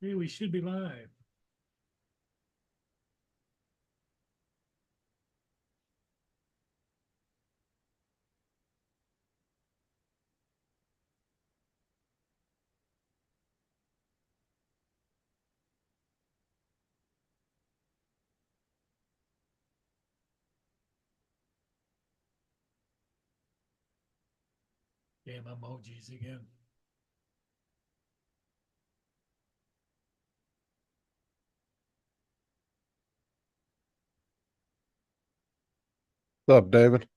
Hey, we should be live. Damn emojis again. What's up, David?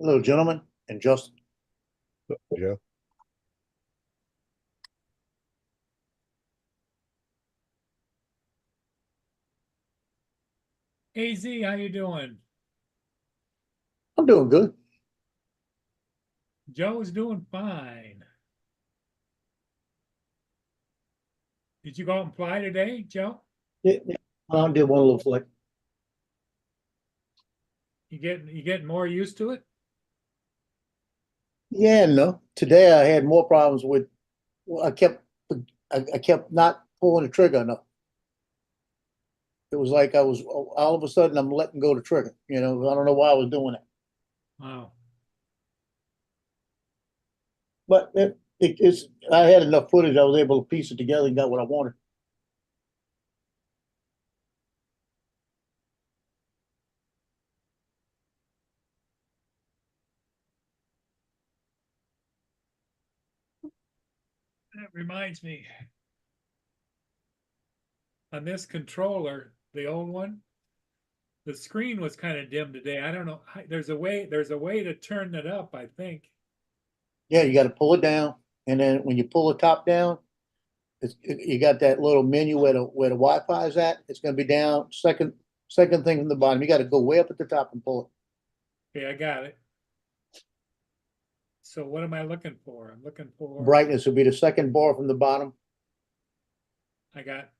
Hello, gentlemen, and Justin. Joe. AZ, how you doing? I'm doing good. Joe's doing fine. Did you go out and fly today, Joe? Yeah, I did one little flick. You getting more used to it? Yeah, no. Today I had more problems with. Well, I kept not pulling the trigger enough. It was like I was all of a sudden I'm letting go the trigger. I don't know why I was doing it, Wow. but it's. I had enough footage. I was able to piece it together and got what I wanted. That reminds me, on this controller, the old one, the screen was kind of dim today. I don't know. There's a way to turn it up, I think. Yeah, you got to pull it down, and then when you pull the top down, you got that little menu where the Wi-Fi is at. It's going to be down second thing from the bottom. You got to go way up at the top and pull it. Okay, I got it. So what am I looking for? I'm looking for, Brightness would be the second bar from the bottom. I got,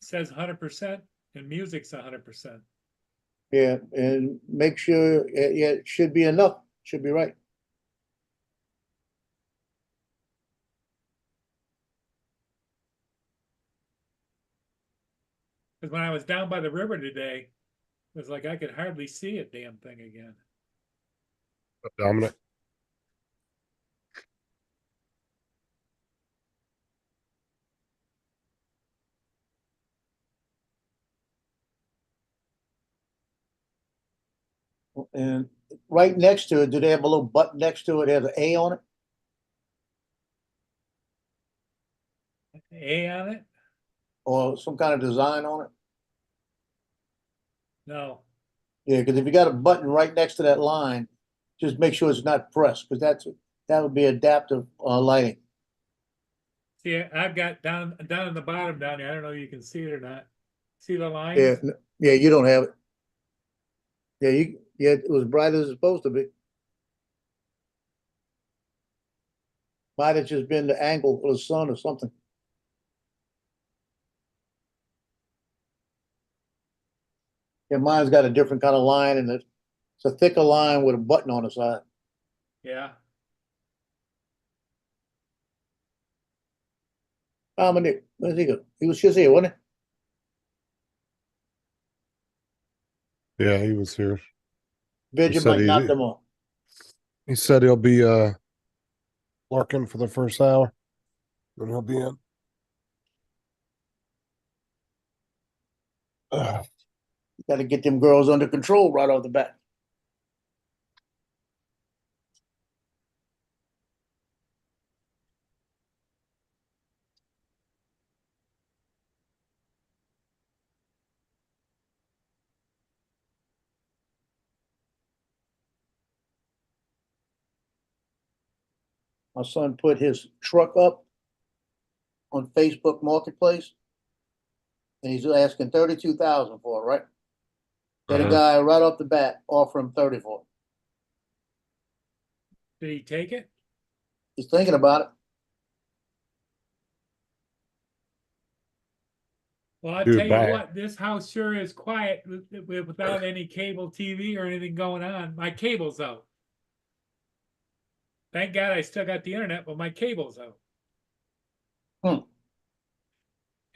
says 100% and music's 100%. Yeah, and make sure, yeah, it should be enough. Should be right. Because when I was down by the river today, it was like I could hardly see a damn thing again. Dominic. And right next to it, do they have a little button next to it? It has an A on it A on it? or some kind of design on it? No. Yeah, because if you got a button right next to that line, just make sure it's not pressed because that would be adaptive lighting. See, I've got down in the bottom down there. I don't know if you can see it or not. See the Yeah, lines? yeah, you don't have it. Yeah, it was bright as it's supposed to be. Might have just been the angle of the sun or something. Yeah, mine's got a different kind of line and it's a thicker line with a button on the side. Yeah. Dominic, where's he go? He was just here, wasn't Yeah, he was here. he? He Virgin said might knock he them off. he said he'll be lurking for the first hour, then he'll be in. Got to get them girls under control right off the bat. My son put his truck up on Facebook Marketplace. And he's asking 32,000 for it, right? Then a Uh-huh. guy right off the bat offer him 30 for it. Did he take it? He's thinking about it. Well, I'll Dude, tell you bye. what, this house sure is quiet without any cable TV or anything going on. My cable's out. Thank God I still got the internet, but my cable's out. Hmm.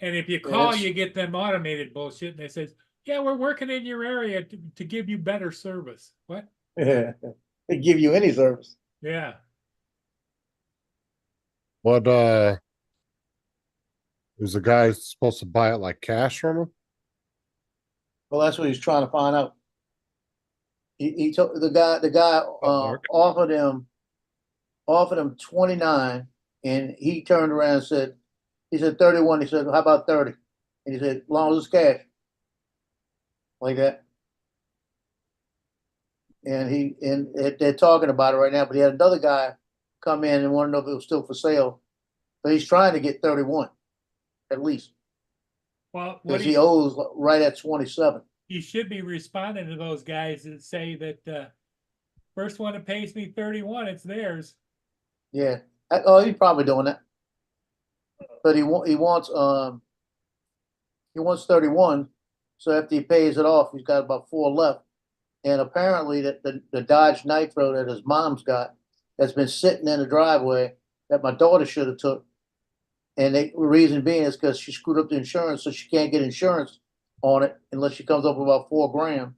And if you call, Yes. you get them automated bullshit, and they says, "Yeah, we're working in your area to give you better service." What? Yeah. They give you any service. Yeah. What is the guy supposed to buy it like cash from him? Well, that's what he's trying to find out. He told the guy Mark. offered him 29, and he turned around and said, he said 31. He said, how about 30? And he said, as long as it's cash. Like that. And they're talking about it right now, but he had another guy come in and want to know if it was still for sale. But he's trying to get 31 at least, Well, what because he owes right at 27. you should be responding to those guys that say that first one that pays me 31, it's theirs. Yeah. Oh, he's probably doing that. But he wants 31. So after he pays it off, he's got about 4 left. And apparently the Dodge Nitro that his mom's got that's been sitting in the driveway that my daughter should have took. And the reason being is because she screwed up the insurance, so she can't get insurance on it unless she comes up with about $4,000.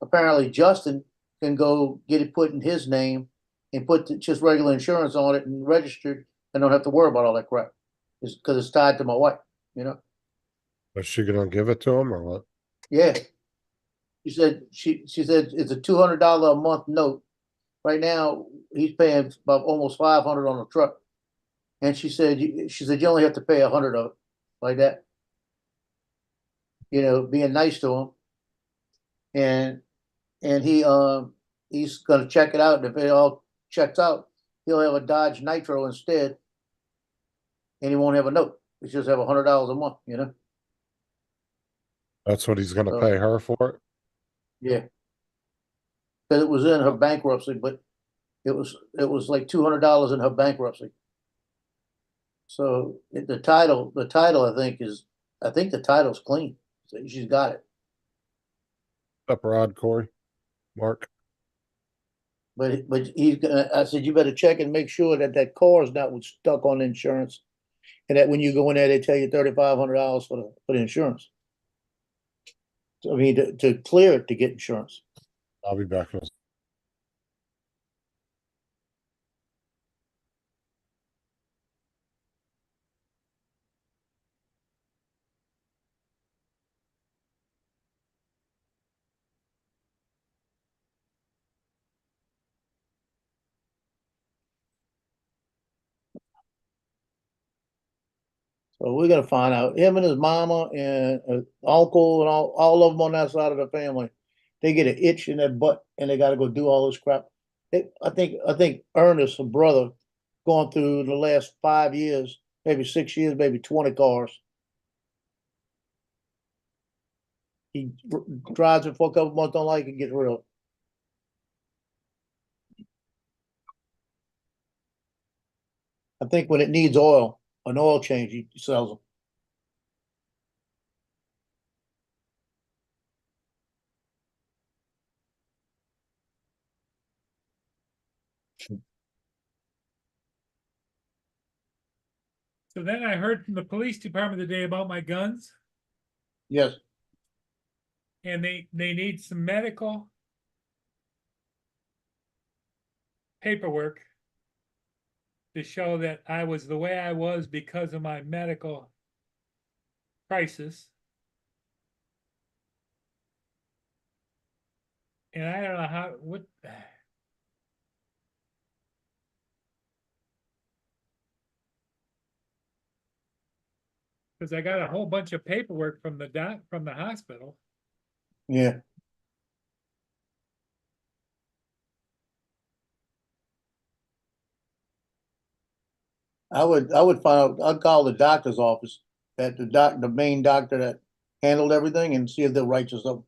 Apparently Justin can go get it put in his name and put just regular insurance on it and registered and don't have to worry about all that crap. It's because it's tied to my wife, you know? Is she gonna give it to him or what? Yeah. She said it's a $200 a month note. Right now, he's paying about almost 500 on the truck. And she said you only have to pay 100 of it, like that. You know, being nice to him. And he's gonna check it out, and if it all checks out, he'll have a Dodge Nitro instead. And he won't have a note. He just have $100 a month, you know? That's what he's gonna So, pay her for it? yeah. Because it was in her bankruptcy, but it was like $200 in her bankruptcy. So the title, I think the title's clean. So she's got it. Up Rod, Corey, Mark. But I said, you better check and make sure that car is not stuck on insurance. And that when you go in there, they tell you $3,500 for the insurance. So, I mean, to clear it, to get insurance. I'll be back in a So we're gonna find out. Him and his mama and uncle and all of them on that side of the family, they get an itch in their butt and they got to go do all this crap. I think Ernest, a brother, going through the last 5 years, maybe 6 years, maybe 20 cars. He drives it for a couple months, don't like it, gets rid of it. I think when it needs oil, an oil change, he sells them. So then I heard from the police department today about my guns, Yes. and they need some medical paperwork to show that I was the way I was because of my medical crisis. And I don't know what because I got a whole bunch of paperwork from the hospital. Yeah. I would find out, I'd call the doctor's office, the main doctor that handled everything and see if they'll write you something.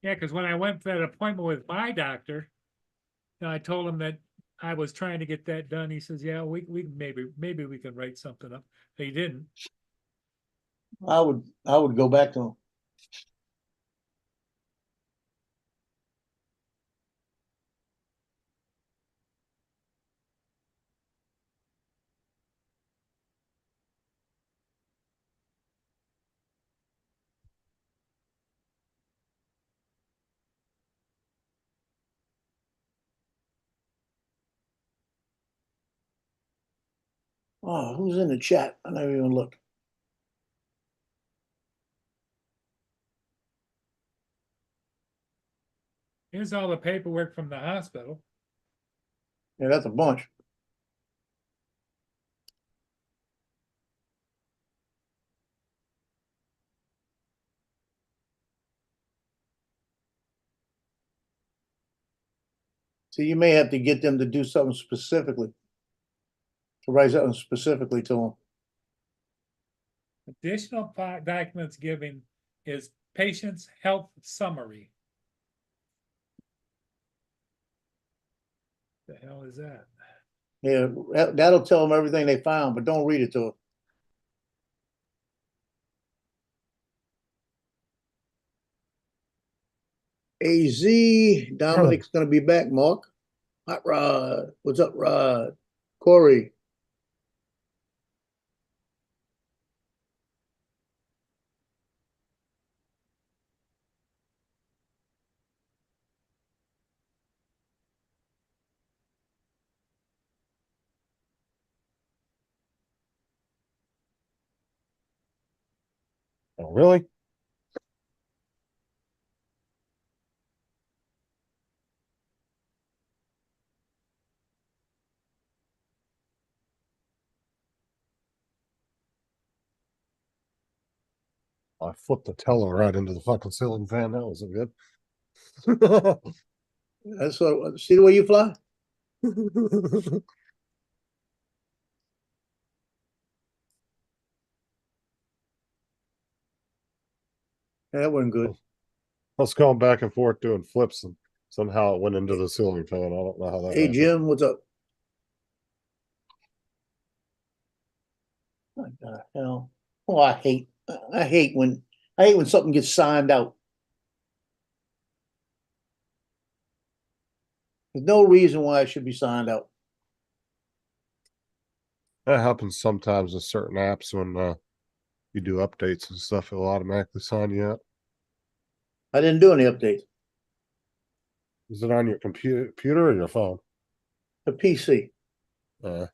Yeah, because when I went for that appointment with my doctor, I told him that I was trying to get that done. He says, yeah, we maybe we can write something up. He didn't. I would go back to him. Oh, who's in the chat? I never even looked. Here's all the paperwork from the hospital. Yeah, that's a bunch. So you may have to get them to do something specifically, to write something specifically to them. Additional documents given is patient's health summary. The hell is that? Yeah, that'll tell them everything they found, but don't read it to them. AZ, Dominic's gonna be back, Mark. Hot Rod, what's up, Rod? Corey, Oh, really? I flipped the teller right into the fucking ceiling fan. That wasn't good. that's see the way you fly? Yeah, that wasn't good. I was going back and forth doing flips and somehow it went into the ceiling fan. I don't know how that Hey, happened. Jim, what's up? What the hell? Oh, I hate when something gets signed out. There's no reason why it should be signed out. That happens sometimes with certain apps when you do updates and stuff, it'll automatically sign you out. I didn't do any updates. Is it on your computer or your phone? The PC. Uh,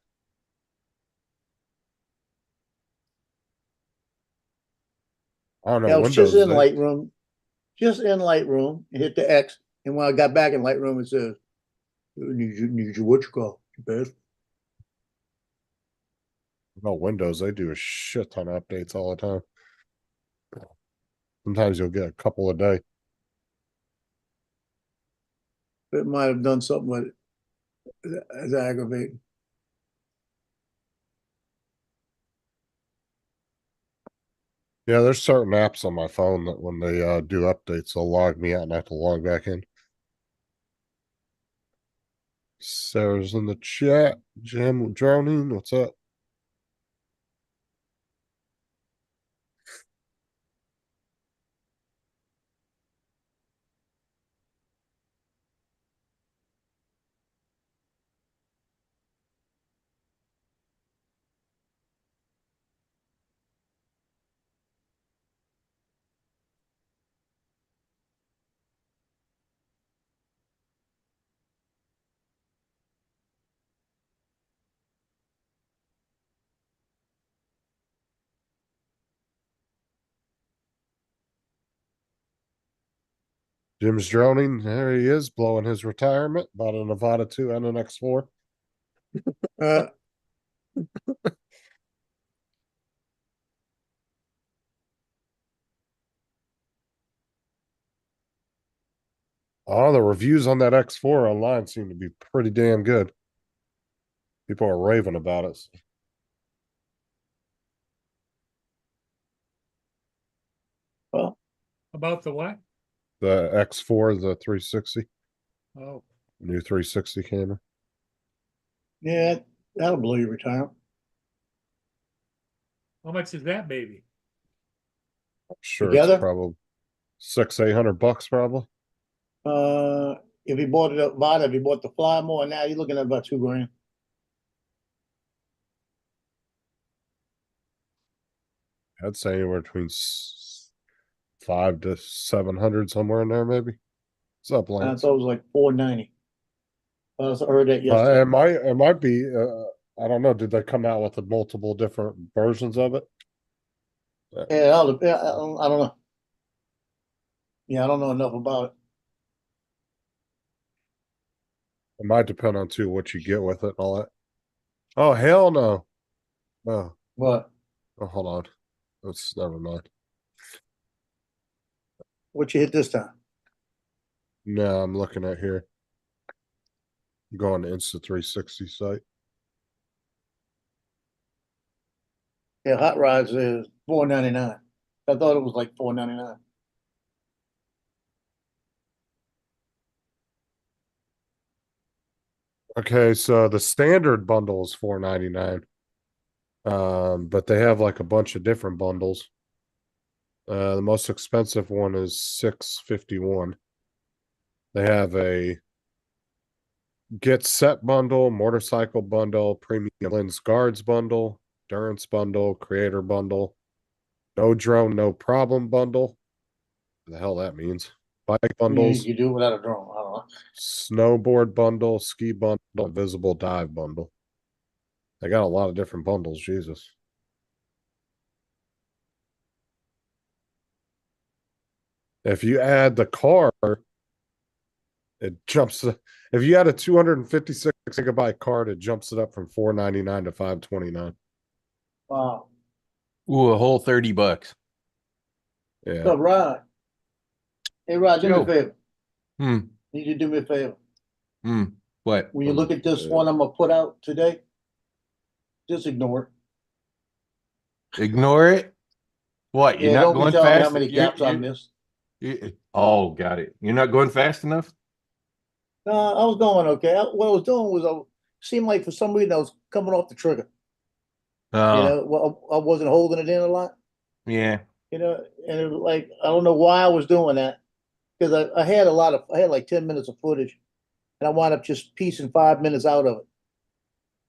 I don't know. Yeah, I was just Windows, in Lightroom. Just in Lightroom, and hit the X. And when I got back in Lightroom, it says, need your what you call your best. no, Windows, they do a shit ton of updates all the time. Sometimes you'll get a couple a day. It might have done something with it. That's aggravating. Yeah, there's certain apps on my phone that when they do updates, they'll log me out and I have to log back in. Sarah's in the chat. Jim Drowning, what's up? Jim's droning. There he is, blowing his retirement. Bought a Nevada 2 and an X4. Uh, Oh, the reviews on that X4 online seem to be pretty damn good. People are raving about it. Well, About the what? The X4, the 360, Oh, new 360 camera. yeah, that'll blow your retirement. how much is that baby? I'm sure Together? it's probably $600-800 probably. If you bought it up, if you bought the fly more, now you're looking at about $2,000. I'd say anywhere between 500 to 700, somewhere in there, maybe. What's up, I Lance? thought it was like $490. I heard that yesterday. It might be. I don't know. Did they come out with multiple different versions of it? Yeah, I don't know. Yeah, I don't know enough about it. It might depend on too what you get with it and all that. Oh hell no! Oh, But hold on. That's never mind. what you hit this time? No, I'm looking at here. Go on the Insta360 site. Yeah, Hot Rods is $499. I thought it was like $499. Okay, so the standard bundle is $499. But they have like a bunch of different bundles. The most expensive one is $651. They have a get set bundle, motorcycle bundle, premium lens guards bundle, endurance bundle, creator bundle, no drone, no problem bundle. What the hell that means? Bike bundles, You do it without a drone. I don't know. snowboard bundle, ski bundle, visible dive bundle. They got a lot of different bundles, Jesus. If you add the car, it jumps. If you add a 256 gigabyte card, it jumps it up from $499 to $529. Wow. Ooh, a whole $30. Yeah. So, Rod. Hey, Rod, do me a Yo. favor. Hmm. Need you to do me a favor. Hmm. What? When you look at this Yeah. one I'm gonna put out today, just ignore Ignore it? What? it. You're Yeah, not don't be going telling me fast? how many gaps I missed. Oh, got it. You're not going fast enough? No, I was going okay. What I was doing was seemed like for some reason I was coming off the trigger. Well, I wasn't holding it in a lot. Yeah. And it was like I don't know why I was doing that because I had like 10 minutes of footage, and I wound up just piecing 5 minutes out of it.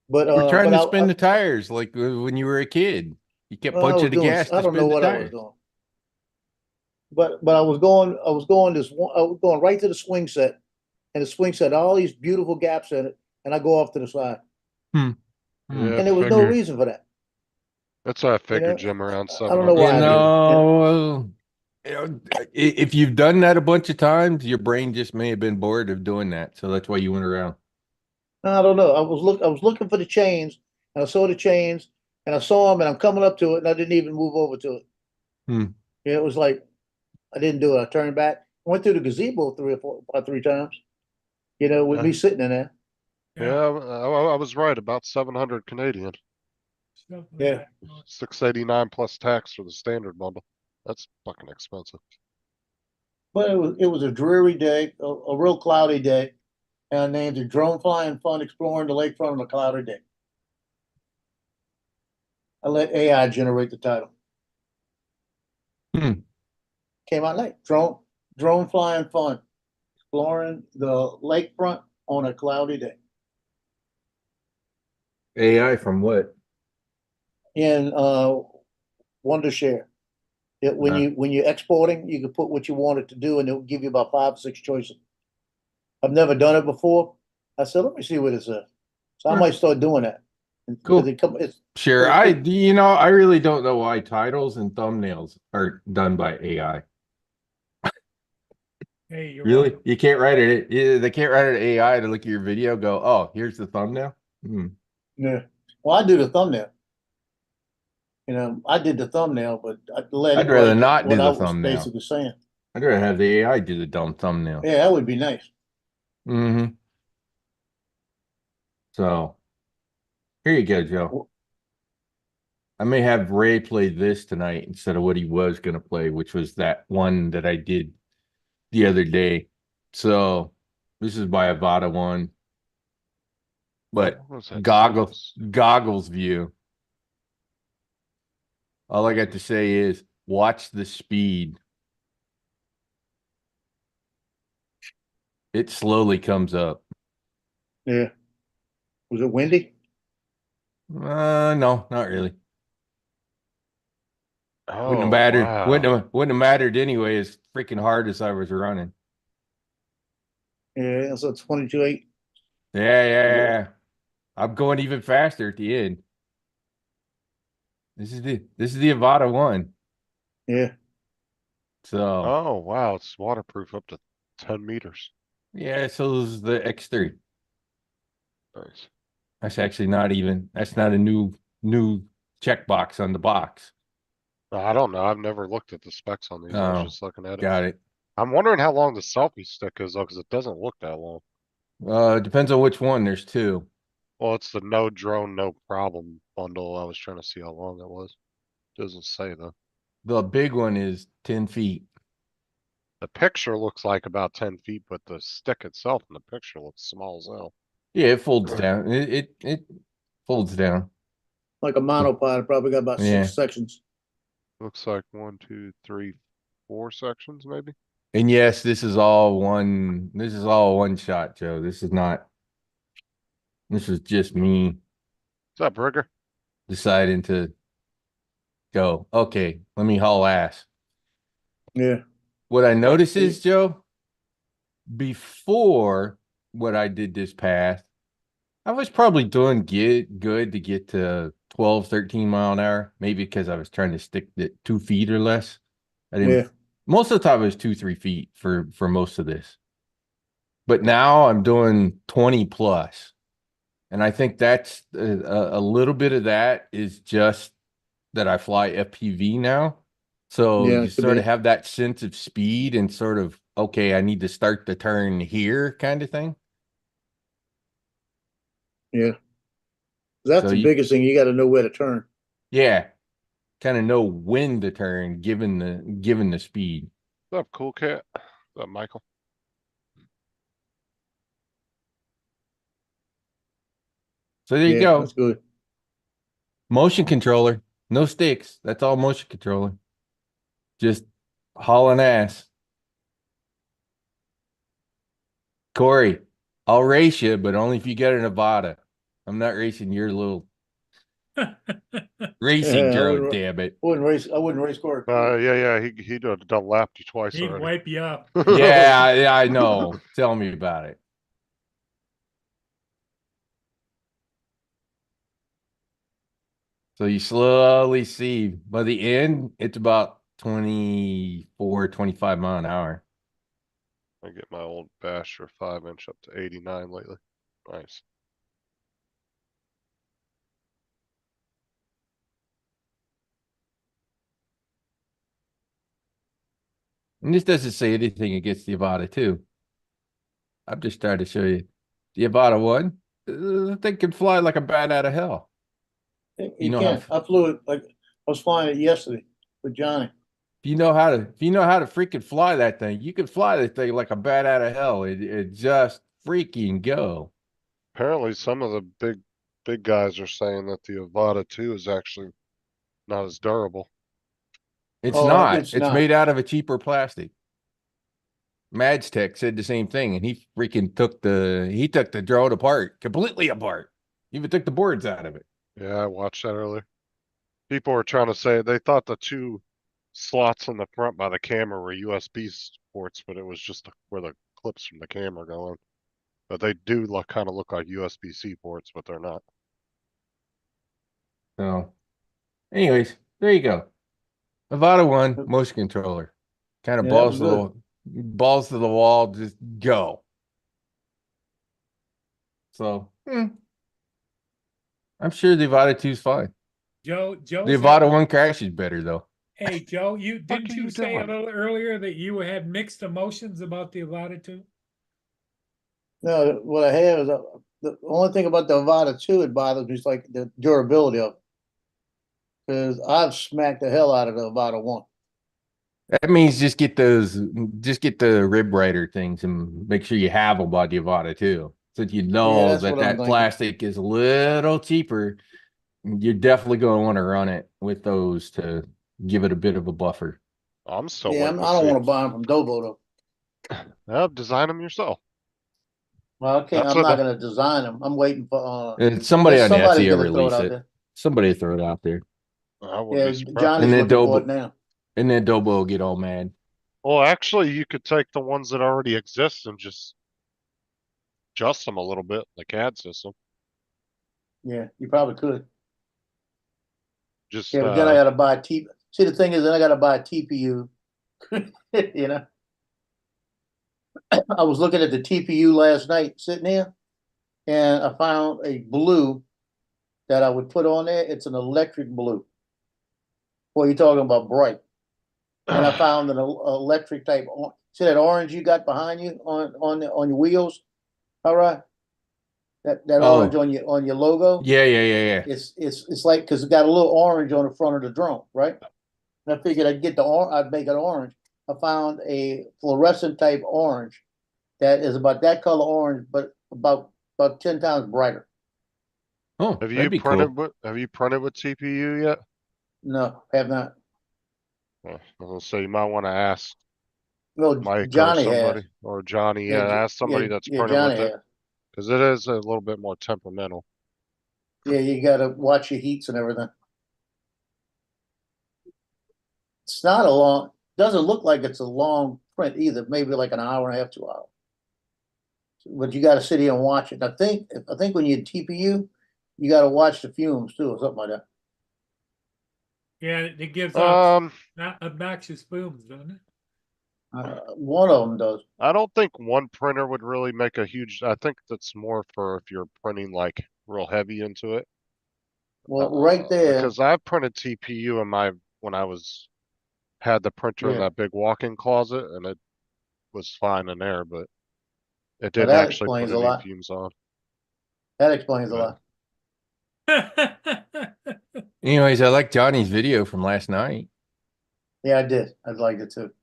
But We're trying to I, spin the tires like when you were a kid. You kept I was punching the doing, gas I to don't know spin the what I was tires. doing. But I was going right to the swing set, and the swing set had all these beautiful gaps in it, and I go off to the side, Hmm. Yeah, and there was no figured. reason for that. That's what I figured, know, Jim, around I don't know 700. why I did it. You know, if you've done that a bunch of times, your brain just may have been bored of doing that. So that's why you went around. I don't know. I was looking for the chains, and I saw the chains, and I saw them, and I'm coming up to it, and I didn't even move over to it. Hmm. It was like I didn't do it. I turned back, went through the gazebo about three times. With me sitting in there. Yeah, I was right, about 700 Canadian. Stuff like Yeah. that. 689 plus tax for the standard bundle. That's fucking expensive. But it was a dreary day, a real cloudy day, and I named it Drone Flying Fun Exploring the Lakefront on a Cloudy Day. I let AI generate the title. Hmm. Came out late. Drone Flying Fun Exploring the Lakefront on a Cloudy Day. AI from what? In Wondershare. When you're exporting, you can put what you want it to do, and it'll give you about 5 or 6 choices. I've never done it before. I said, let me see what it says. So I might start doing that. Cool. It's Sure. I really don't know why titles and thumbnails are done by AI. Hey, you're Really? welcome. You can't write it. They can't write an AI to look at your video, go, oh, here's the thumbnail. Hmm. Yeah. Well, I do the thumbnail. I did the thumbnail, but I'd rather not do the was thumbnail. basically saying. I'd rather have the AI do the dumb thumbnail. Yeah, that would be nice. Mm-hmm. So Here you go, Joe. I may have Ray play this tonight instead of what he was gonna play, which was that one that I did the other day. So this is my Avada one. But What was that goggles view. All I got to say is watch the speed. It slowly comes up. Yeah. Was it windy? No, not really. Oh, Wouldn't have mattered. wow. Wouldn't have mattered anyway, as freaking hard as I was running. Yeah, so 22.8. Yeah. I'm going even faster at the end. This is the Avada one. Yeah. So Oh, wow. It's waterproof up to 10 meters. yeah, so is the X3. Nice. That's actually that's not a new checkbox on the box. I don't know. I've never looked at the specs on these. I was Oh, just looking at it. got it. I'm wondering how long the selfie stick is, though, because it doesn't look that long. Depends on which one. There's two. Well, it's the no drone, no problem bundle. I was trying to see how long it was. Doesn't say, though. The big one is 10 feet. The picture looks like about 10 feet, but the stick itself in the picture looks small as hell. Yeah, it folds down. It folds down. Like a monopod, it probably got about Yeah. 6 sections. Looks like 1, 2, 3, 4 sections, maybe. And yes, this is all one shot, Joe. This is just me What's up, Brigger? deciding to go, okay, let me haul ass. Yeah. What I notice is, Joe, before what I did this path, I was probably doing good to get to 12, 13 mile an hour, maybe because I was trying to stick at 2 feet or less. I didn't, Yeah. most of the time it was 2-3 feet for most of this. But now I'm doing 20 plus. And I think that's a little bit of that is just that I fly FPV now. So Yeah, you it could sort be. of have that sense of speed and sort of, okay, I need to start the turn here kind of thing. Yeah. That's So the you- biggest thing. You got to know where to turn. Yeah. Kind of know when to turn given the speed. What's up, Cool Cat? What's up, Michael? So there you Yeah, go. that's good. Motion controller, no sticks. That's all motion controller. Just hauling ass. Corey, I'll race you, but only if you get a Nevada. I'm not racing your little racing Yeah, I drone, wouldn't- damn it. I wouldn't race Corey. Yeah, he done lapped you twice He'd already. wipe you up. Yeah, I know. Tell me about it. So you slowly see by the end, it's about 24, 25 mile an hour. I get my old Basher 5-inch up to 89 lately. Nice. And this doesn't say anything against the Avata 2. I'm just trying to show you the Avata 1. The thing can fly like a bat out of hell. You know how can't. I flew it like I was flying it yesterday with Johnny. If you know how to freaking fly that thing, you can fly that thing like a bat out of hell. It just freaking go. Apparently some of the big guys are saying that the Avata 2 is actually not as durable. It's Oh, not. it's It's not. made out of a cheaper plastic. Mads Tech said the same thing, and he freaking took the drone apart, completely apart. Even took the boards out of it. Yeah, I watched that earlier. People were trying to say they thought the 2 slots in the front by the camera were USB ports, but it was just where the clips from the camera go in. But they do kind of look like USB-C ports, but they're not. So, anyways, there you go. Avata 1 motion controller. Kind of Yeah, that was good. balls to the wall, just go. So, I'm sure the Avata 2 is fine. Joe, The Avata 1 crashes better though. Hey, Joe, Fuck didn't are you you say a doing? little earlier that you had mixed emotions about the Avata 2? No, what I have is the only thing about the Avata 2 it bothers me is like the durability of it. Cause I've smacked the hell out of the Avata 1. That means just get the rib rider things and make sure you have them while you bought it too. So you know that's that what I'm that thinking. plastic is a little cheaper. You're definitely going to want to run it with those to give it a bit of a buffer. I'm still Yeah, waiting I to don't see. wanna buy them from Dobo though. Yeah, design them yourself. Well, I can't, That's I'm what not the- gonna design them. I'm waiting for, And somebody on somebody's Etsy will gonna throw it release out it. there. Somebody will throw it out there. I wouldn't Yeah, be surprised. Johnny's And then looking for Dobo- it now. And then Dobo will get all mad. Well, actually, you could take the ones that already exist and just adjust them a little bit, the CAD system. Yeah, you probably could. Just Yeah, but then I gotta buy see, the thing is, then I gotta buy a TPU. You know? I was looking at the TPU last night, sitting here, and I found a blue that I would put on there. It's an electric blue. Boy, you're talking about bright. And I found an electric type. See that orange you got behind you on your wheels? All right. That Oh. orange on your logo. Yeah. It's like, because it got a little orange on the front of the drone, right? And I figured I'd get I'd make it orange. I found a fluorescent type orange that is about that color orange, but about 10 times brighter. Oh, have you that'd be printed cool. with TPU yet? No, have not. I was gonna say you might want to ask No, Mike Johnny or has. somebody or Johnny. Yeah, ask somebody that's yeah, printed Johnny with it has. because it is a little bit more temperamental. Yeah, you gotta watch your heats and everything. It's not a long, doesn't look like it's a long print either, maybe like an hour and a half, 2 hours. But you gotta sit here and watch it. I think when you TPU, you gotta watch the fumes too, or something like that. Yeah, it gives off Um, obnoxious booms, doesn't it? One of them does. I don't think one printer would really make a huge. I think that's more for if you're printing like real heavy into it. Well, right there, Because I've printed TPU in when I had the printer in Yeah. that big walk-in closet, and it was fine in there, but it Well, didn't that actually put explains a any lot. fumes on. that explains a Right. lot. Anyways, I like Johnny's video from last night. Yeah, I did. I liked it too.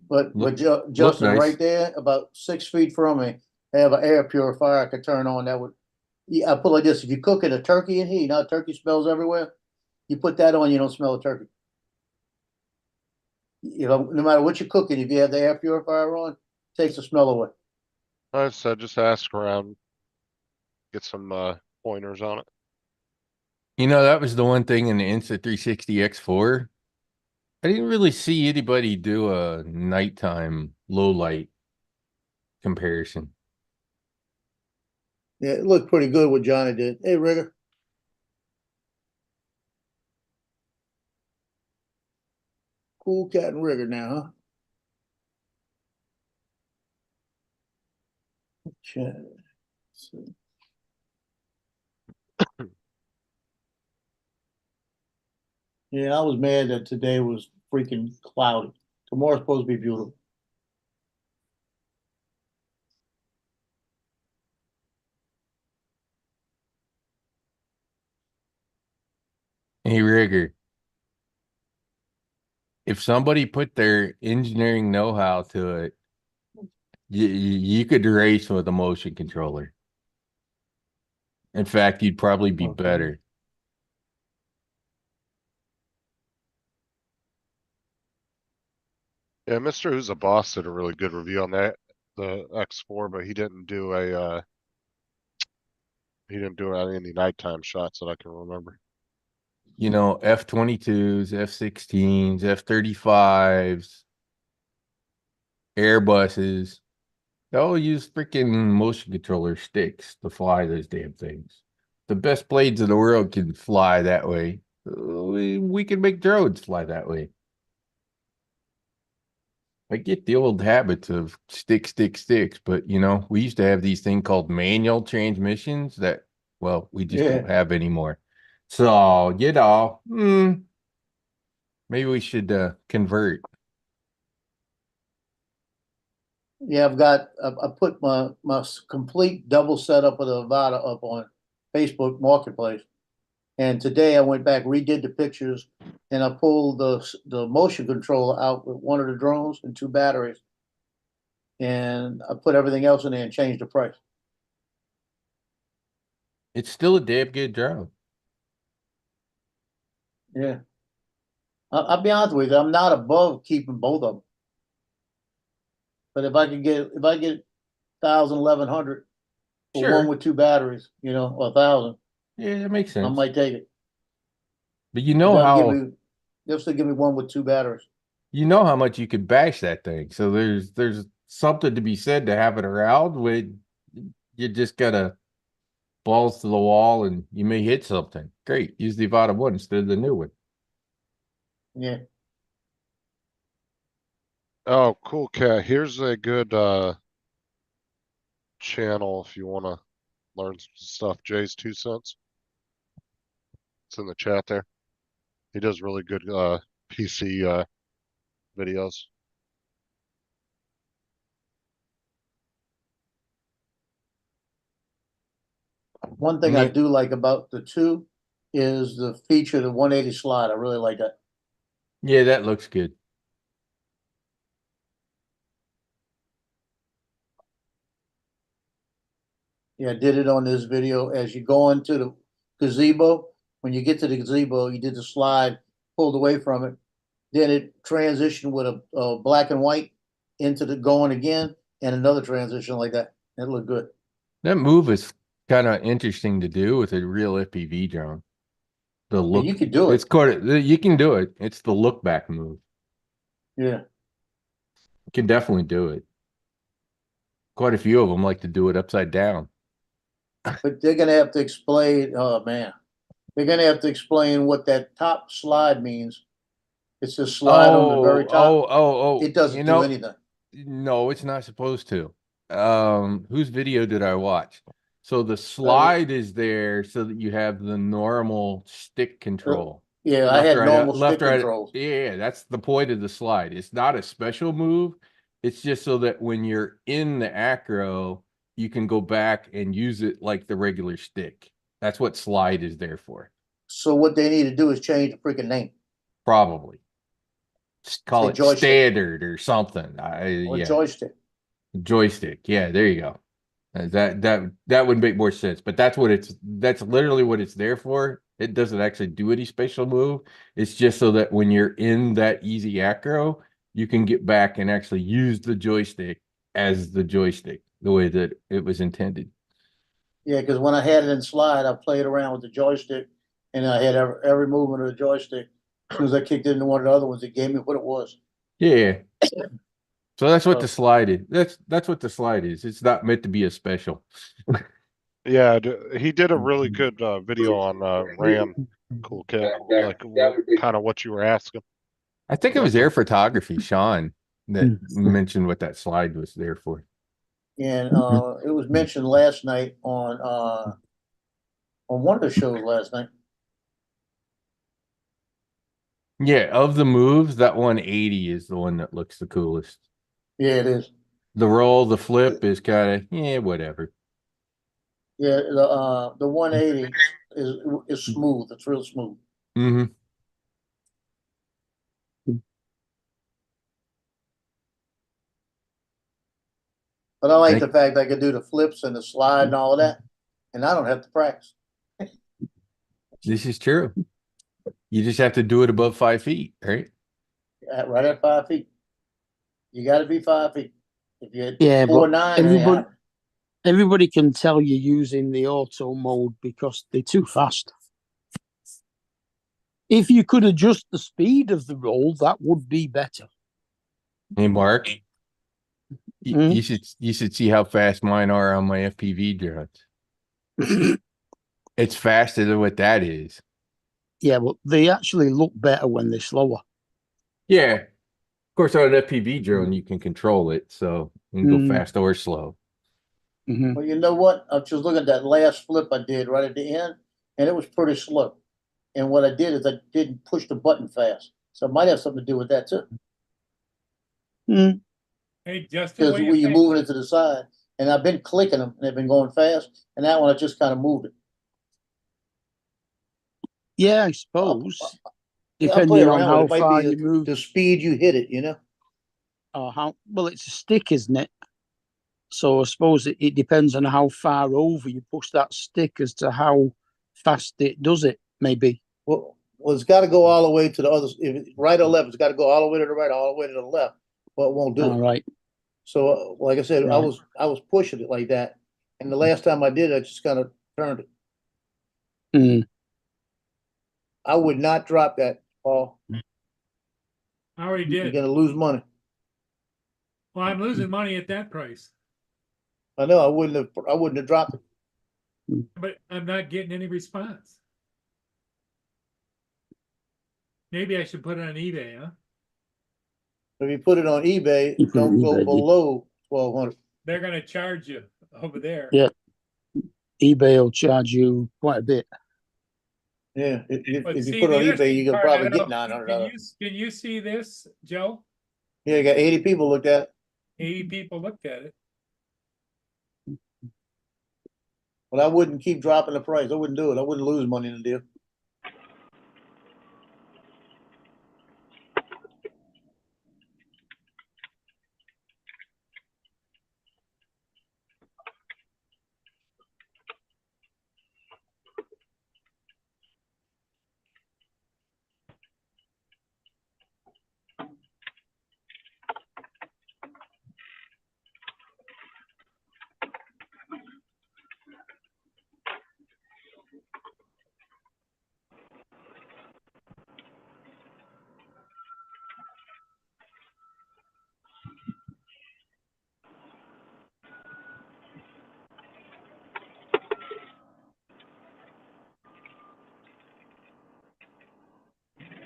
But nice. Justin, right there, about 6 feet from me, I have an air purifier I could turn on that would. Yeah, I put like this: if you cook it a turkey in here, you know, turkey smells everywhere. You put that on, you don't smell a turkey. You know, no matter what you're cooking, if you have the air purifier on, it takes the smell away. I said just ask around, get some pointers on it. You know, that was the one thing in the Insta360 X4. I didn't really see anybody do a nighttime low light comparison. Yeah, it looked pretty good what Johnny did. Hey, Rigger. Cool cat and Rigger now, huh? Okay. Let's see. Yeah, I was mad that today was freaking cloudy. Tomorrow's supposed to be beautiful. Hey, Rigger, if somebody put their engineering know-how to it, you could race with a motion controller. In fact, you'd probably be Okay. better. Yeah, Mr. Who's a Boss did a really good review on that, the X4, but he didn't do any nighttime shots that I can remember. You know, F-22s, F-16s, F-35s, Airbuses. They all use freaking motion controller sticks to fly those damn things. The best blades in the world can fly that way. We can make drones fly that way. I get the old habits of sticks, but you know, we used to have these thing called manual transmissions that, well, we just don't have anymore. So, you know, maybe we should convert. Yeah, I put my complete double setup of the Avata up on Facebook Marketplace. And today I went back, redid the pictures, and I pulled the motion controller out with one of the drones and two batteries. And I put everything else in there and changed the price. It's still a damn good drone. Yeah. I'll be honest with you, I'm not above keeping both of them. But if I get 1,000, 1,100 for Sure. one with two batteries, you know, or 1,000, Yeah, that makes I sense. might take it. But you know They'll still give me one with two batteries. how much you could bash that thing. So there's something to be said to have it around when you just gotta balls to the wall and you may hit something. Great. Use the Avata one instead of the new one. Yeah. Oh, cool, Cat. Here's a good channel if you want to learn some stuff. Jay's 2 cents. It's in the chat there. He does really good PC videos. One thing I do like about the two is the feature, the 180 slide. I really like that. Yeah, that looks good. Yeah, I did it on this video. As you go into the gazebo, when you get to the gazebo, you did the slide, pulled away from it. Then it transitioned with a black and white into the going again, and another transition like that. It looked good. That move is kind of interesting to do with a real FPV drone. The Yeah, look, you could do it's it. quite, you can do it. It's the look back move. Yeah. You can definitely do it. Quite a few of them like to do it upside down. But they're gonna have to explain, oh man. They're gonna have to explain what that top slide means. It's a slide on the very top. It You doesn't do know, anything. no, it's not supposed to. Whose video did I watch? So the slide is there so that you have the normal stick control. Yeah, I Left, had right, normal left, stick right. controls. Yeah, that's the point of the slide. It's not a special move. It's just so that when you're in the acro, you can go back and use it like the regular stick. That's what slide is there for. So what they need to do is change the freaking name Probably. Just call Say it joystick. Standard or something. or Yeah, joystick. joystick. Yeah, there you go. That would make more sense. But that's literally what it's there for. It doesn't actually do any special move. It's just so that when you're in that easy acro, you can get back and actually use the joystick as the joystick, the way that it was intended. Yeah, because when I had it in slide, I played around with the joystick, and I had every movement of the joystick. As soon as I kicked it into one of the other ones, it gave me what it was. Yeah. So that's what Oh. the slide is. That's what the slide is. It's not meant to be a special. Yeah, he did a really good video on RAM. Cool, Cat. Like kind of what you were asking. I think it was air photography, Sean, that mentioned what that slide was there for. And it was mentioned last night on one of the shows last night. Yeah, of the moves, that 180 is the one that looks the coolest. Yeah, it is. The roll, the flip is kind of, yeah, whatever. Yeah, the 180 is smooth. It's real smooth. Mm-hmm. But I like the fact I could do the flips and the slide and all of that, and I don't have to practice. This is true. You just have to do it above 5 feet, right? Right at 5 feet. You got to be 5 feet. If you're Yeah, 4'9", it ain't happening. everybody can tell you're using the auto mode because they're too fast. If you could adjust the speed of the roll, that would be better. Hey, Mark, you should see how fast mine are on my FPV drones. It's faster than what that is. Yeah, but they actually look better when they're slower. Yeah. Of course, on an FPV drone, you can control it, so you can go fast or slow. Well, you know what? I was just looking at that last flip I did right at the end, and it was pretty slow. And what I did is I didn't push the button fast. So it might have something to do with that too. Hey, Justin, because what do when you you're think? moving it to the side, and I've been clicking them, and they've been going fast, and that one I just kind of moved it. Yeah, I suppose. Yeah, I'll play Depending on around with how it. It might far be you move the speed you hit it, you know? or how well it's a stick, isn't it? So I suppose it depends on how far over you push that stick as to how fast it does it, maybe. Well, it's got to go all the way to the other, if it's right or left, it's got to go all the way to the right, all the way to the left, but it won't do All it. right. So, like I said, I Right. was pushing it like that, and the last time I did, I just kind of turned it. Mm. I would not drop that, Paul. I already You're did. gonna lose money. Well, I'm losing money at that price, I know, I wouldn't have dropped it. but I'm not getting any response. Maybe I should put it on eBay, huh? If you put it on eBay, You put it on don't go eBay. below 1,200. They're gonna charge you over there. Yeah. eBay will charge you quite a bit. Yeah, But if you see, put it the on eBay, interesting you can part, I probably don't get know, $900. can you see this, Joe? Yeah, you got 80 people looked at it, 80 people looked at it. but I wouldn't keep dropping the price. I wouldn't do it. I wouldn't lose money in the deal.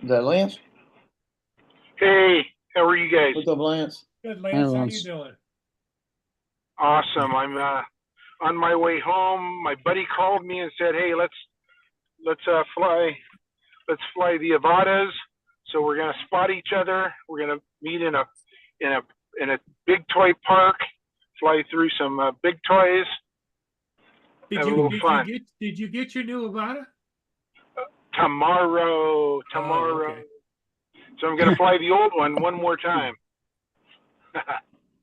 Is that Lance? Hey, how are you guys? What's up, Lance? Good, Lance, how you Lance. doing? Awesome. I'm on my way home. My buddy called me and said, "Hey, let's fly the Avadas." So we're gonna spot each other. We're gonna meet in a big toy park, fly through some big toys, have a little fun. Did you get your new Avata? Tomorrow. okay. So I'm gonna fly the old one more time.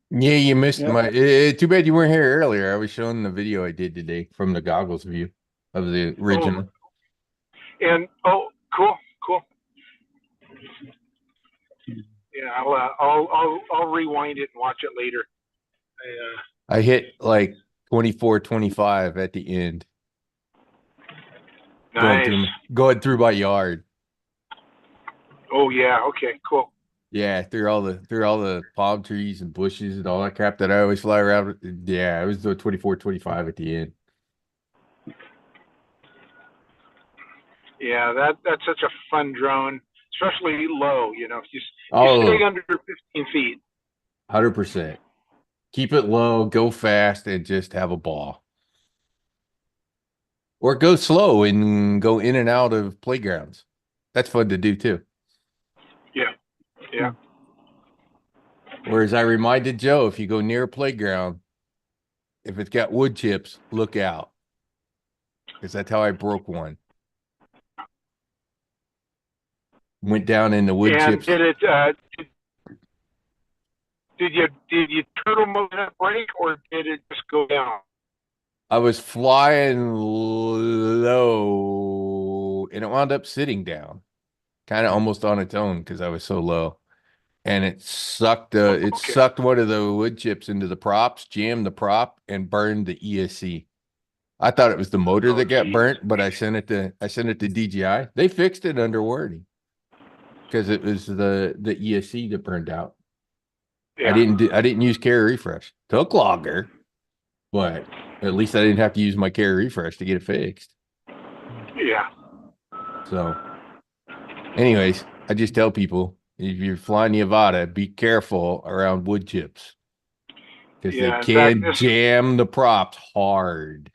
Yeah, you missed Yep. my. Too bad you weren't here earlier. I was showing the video I did today from the goggles view of the original. And cool. Yeah, I'll rewind it and watch it later. I hit like 24-25 at the end, Nice. going through my yard. Oh yeah. Okay. Cool. Yeah, through all the palm trees and bushes and all that crap that I always fly around with. Yeah, it was the 24-25 at the end. Yeah, that's such a fun drone, especially low. You know, if you Oh, stay under 15 feet. 100%. Keep it low, go fast, and just have a ball. Or go slow and go in and out of playgrounds. That's fun to do too. Yeah. Whereas I reminded Joe, if you go near a playground, if it's got wood chips, look out. Because that's how I broke one. Went down in the wood And chips. did it? Did you turtle mode that break, or did it just go down? I was flying low and it wound up sitting down, kind of almost on its own because I was so low. And it sucked Okay. sucked one of the wood chips into the props, jammed the prop, and burned the ESC. I thought it was the motor that got geez. burnt, but I sent it to DJI. They fixed it under warranty because it was the ESC that burned out. Yeah. I didn't use carrier refresh. Took longer, but at least I didn't have to use my carrier refresh to get it fixed. Yeah. So, anyways, I just tell people if you're flying the Avata, be careful around wood chips because Yeah, they in can fact, jam the props hard.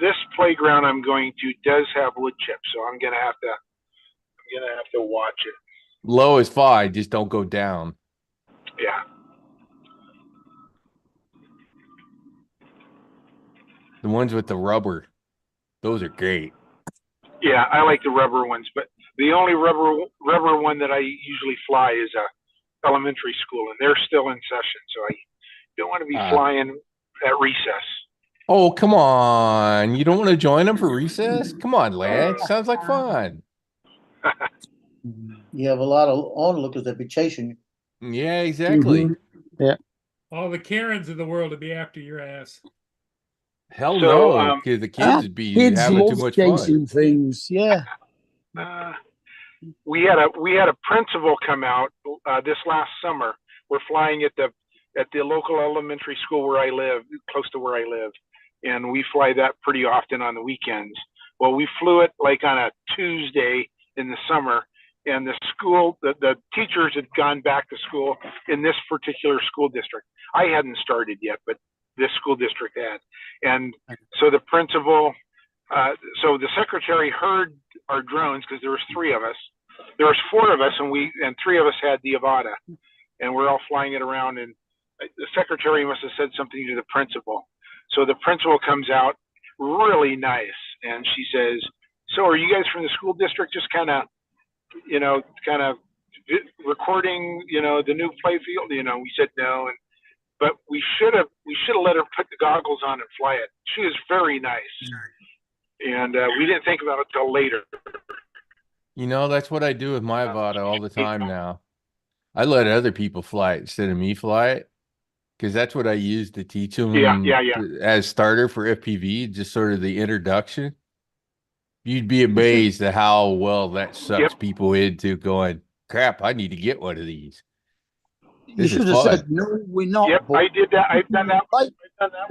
This playground I'm going to does have wood chips, so I'm gonna have to watch it. Low is fine, just don't go down. Yeah. The ones with the rubber. Those are great. Yeah, I like the rubber ones, but the only rubber one that I usually fly is a elementary school, and they're still in session, so I don't want to be flying at recess. Oh, come on. You don't want to join them for recess? Come on, Lance. Sounds like fun. You have a lot of onlookers that be chasing you. Yeah, exactly. Mhm. All the Karens of the world to be after your ass. Hell So, no, because the kids would be Kids having too love much fun. chasing things. Yeah. We had a principal come out this last summer. We're flying at the local elementary school where I live, close to where I live, and we fly that pretty often on the weekends. Well, we flew it like on a Tuesday in the summer, and the school, the teachers had gone back to school in this particular school district. I hadn't started yet, but this school district had, and so the principal. So the secretary heard our drones because there was 3 of us. There was 4 of us, and 3 of us had the Avata, and we're all flying it around. And the secretary must have said something to the principal. So the principal comes out, really nice, and she says, "So are you guys from the school district? Just kind of recording, the new playfield?" We said no, but we should have let her put the goggles on and fly it. She was very nice. And we didn't think about it till later. That's what I do with my Avata all the time now. I let other people fly it instead of me fly it, because that's what I use to teach them as starter for FPV, just sort of the introduction. You'd be amazed at how well that sucks people into going, crap, I need to get one of these. You should have said, no, we're not. Yep, I did that. I've done that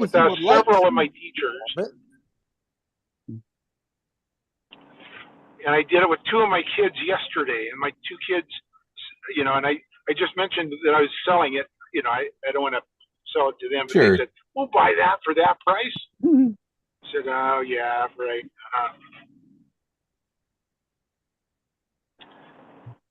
with several of my teachers. And I did it with 2 of my kids yesterday, and my 2 kids, and I just mentioned that I was selling it. I don't want to sell it to them, but they said, "We'll buy that for that price." I said, "Oh yeah, right."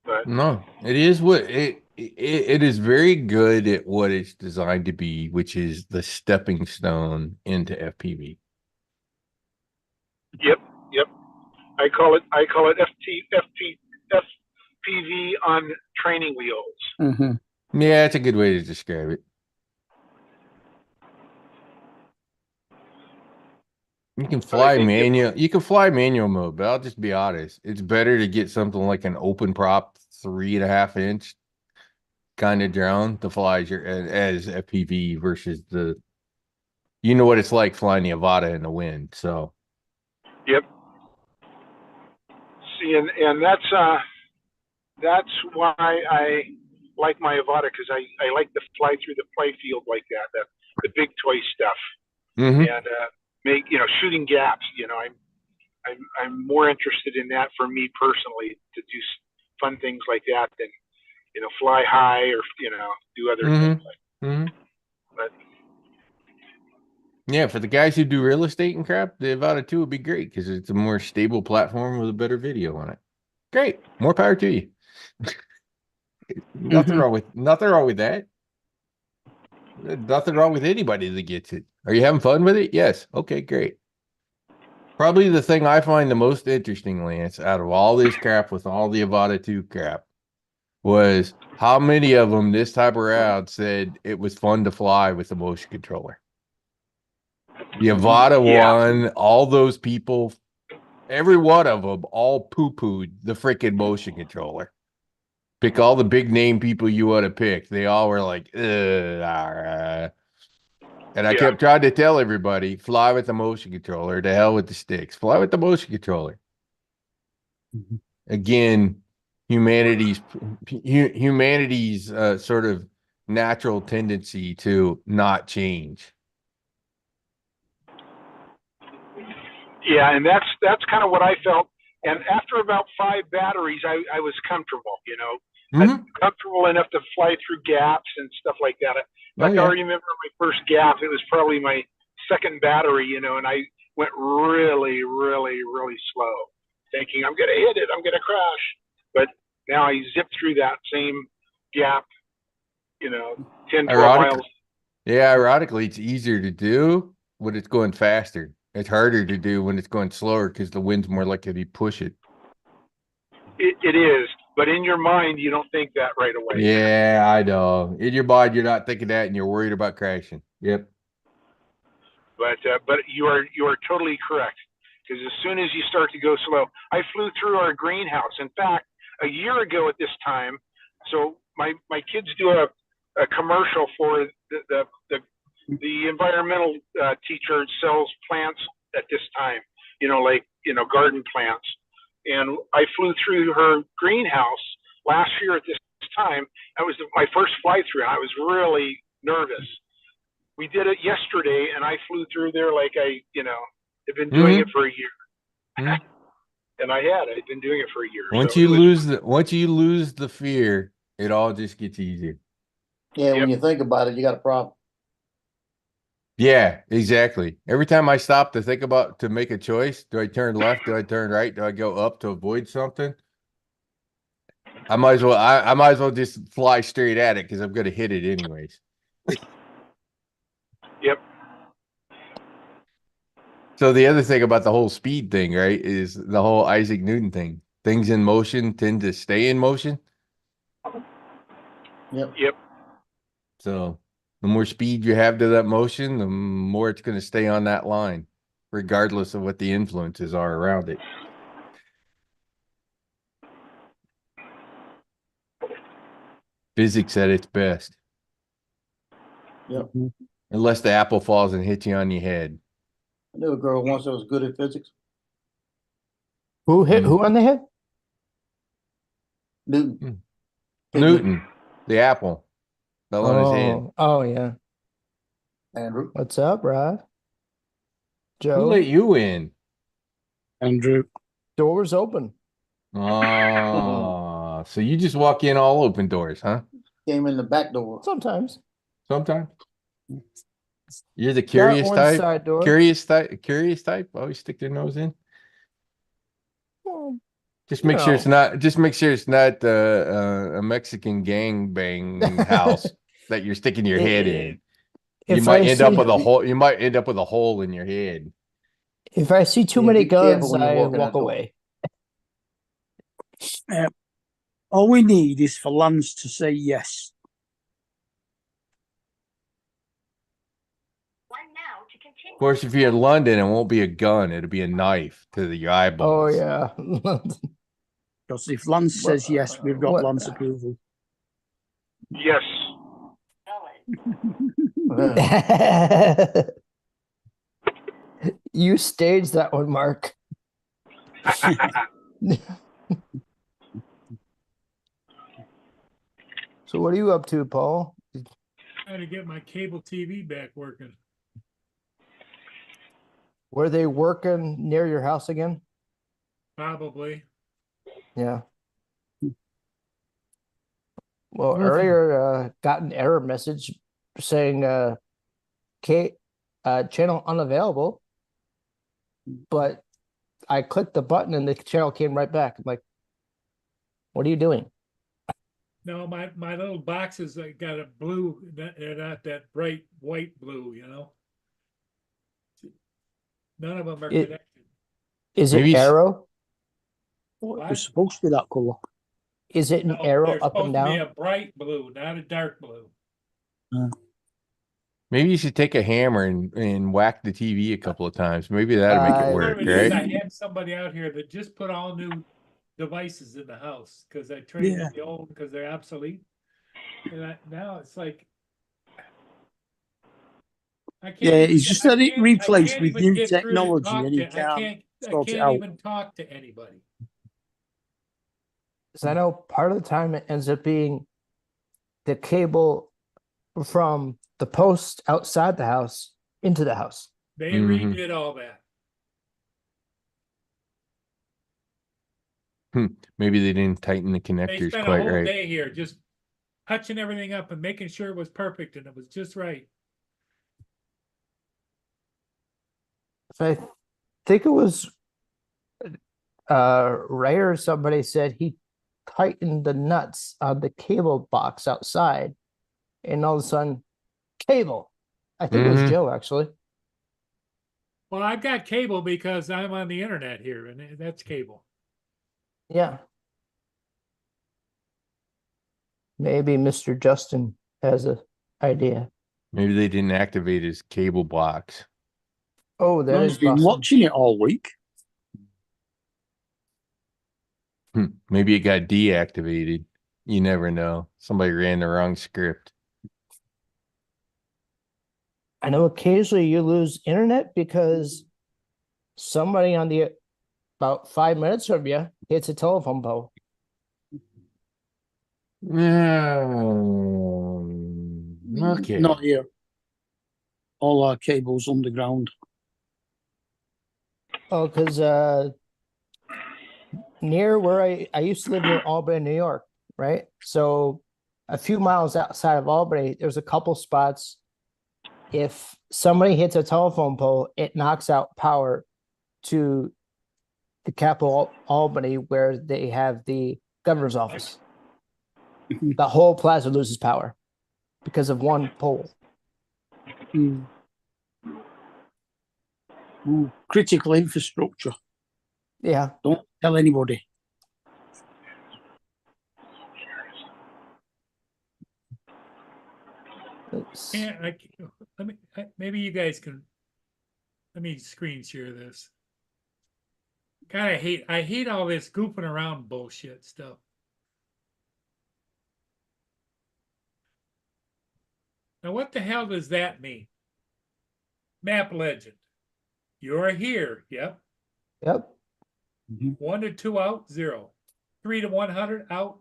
But no, it is what it is very good at what it's designed to be, which is the stepping stone into FPV. Yep. I call it FPV on training wheels. Mm-hmm. Yeah, that's a good way to describe it. You can fly manual. You can fly manual mode, but I'll just be honest. It's better to get something like an open prop 3.5 inch kind of drone to fly as FPV versus the. You know what it's like flying the Avata in the wind, so. Yep. See, and that's why I like my Avata, because I like to fly through the play field like that, the big toy stuff, and make shooting gaps. I'm more interested in that for me personally, to do fun things like that than fly high or do other things like. But yeah, for the guys who do real estate and crap, the Avata 2 would be great because it's a more stable platform with a better video on it. Great, more power to you. Nothing wrong with that. Nothing wrong with anybody that gets it. Are you having fun with it? Yes. Okay, great. Probably the thing I find the most interesting, Lance, out of all this crap with all the Avata 2 crap, was how many of them this time around said it was fun to fly with the motion controller. The Avata one, all those people, every one of them all poo-pooed the freaking motion controller. Pick all the big name people you want to pick. They all were like, and I kept trying to tell everybody, fly with the motion controller, to hell with the sticks, fly with the motion controller. Again, humanity's sort of natural tendency to not change. Yeah, and that's kind of what I felt. And after about 5 batteries, I was comfortable, I'm comfortable enough to fly through gaps and stuff like that. I remember my first gap. It was probably my 2nd battery, and I went really, really, really slow, thinking I'm going to hit it, I'm going to crash. But now I zip through that same gap, 10, 12 miles. Yeah, ironically, it's easier to do when it's going faster. It's harder to do when it's going slower because the wind's more likely to push it. It is, but in your mind, you don't think that right away. Yeah, I know. In your mind, you're not thinking that, and you're worried about crashing. Yep. But you are totally correct, because as soon as you start to go slow, I flew through our greenhouse. In fact, a year ago at this time, so my kids do a commercial for the environmental teacher sells plants at this time, like garden plants, and I flew through her greenhouse last year at this time. That was my first fly through, and I was really nervous. We did it yesterday, and I flew through there like have been doing it for a year. Mhm. And I've been doing it for a year. Once so you it was- once you lose the fear, it all just gets easier. Yeah, when Yep. you think about it, you got a problem. Yeah, exactly. Every time I stop to think about to make a choice, do I turn left? Do I turn right? Do I go up to avoid something? I might as well just fly straight at it because I'm gonna hit it anyways. Yep. So the other thing about the whole speed thing, right, is the whole Isaac Newton thing. Things in motion tend to stay in motion. Yep. Yep. So the more speed you have to that motion, the more it's going to stay on that line, regardless of what the influences are around it. Physics at its best. Yep. Unless the apple falls and hits you on your head. I knew a girl once that was good at physics. Who hit who on the head? Newton. Newton, the apple, fell on his head. Oh yeah. Andrew. What's up, Rod? Who Joe, let you in? Andrew. doors open. Oh, so you just walk in all open doors, huh? Came in the back door. Sometimes. Sometimes. You're the Not curious one type. side door. Curious type. Always stick their nose in. Well, Just make sure No. it's not. Just make sure it's not a Mexican gang bang house that you're sticking your head in. You If might I end up see- with a hole. You might end up with a hole in your head. If I see too Yeah, many be careful guns, when you I walk in that walk door. away. All we need is for Lance to say yes. Of course, if you're in London, it won't be a gun. It'll be a knife to the Oh eyeballs. yeah. Because if Lance Well, says yes, we've got what- Lance approval. Yes. You staged that one, Mark. So what are you up to, Paul? Trying to get my cable TV back working. Were they working near your house again? Probably. Yeah. Well, Well, if you- earlier got an error message saying channel unavailable, but I clicked the button and the channel came right back. I'm like, what are you doing? No, my little boxes got a blue, they're not that bright white blue, None of them are It- connected. Is Maybe it s- arrow? It What? was supposed to be that colour. Is it an No, arrow they're up and supposed to be down? a bright blue, not a dark blue. Maybe you should take a hammer and whack the TV a couple of times. Maybe that'll make it work, What it is, right? I had somebody out here that just put all new devices in the house because I traded Yeah. the old because they're obsolete. And now it's like. I can't Yeah, even it's get- just I that it can't- I replaced can't with even new get through to technology talk and you to- I sort it can't out. even talk to anybody. Because I know part of the time it ends up being the cable from the post outside the house into the house. They Mhm. redid all that. Maybe they didn't tighten the They connectors spent a quite whole right. day here just touching everything up and making sure it was perfect and it was just right. So I think it was Ray or somebody said he tightened the nuts on the cable box outside, and all of a sudden, cable. I think it was Mhm. Joe actually. Well, I've got cable because I'm on the internet here and that's cable. Yeah. Maybe Mr. Justin has a idea. Maybe they didn't activate his cable box. Oh, that No, is he's been possible. watching it all week. Maybe it got deactivated. You never know. Somebody ran the wrong script. I know occasionally you lose internet because somebody on the about 5 minutes from you hits a telephone pole. Okay. Not here. All our cables underground. Oh, because near where I used to live near Albany, New York, right? So a few miles outside of Albany, there's a couple spots. If somebody hits a telephone pole, it knocks out power to the capital Albany where they have the governor's office. The whole plaza loses power because of one pole. Mm. Ooh, critical infrastructure. Yeah. Don't tell anybody. Yeah, let me, maybe you guys can, let me screen share this. God, I hate all this goofing around bullshit stuff. Now, what the hell does that mean? Map legend. You're here. Yep. Yep. 1 to 2 out, 0. 3 to 100 out.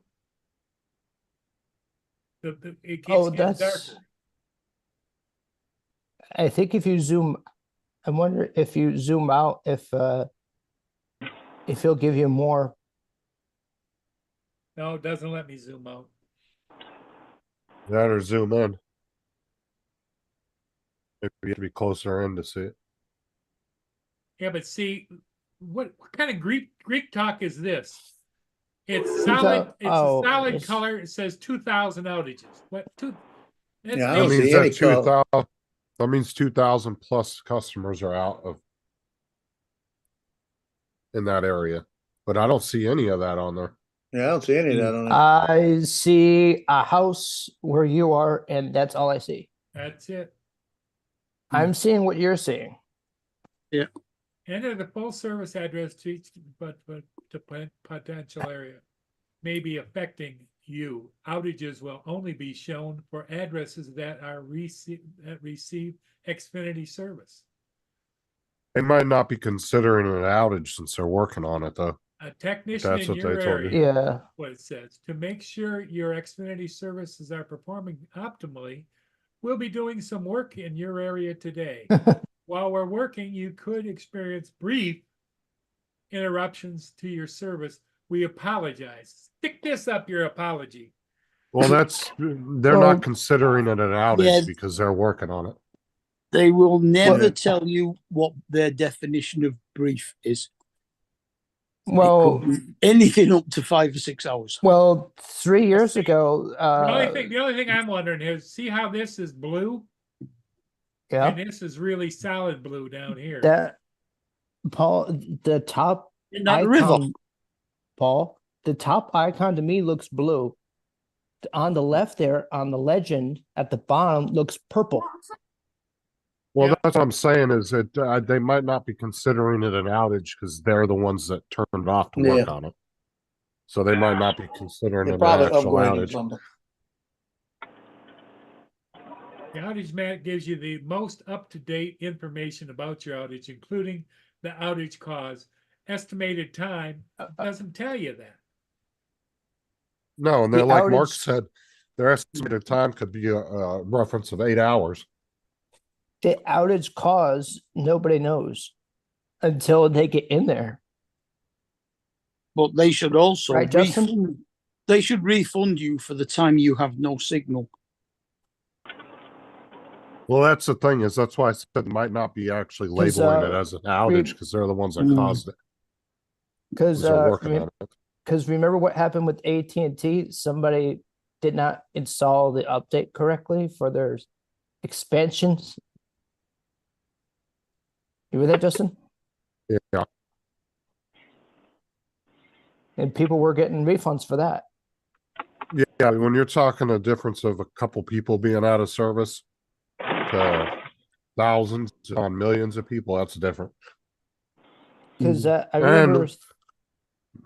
It keeps Oh, getting that's. darker. I think if you zoom, I wonder if you zoom out, if he'll give you more. No, it doesn't let me zoom out. That or zoom in. Maybe you have to be closer in to see it. Yeah, but see, what kind of Greek talk is this? It's solid. It's Oh, a solid it's- color. It says 2,000 outages. What two? That's Yeah, I That don't basic. means see any that 2,000, color. that means 2,000 plus customers are out of in that area. But I don't see any of that on there. Yeah, I don't see any of that on it. I see a house where you are, and that's all I see. That's it. I'm seeing what you're seeing. Enter the full service address to each, but to potential area may be affecting you. Outages will only be shown for addresses that are receive Xfinity service. They might not be considering an outage since they're working on it though. A technician That's in what your they told you. area, Yeah. what it says, to make sure your Xfinity services are performing optimally, we'll be doing some work in your area today. While we're working, you could experience brief interruptions to your service. We apologize. Stick this up your apology. Well, they're Well, not considering it an outage yeah. because they're working on it. They will never Well- tell you what their definition of brief is. It Well, could be anything up to 5 or 6 hours. 3 years ago, The only thing I'm wondering is, see how this is blue? yeah, And this is really solid blue down here. that Paul, the top In that river. icon, Paul, the top icon to me looks blue. On the left there, on the legend at the bottom, looks purple. Well, Yeah. that's what I'm saying is that they might not be considering it an outage because they're the ones that turned it off to work on it. So they might not be considering They it an probably actual upgrading outage. something. The outage map gives you the most up-to-date information about your outage, including the outage cause, estimated time. Doesn't tell you that. No, and The they're like Mark outage- said, their estimated time could be a reference of 8 hours. The outage cause, nobody knows until they get in there. But they should also Right, Justin? refund. They should refund you for the time you have no signal. Well, that's the thing is that's why I said they might not be actually 'Cause, labeling it as an outage because they're the ones that Mm. caused it. Because They're working on it. because remember what happened with AT&T? Somebody did not install the update correctly for their expansions. You with that, Justin? Yeah. And people were getting refunds for that. Yeah, when you're talking a difference of a couple people being out of service to thousands on millions of people, that's different. Because I And remember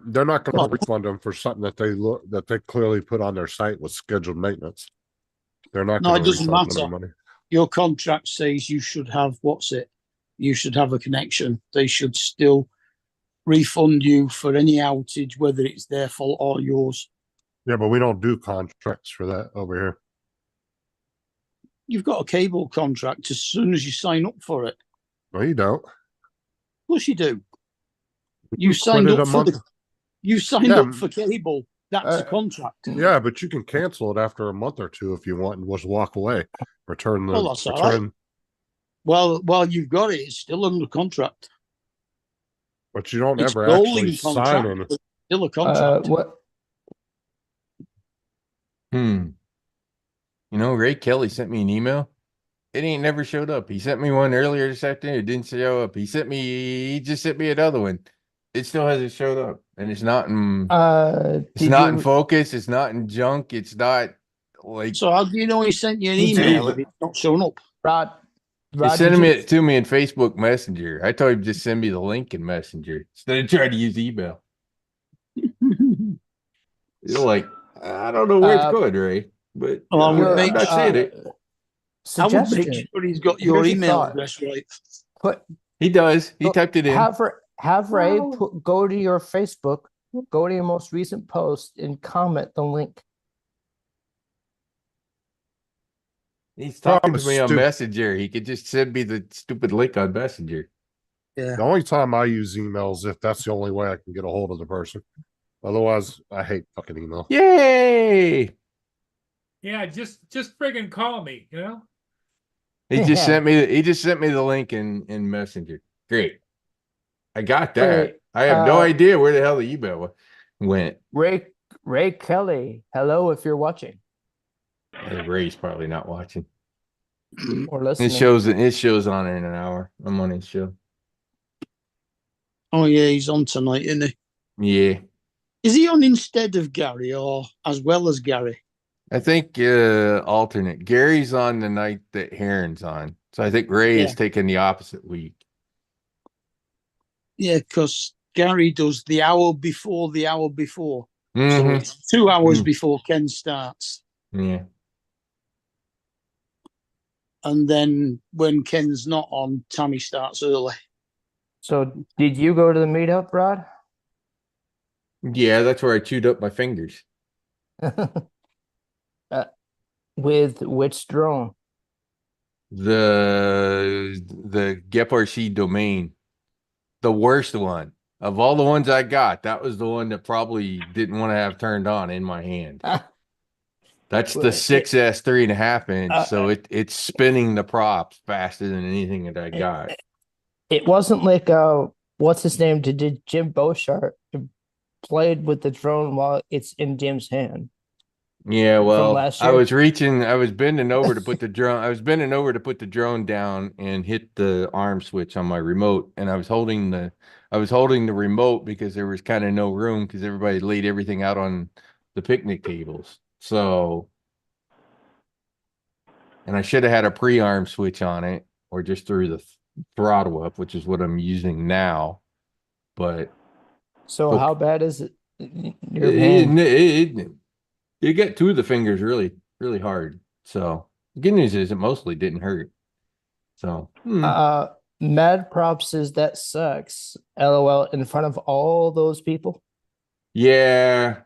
they're not going to refund them for something that they clearly put on their site was scheduled maintenance. They're not No, going it to doesn't refund them matter. the money. Your contract says you should have, you should have a connection. They should still refund you for any outage, whether it's their fault or yours. Yeah, but we don't do contracts for that over here. You've got a cable contract as soon as you sign up for it. No, you don't. Of course you do. You quit signed it up a for month. you signed Yeah, up for cable. That's a contract. Yeah, but you can cancel it after a month or two if you want and just walk away. Return the Well, that's all right. Well, you've got it. It's still under contract. But you don't It's ever rolling actually sign contract, any. but still a contract. what You know, Ray Kelly sent me an email. It ain't never showed up. He sent me one earlier this afternoon. It didn't show up. He just sent me another one. It still hasn't showed up. And it's not in in focus. It's not in junk. It's not like So how do you know he sent you an He did. email if it's not showing up? Rod? he sent did you- it to me in Facebook Messenger. I told him just send me the link in Messenger instead of trying to use email. You're like, I don't know where it's going, Ray. But Well, I would Your, make I'm not seeing it. I would make Suggestion. sure he's got your Here's a email thought. address right. Put He does. He Go- typed it in. have Ray go to your Facebook, go to your most recent post, and comment the link. He's talking Probably to me on stupid. Messenger. He could just send me the stupid link on Messenger. Yeah. The only time I use emails if that's the only way I can get a hold of the person. Otherwise, I hate fucking email. Yay! Yeah, just friggin' call me, you know? He just Yeah. sent me. He just sent me the link in Messenger. Great. I got that. Ray, I have no idea where the hell the email went. Ray Kelly, hello if you're watching Ray's probably not watching. or listening. It shows on in an hour. I'm on his show. Oh yeah, he's on tonight, isn't he? Yeah. Is he on instead of Gary or as well as Gary? I think alternate. Gary's on the night that Heron's on. So I think Ray is Yeah. taking the opposite week. Yeah, because Gary does the hour before the hour before. So Mhm. it's 2 hours Mm. before Ken starts. Yeah. And then when Ken's not on, Tammy starts early. So did you go to the meetup, Rod? Yeah, that's where I chewed up my fingers. With which drone? The GepRC domain. The worst one. Of all the ones I got, that was the one that probably didn't want to have turned on in my hand. That's Well, the it- 6S 3.5 inch, Uh, so it's spinning the props faster than anything that I got. It wasn't like what's his name? Did Jim Beauchart played with the drone while it's in Jim's hand? Yeah, well, last I year? was bending over to put the drone. I was bending over to put the drone down and hit the arm switch on my remote, and I was holding the remote because there was kind of no room because everybody laid everything out on the picnic tables. So, and I should have had a pre-arm switch on it or just threw the throttle up, which is what I'm using now. But So Okay. how bad is it? Your hand? it got two of the fingers really, really hard. So the good news is it mostly didn't hurt. So Mad Props says that sucks. LOL in front of all those people. yeah,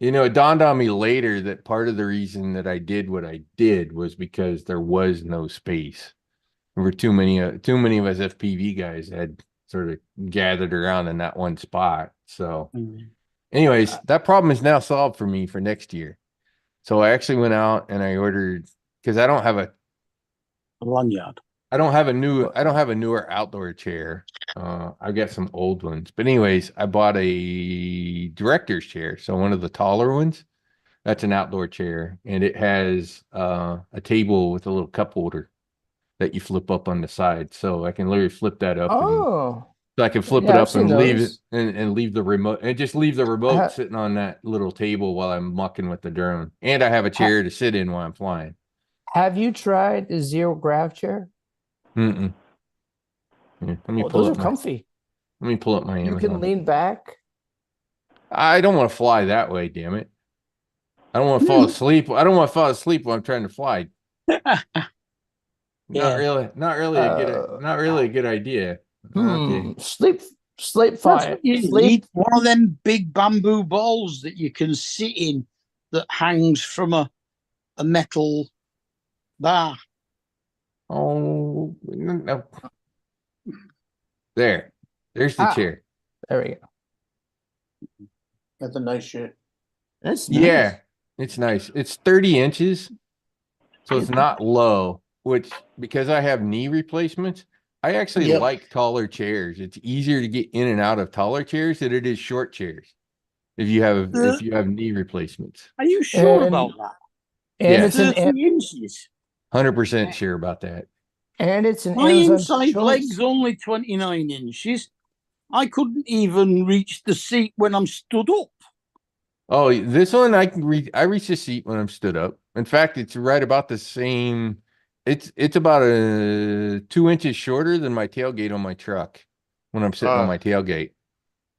it dawned on me later that part of the reason that I did what I did was because there was no space. There were too many of us FPV guys had sort of gathered around in that one spot. So anyways, that problem is now solved for me for next year. So I actually went out and I ordered because I don't have a lanyard. I don't have a newer outdoor chair. I've got some old ones. But anyways, I bought a director's chair. So one of the taller ones. That's an outdoor chair. And it has a table with a little cup holder. that you flip up on the side. So I can literally flip that up and Oh, so I can flip it yeah, I've up seen and leave it those. and leave the remote and just leave the remote Ha- sitting on that little table while I'm mucking with the drone. And I have a chair to sit in while I'm flying. Have you tried the zero grav chair? Mm-mm. Here, let me Oh, pull those are up my comfy. You can Amazon. lean back. I don't want to fly that way, damn it. I don't want to fall asleep. I don't want to fall asleep while I'm trying to fly. Yeah. Not really a good idea. Okay. Sleep That's fine. what you Sleep. need. One of them big bamboo balls that you can sit in that hangs from a metal bar. Oh no. There's the Ah. chair. There we go. That's a nice shit. That's Yeah, nice. it's nice. It's 30 inches, so it's not low, which because I have knee replacements, I actually Yep. like taller chairs. It's easier to get in and out of taller chairs than it is short chairs. If you have knee replacements. Are you sure And- about that? And Yeah. it's an 30 inches. 100% sure about that. My Amazon inside choice. leg's only 29 inches. I couldn't even reach the seat when I'm stood up. Oh, this one I can reach. I reach the seat when I'm stood up. In fact, it's right about the same. It's about 2 inches shorter than my tailgate on my truck when I'm sitting on my tailgate.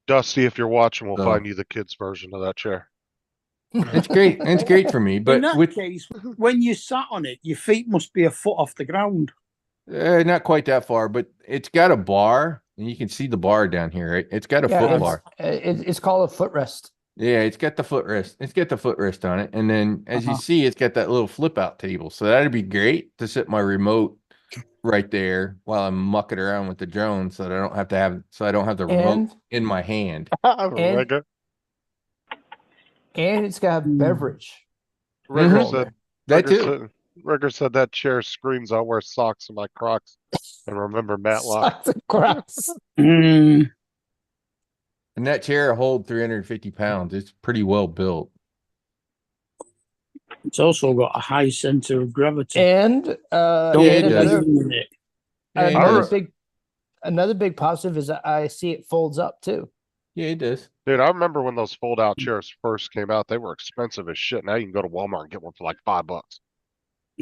Dusty, if you're watching, we'll So- find you the kids' version of that chair. It's great. It's great for me, In but that with case, when you sat on it, your feet must be a foot off the ground. not quite that far. But it's got a bar, and you can see the bar down here. Right? It's got a Yeah, foot it's, bar. it's called a footrest. Yeah, it's got the footrest. It's got the footrest on it, and then as you Uh-huh. see, it's got that little flip out table. So that'd be great to sit my remote right there while I'm mucking around with the drone, so that I don't have the remote And in my hand. Rigger, it's got a Mm. beverage. Rigger Mhm. said, That Rigger too. said, Rigger said that chair screams, "I'll wear socks in my Crocs." And remember Matlock. Socks and Crocs. Mm. And that chair will hold 350 pounds. It's pretty well built. It's also got a high center of gravity. And Don't Yeah, it get does. anything in it. Yeah, it another does. big positive is that I see it folds up too. Yeah, it does. Dude, I remember when those fold-out chairs first came out, they were expensive as shit. Now you can go to Walmart and get one for like $5.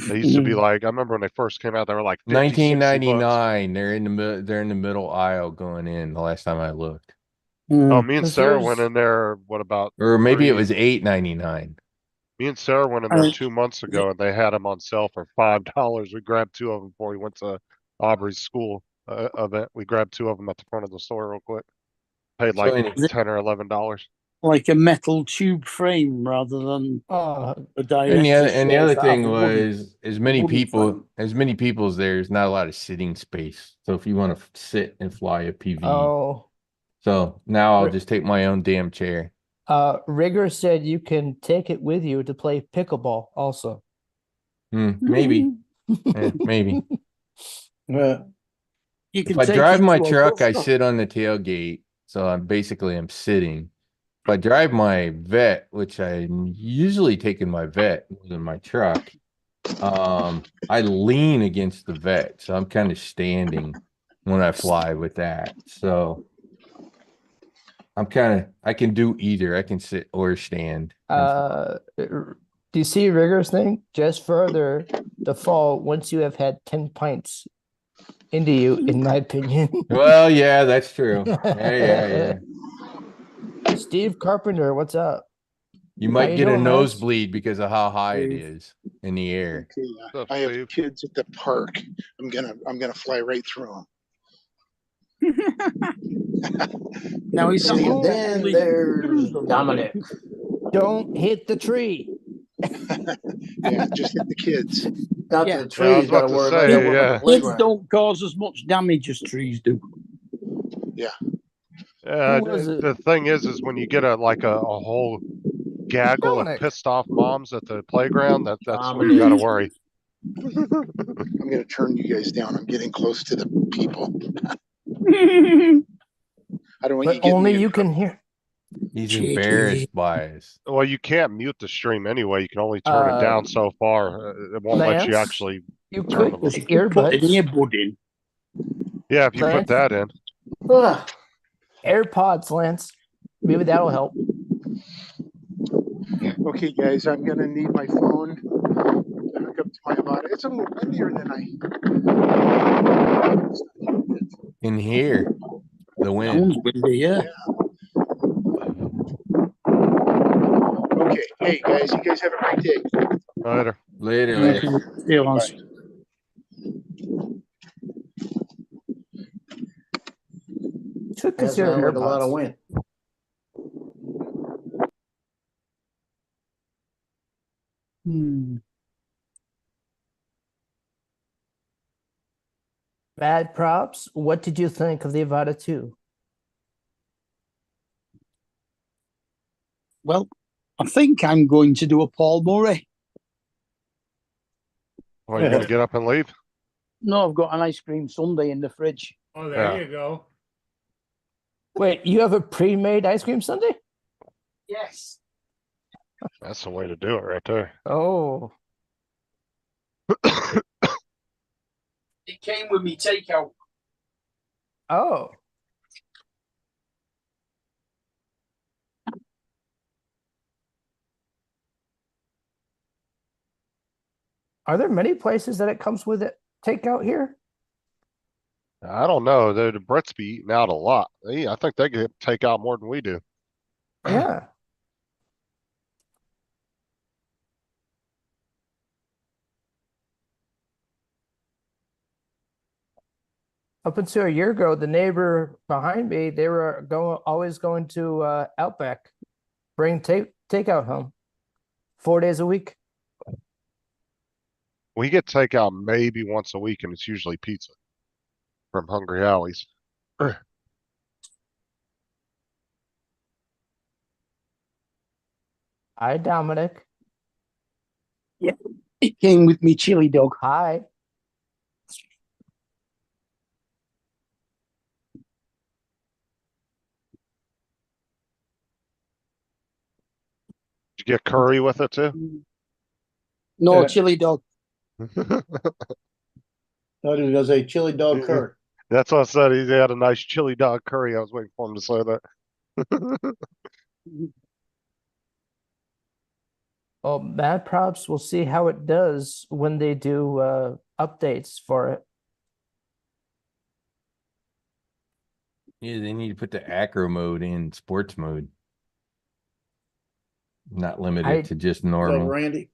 They used to be like, I remember when they first came out, they were like 50, 60 bucks. $19.99. They're in the middle aisle going in the last time I looked. Oh, Mm. me and 'Cause Sarah went there's- in there, what about Or maybe it 3 was $8.99. Me and Sarah went in there Uh, 2 months ago and they had them on sale for $5. We grabbed 2 of them before we went to Aubrey's school event. We grabbed 2 of them at the front of the store real quick. Paid like any- $10 or $11. Like a metal tube frame rather than Uh, a director's And the chairs other that thing have a wooden- was as many wooden people frame. as there's not a lot of sitting space. So if you want to sit and fly a PV, oh, so now I'll Ri- just take my own damn chair. Rigger said you can take it with you to play pickleball also. Maybe. Maybe. Yeah. You If can I take drive it my to a truck, bus I stop. sit on the tailgate. So I'm sitting. If I drive my vet, which I'm usually taking my vet more than my truck, I lean against the vet. So I'm kind of standing when I fly with that. So I can do either. I can sit or stand. Do you see Rigger's thing? Just further the fall once you have had 10 pints into you, in my opinion. Well, yeah, that's true. Yeah. Steve Carpenter, what's up? You How might you get a doing, Lance? nosebleed because of how high it is in the air. Okay, What's up, I have Steve? kids at the park. I'm gonna fly right through Now he's And not then only- there's Dominic. Don't hit the tree. them. Yeah, just hit the kids. Got Yeah. the Yeah, I trees, was about gotta to worry say, about that one yeah. on the Kids playground. don't cause as much damage as trees do. Yeah, Who was it? the thing is when you get a whole gaggle Dominic. of pissed off moms at the playground, that's when you gotta worry. I'm gonna turn you guys down. I'm getting close to the people. I don't want you But getting only me in you trouble. can hear. He's Cheeky. embarrassed by us. Well, you can't mute the stream anyway. You can only turn it down so far. It won't let you Lance? actually You Turn could them with on. You could put an earbuds, earbud in. Yeah, if you put Lance. that in. Ah, AirPods, Lance. Maybe that'll help. Okay, guys, I'm gonna need my phone to hook up to my Avata. It's a little windier than In here, the wind. Sounds windy, yeah. Okay, hey, guys, you guys have a great day. Later. Later, Okay. later. See you, Lance. Bye. Should that consider sounds like a lot of AirPods. wind. Hmm. Bad props. What did you think of the Avata 2? Well, I think I'm going to do a Paul Murray. Well, you gonna get up and leave? No, I've got an ice cream sundae in the fridge. Oh, there Yeah. you go. Wait, you have a pre-made ice cream sundae? Yes. That's the way to do it right there. Oh, It came with me takeout. oh. Are there many places that it comes with it takeout here? I don't know. The Brits be eating out a lot. I think they get take out more than we do. Yeah. Up until a year ago, the neighbor behind me, they were always going to Outback, bring takeout home 4 days a week. We get takeout maybe once a week, and it's usually pizza from Hungry Alley's. Hi, Dominic. It came with me chili dog. Hi. Did you get curry with it too? No, Yeah. chili dog. Thought he was gonna say chili dog curry. That's what I said. He had a nice chili dog curry. I was waiting for him to say that. Well, Mad Props, we'll see how it does when they do updates for it. Yeah, they need to put the acro mode in sports mode. Not limited I- to just So normal. Randy,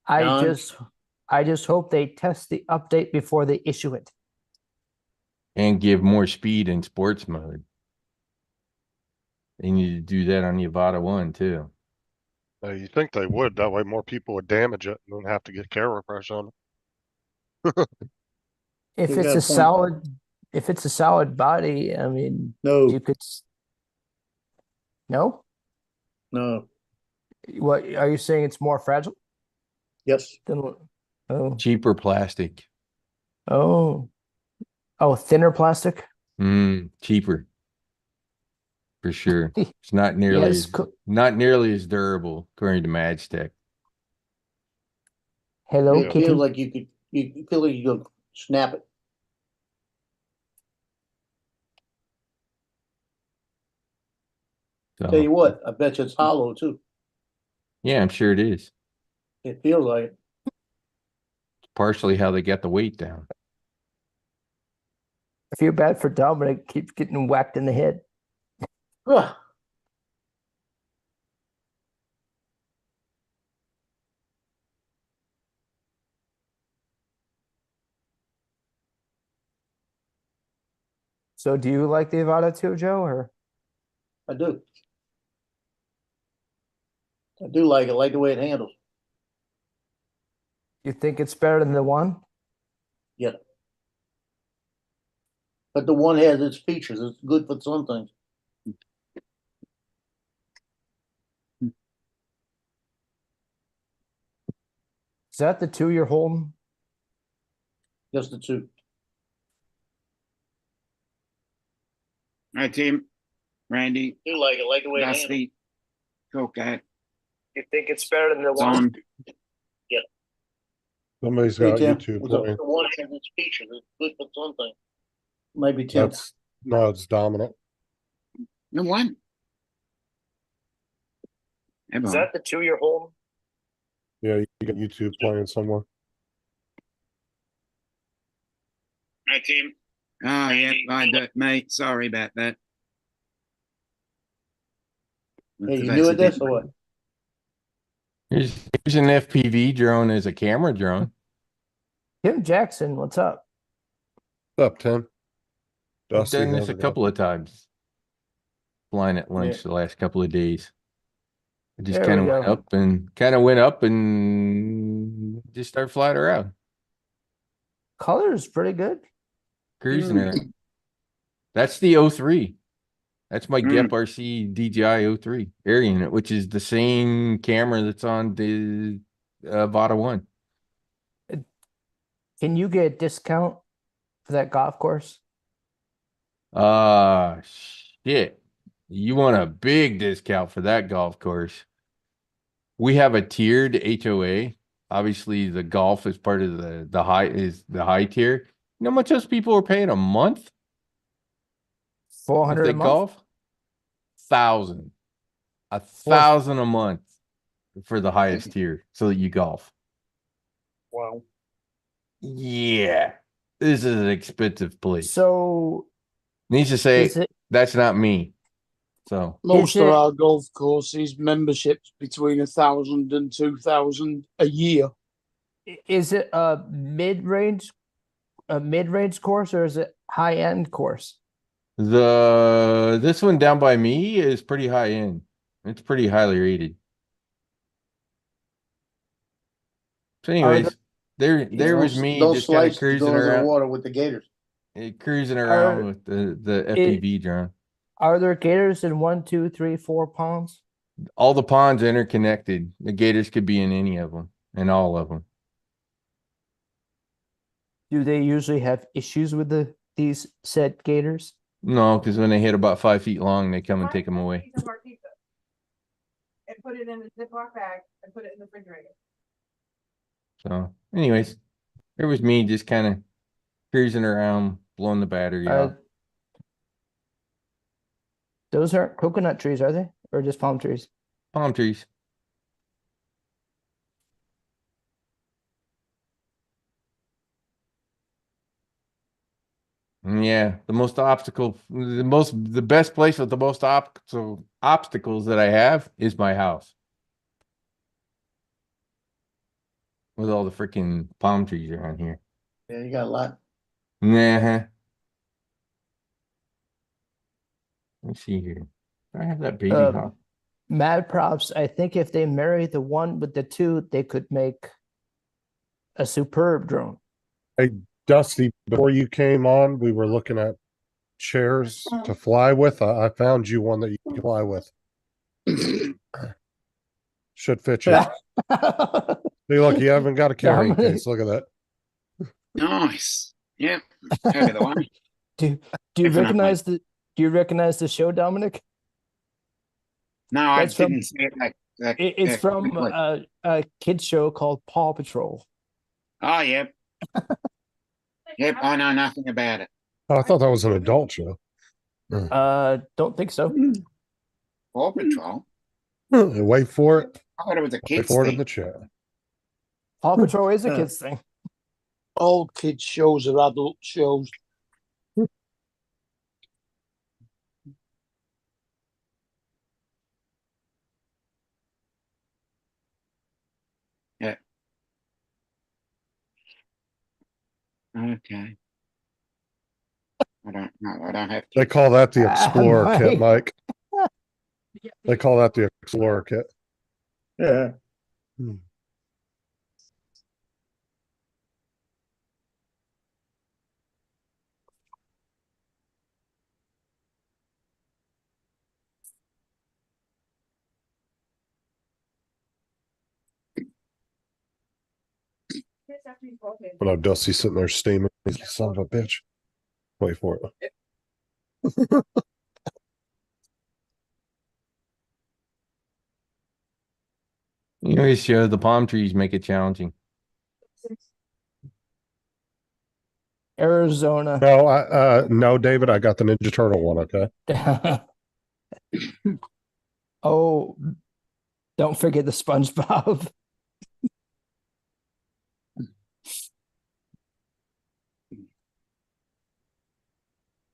I Don? just hope they test the update before they issue it. And give more speed in sports mode. They need to do that on the Avata 1 too. You think they would? That way, more people would damage it and then have to get camera pressure on it. If You it's got a a point. if it's a solid body, I mean, no, you could. No, no, what are you saying? It's more fragile yes, than. Oh, Cheaper plastic. oh, thinner plastic. Cheaper. For sure. It's not nearly Yes, as not nearly as durable, according to Magtech. Hello, it Kitty. feels like you feel like you could snap it. So, Tell you what, I bet you it's hollow too. yeah, I'm sure it is. It feels like it. Partially how they got the weight down. I feel bad for Dominic. Keeps getting whacked in the head. Ugh. So, do you like the Avata too, Joe? Or I do. I do like it. I like the way it handles. you think it's better than the one? Yeah. But the one has its features. It's good for some things. Is that the two you're holding? Just the two. Hi, team. Randy, Do like it. Like the way it handles. Dusty, Coke, You think it's better than the Zone. Somebody's Hey, got Tim, YouTube what's up? playing. The one has its features. It's good for something. Maybe Tim. No, it's dominant. No one. Is that the 2 you're holding? Yeah, you got YouTube playing somewhere. Hi, Tim. Oh, yeah, I do, mate. Sorry about that. Hey, you That's new a at this bit- or what? Here's an FPV drone as a camera drone. Tim Jackson, what's up? What's up, Tim? I've Dusty, done this how's a it couple of times. Flying at lunch the last couple of days. I just There kind of we went go. up and just started flying around, Color is pretty good. cruising around. That's the 03. That's my Mm. GEP RC DJI 03 air unit, which is the same camera that's on the Vata 1. Can you get a discount for that golf course? Shit. You want a big discount for that golf course. We have a tiered HOA. Obviously, the golf is part of the high tier. You know how much those people are paying a month? If 400 they a month? golf? 1,000. 1,000 a month for the highest tier so that you golf. Wow. Yeah. This is an expensive place. So Needs to say is it that's not me. So Most Is of it- our golf courses memberships between 1,000 and 2,000 a year. is it a mid-range course or is it high-end course? this one down by me is pretty high end. It's pretty highly rated. So anyways, there was me Those just kind of slices cruising go into the around, water with the gators. cruising around Are- with the FPV drone. Are there gators in 1, 2, 3, 4 ponds? All the ponds are interconnected. The gators could be in any of them, and all of them. Do they usually have issues with these said gators? No, because when they hit about 5 feet long, they come and take them away. Piece of our pizza. And put it in a Ziploc bag and put it in the refrigerator. So, anyways, there was me just kind of cruising around, blowing the battery out. Those aren't coconut trees, are they? Or just palm trees? Palm trees. Yeah, the best place with the most obstacles that I have is my house. With all the freaking palm trees around here. Yeah, you got a lot. Nah. Let's see here. Do I have that baby hawk? Mad props. I think if they marry the one with the two, they could make a superb drone. Hey, Dusty, before you came on, we were looking at chairs to fly with. I found you one that you can fly with. Should fit you. See, look, you haven't got a carrying Dominic. case. Look at that. Nice. Yep. Over the way. Do you Definitely. recognize the show, Dominic? No, I That's from- didn't see it. It's from a kids show called Paw Patrol. Oh, yep. Yep, I know nothing about it. Oh, I thought that was an adult show. Don't think so. Paw Patrol. Wait for it. I thought it was a Wait kid's for it in thing. the chat. Paw Patrol is a kids thing. All kids shows are adult shows. Okay. I don't know. I don't have They kids. call that the Explorer kit, Mike. Mike. They call that the Explorer kit. Yeah. Kids have to be focused. I know Dusty's sitting there steaming. He's like, son of a bitch. Wait for it. You always show the palm trees make it challenging. Arizona. No, David, I got the Ninja Turtle one, okay? Oh, don't forget the SpongeBob.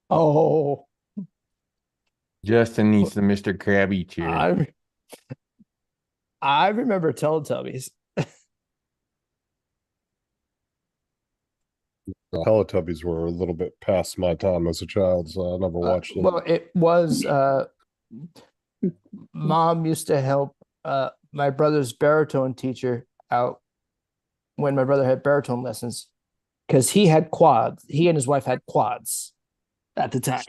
Oh, Justin needs the Mr. Krabby chair. I remember Teletubbies. Teletubbies were a little bit past my time as a child, so I never watched them. Well, it was Mom used to help my brother's baritone teacher out when my brother had baritone lessons because he had quads. He and his wife had quads at the time.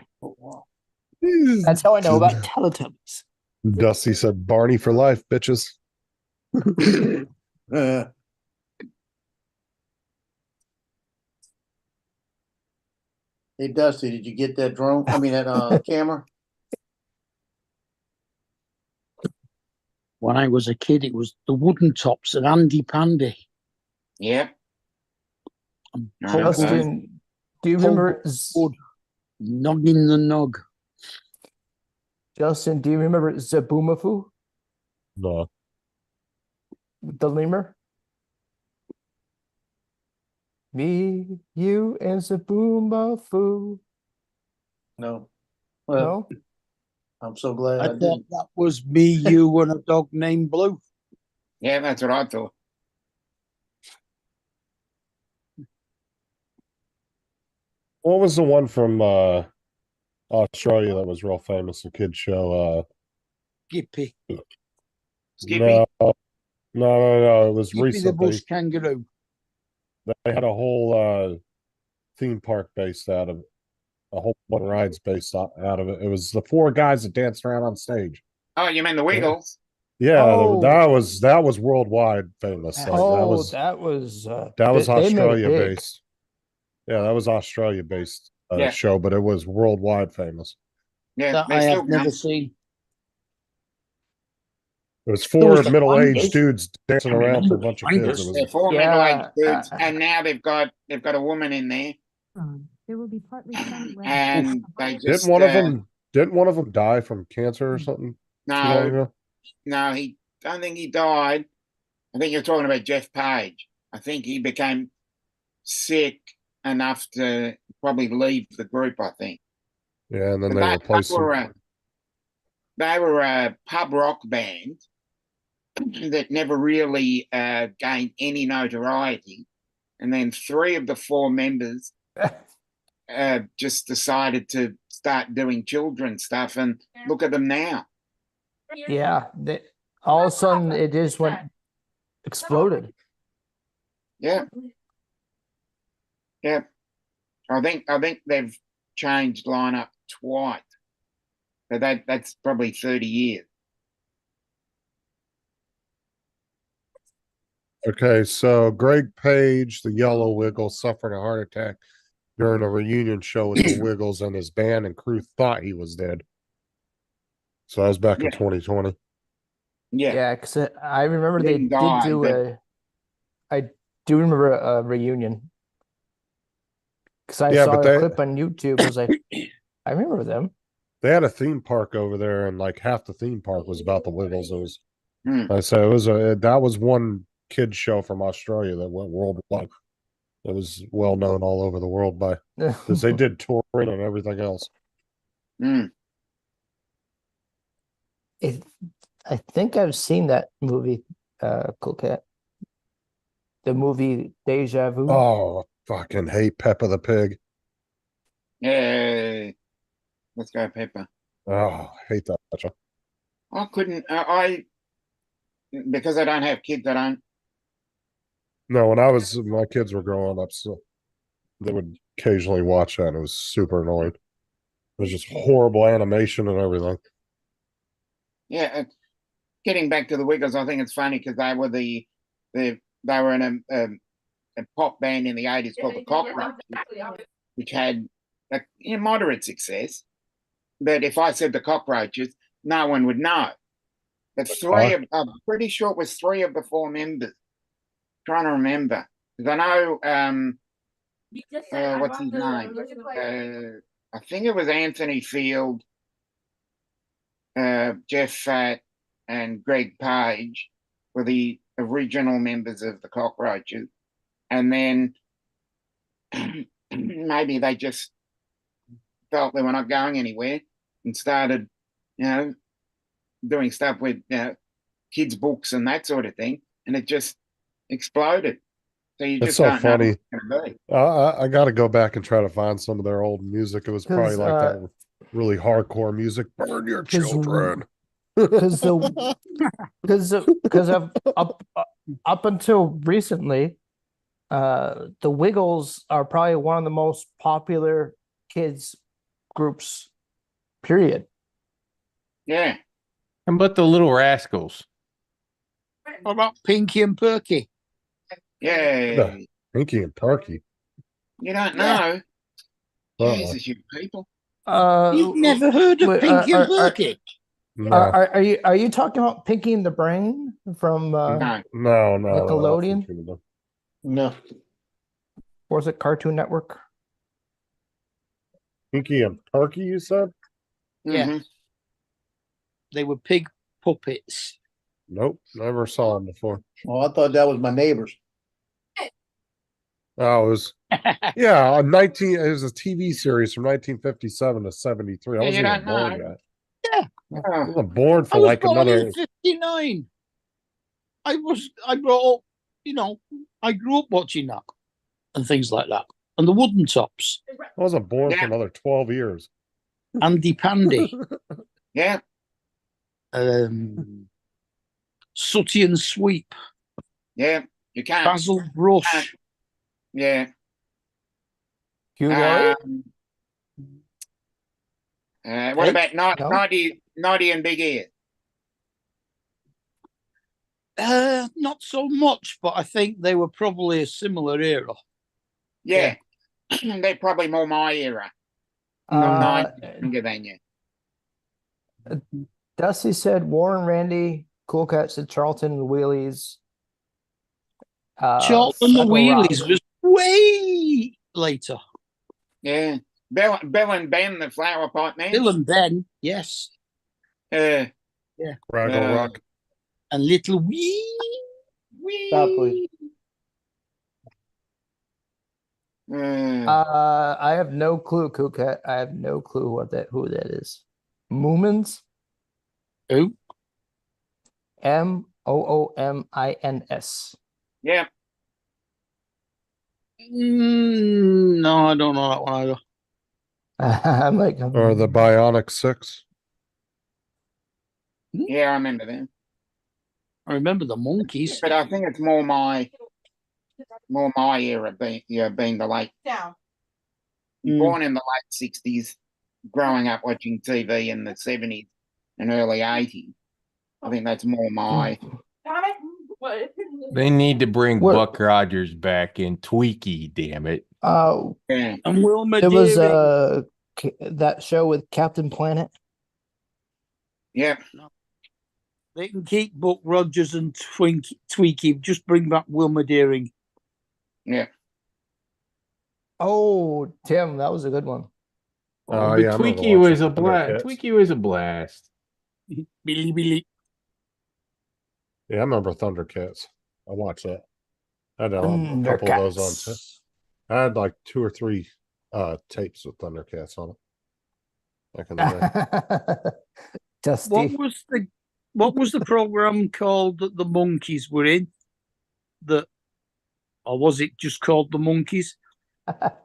That's how I know about Teletubbies. Dusty said, "Barney for life, bitches." Hey Dusty, did you get that drone? I mean, that camera? When I was a kid, it was the Wooden Tops and Andy Pandy. Yep. Justin, do you remember Noggin the Nog? Justin, do you remember Zaboomafoo, No. the lemur? Me, you, and Zaboomafoo. No. No? Well, I'm so glad I I thought didn't. that was me, you, and a dog named Blue. Yeah, that's what I thought. What was the one from Australia that was real famous? A kid show. Gippy. Skippy? No. It was Gippy the recent. bush kangaroo. They had a whole theme park based out of a whole bunch of rides based out of it. It was the four guys that danced around on stage. Oh, you mean the Wiggles? Yeah, Oh. that was worldwide famous. Like, Oh, that was was they made it Australia big. based. Yeah, that was Australia based Yeah. show, but it was worldwide famous. Yeah, That they I still have never come. seen. It was There four was the middle-aged Wankers. dudes dancing I around remember for a the bunch of kids. It Wankers. was They're four Yeah, middle-aged dudes, and now they've got a woman in there, There will be partly sunny weather. and they just didn't one of them die from cancer or something too long no, ago? no, he don't think he died. I think you're talking about Jeff Page. I think he became sick enough to probably leave the group. I think. Yeah, and then But they replaced him. They were a pub rock band that never really gained any notoriety, and then three of the four members just decided to start doing children's stuff, and look at them now. Yeah, all of a sudden it just went exploded. Yeah, yeah. I think they've changed lineup twice, but that's probably 30 years. Okay, so Greg Page, the Yellow Wiggle, suffered a heart attack during a reunion show with the Wiggles, and his band and crew thought he was dead. So that was back in 2020. Yeah, because I remember He they didn't did die, do but- I do remember a reunion because I Yeah, saw but a they- clip on YouTube. I was like, I remember them. They had a theme park over there, and like half the theme park was about the Wiggles. It was, Hmm. I said, that was one kid show from Australia that went worldwide. It was well known all over the world because they did touring and everything else. Mm. I think I've seen that movie, Cool Cat. The movie Deja Vu. Oh, fucking hate Peppa the Pig. Yeah, let's go, Pepper. Oh, hate that show. I couldn't. Because I don't have kids. I don't. No, when my kids were growing up, so they would occasionally watch that, and it was super annoying. It was just horrible animation and everything. Yeah, getting back to the Wiggles, I think it's funny because they were they were in a pop band in the 80s called the Cockroaches, which had moderate success. But if I said the Cockroaches, no one would know. But I'm pretty sure it was three of the four members. Trying to remember, because I know what's his name? I think it was Anthony Field, Jeff Fatt, and Greg Page were the original members of the Cockroaches, and then maybe they just felt they were not going anywhere and started, doing stuff with kids' books and that sort of thing, and it just exploded. So you It's just so don't know what funny. it's gonna be. I got to go back and try to find some of their old music. It was probably 'Cause, like that really hardcore music. Burn your 'cause- children. because of up until recently, the Wiggles are probably one of the most popular kids groups. Period. Yeah. And but the Little Rascals. What about Pinky and Perky? Yeah. Pinky and Perky. You don't know. Uh-uh. Jesus, you people. You've never heard of wait, Pinky and Perky? No, Are you talking about Pinky and the Brain from No. no, no. Nickelodeon? No. Or is it Cartoon Network? Pinky and Perky, you said? Yeah. Mhm. They were pig puppets. Nope, never saw them before. Oh, I thought that was my neighbors. Oh, it was yeah, it was a TV series from 1957 to 73. I Yeah, wasn't you even don't born know. yet. Yeah. I wasn't born I for was like born another. in 59. I brought up, I grew up watching that and things like that. And the Wooden Tops, I wasn't born for Yeah. another 12 years. Andy Pandy, Yeah. Sooty and Sweep, Yeah. You can't. Basil Brush. Yeah. Hugh Laurie? What Hey? about No. Naughty and Big Ear? Not so much, but I think they were probably a similar era. Yeah. They're probably more my era. I'm Uh, 9 younger than you. Dusty said Warren, Randy, Cool Cat said Charlton and the Wheelies. Charlton and the Fraggle Rock. Wheelies was way later. Yeah. Bill and Ben, the Flower Pot Man. Bill and Ben, yes. Fraggle Rock. And Little Wee. Stop, please. I have no clue, Cool Cat. I have no clue who that is. Moomins? Who? Moomins. Yeah. No, I don't know that one either. I'm like, Or the Bionic Six. Yeah, I remember them. I remember the Monkeys. But I think it's more my era being the late Down. born in the late 60s, growing up watching TV in the 70s and early 80s. I think that's more my Tommy? What? They need to bring What- Buck Rogers back in Tweaky, damn it. yeah. And Wilma there was Deering. that show with Captain Planet. Yeah. They can keep Buck Rogers and Tweaky. Just bring back Wilma Deering. Yeah. Oh, Tim, that was a good one. Oh, But yeah, I remember Tweaky was a watching blast. Thundercats. Tweaky was a blast. Billy. Yeah, I remember Thundercats. I watched that. I had a couple of those on. Thundercats. I had like 2 or 3 tapes with Thundercats on it. Back in the day. Dusty. What was the program called that the Monkeys were in? Or was it just called the Monkeys?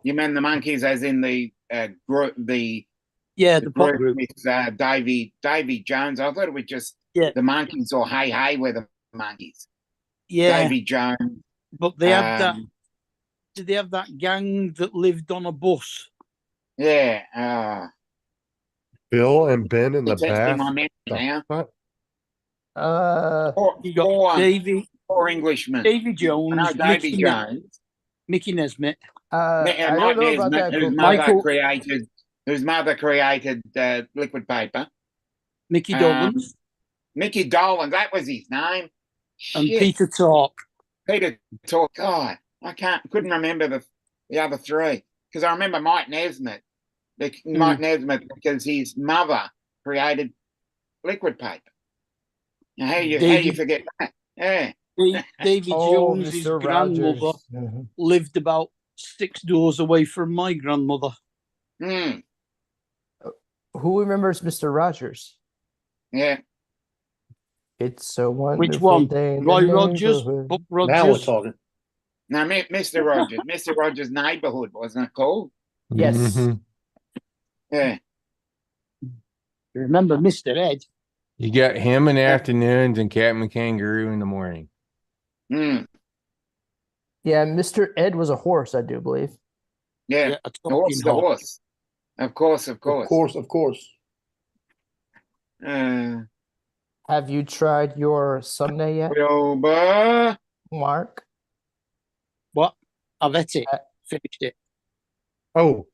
You mean the Monkeys as in the group, the The pop group group. with Davy Jones? I thought it was just the Monkeys or Hey Hey were the Monkeys. Yeah, Davy Jones. but they had that. Did they have that gang that lived on a bus? Yeah. Bill and Ben in the You're testing bath. my memory now. What? You got four Englishmen. Davy Jones, I know Davy Jones. Mickey Nesmith. Mike I don't know about Nesmith, that. whose mother created liquid paper. Mickey Dolenz. Mickey Dolenz, that was his name. And Shit. Peter Talk. Peter Talk. God, couldn't remember the other three, because I remember Mike Nesmith, because his mother created liquid paper. Now, how you David- forget that? Yeah. David Oh, Jones's Mr. grandmother Rogers. Mhm. lived about 6 doors away from my grandmother. Mm, Who remembers Mr. Rogers? yeah. It's a wonderful Which one? day in the Roy Rogers? neighborhood. Buck Now we're Rogers? talking. Now, Mr. Rogers, Mr. Rogers' neighborhood, wasn't it called? Yes. Mhm. Yeah. Remember Mr. Ed? You got him in the afternoons and Captain Kangaroo in the morning. Mm, Yeah, Mr. Ed was a horse, I do believe. yeah. a Horse, talking the horse. horse. Of course, of Of course. course, of course. Have you tried your Sunday yet, Wilbur. Mark? What? I've ate it. Finished it. Oh,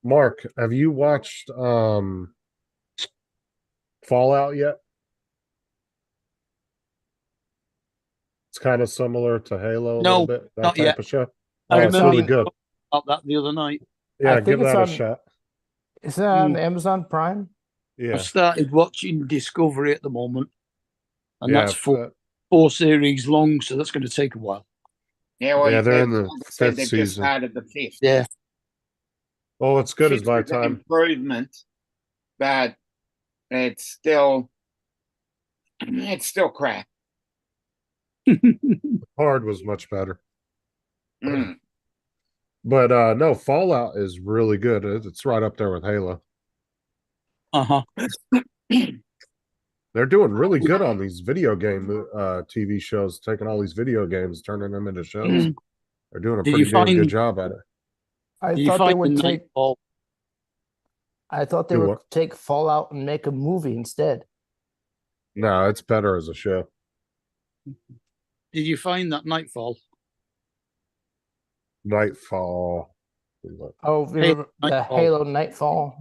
Mark, have you watched Fallout yet? It's kind of similar to Halo a No, little bit, that not type yet. of show. I Oh, it's remember really you good. talking about that the other night. Yeah, think give it's that a on- shot. Is that on Amazon Prime? Yeah, I've started watching Discovery at the moment, and yeah, that's four series long, so that's going to take a while. Yeah, well, Yeah, they're in they've the said fifth they've just season. started the fifth. Yeah. All it's good is Fifth my is an time. improvement, but it's still crap. Hard was much better. Mm. But no, Fallout is really good. It's right up there with Halo. Uh-huh. They're doing really good on these video game TV shows, taking all these video games, turning them into shows. They're doing a Did pretty you damn good find- job at it. I Did you thought they find would the take. Nightfall? I thought they Do would what? take Fallout and make a movie instead. No, it's better as a show. Did you find that Nightfall? Nightfall. Oh, Hey, the Nightfall. Halo Nightfall.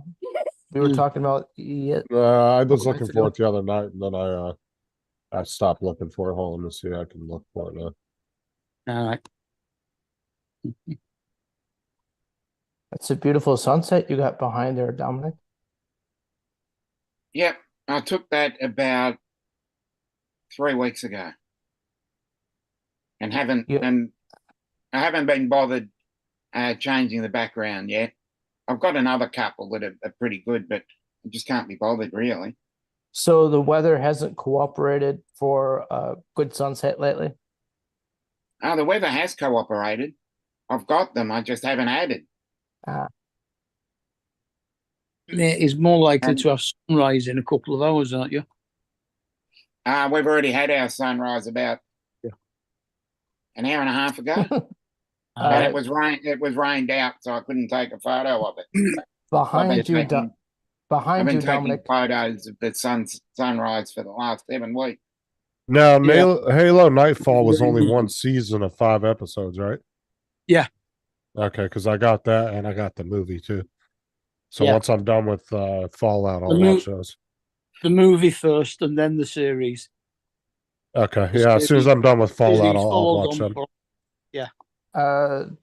We were talking about. Yeah, I was couple looking nights for ago. it the other night, and then I stopped looking for it. Hold on, let me see. I can look for it now. All right. that's a beautiful sunset you got behind there, Dominic. Yep, I took that about 3 weeks ago, and I haven't been bothered changing the background yet. I've got another couple that are pretty good, but I just can't be bothered really. So the weather hasn't cooperated for a good sunset lately. The weather has cooperated. I've got them. I just haven't added. It is more likely And- to have sunrise in a couple of hours, aren't you? We've already had our sunrise about an hour and a half ago. But it was rained out, so I couldn't take a photo of it. Behind you, I've been behind you, taking Dominic. photos of the sunrise for the last 7 weeks. Now, Yeah. Halo Nightfall was only one season of 5 episodes, right? Yeah. Okay, because I got that and I got the movie too. So Yeah. once I'm done with Fallout, I'll The watch those. The movie first, and then the series. Okay, The yeah. As soon as I'm done with Fallout, series I'll followed watch on them. from- Yeah.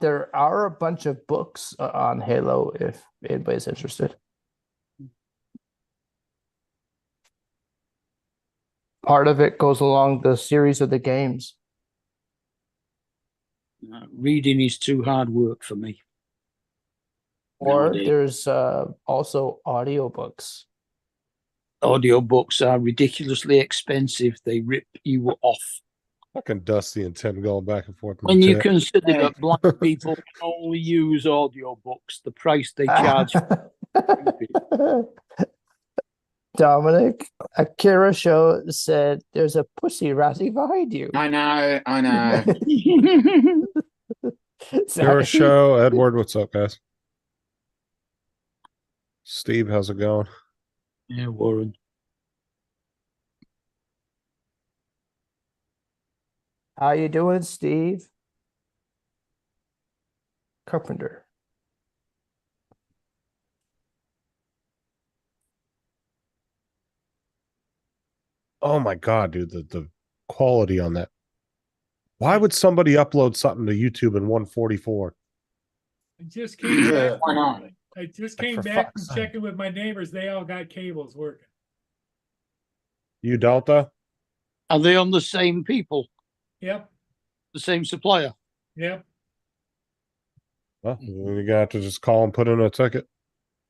There are a bunch of books on Halo if anybody's interested. Part of it goes along the series of the games. Reading is too hard work for me. Or Nowadays. there's also audiobooks. Audiobooks are ridiculously expensive. They rip you off. Fucking Dusty and Tim going back and forth. in the When you chat. consider that blind people can only use audiobooks, the price they charge. Dominic, Akira Show said there's a pussy right behind you. I know. Your show, Edward. What's up, guys? Steve, how's it going? Yeah, Warren. How you doing, Steve? Carpenter. Oh my god, dude, the quality on that. Why would somebody upload something to YouTube in 144? I just came back. Why not? I just Like, came for back fuck's from sake. checking with my neighbors. They all got cables working. You don't though? Are they on the same people, Yep, the same supplier? yep. Well, you're gonna have to just call and put in a ticket.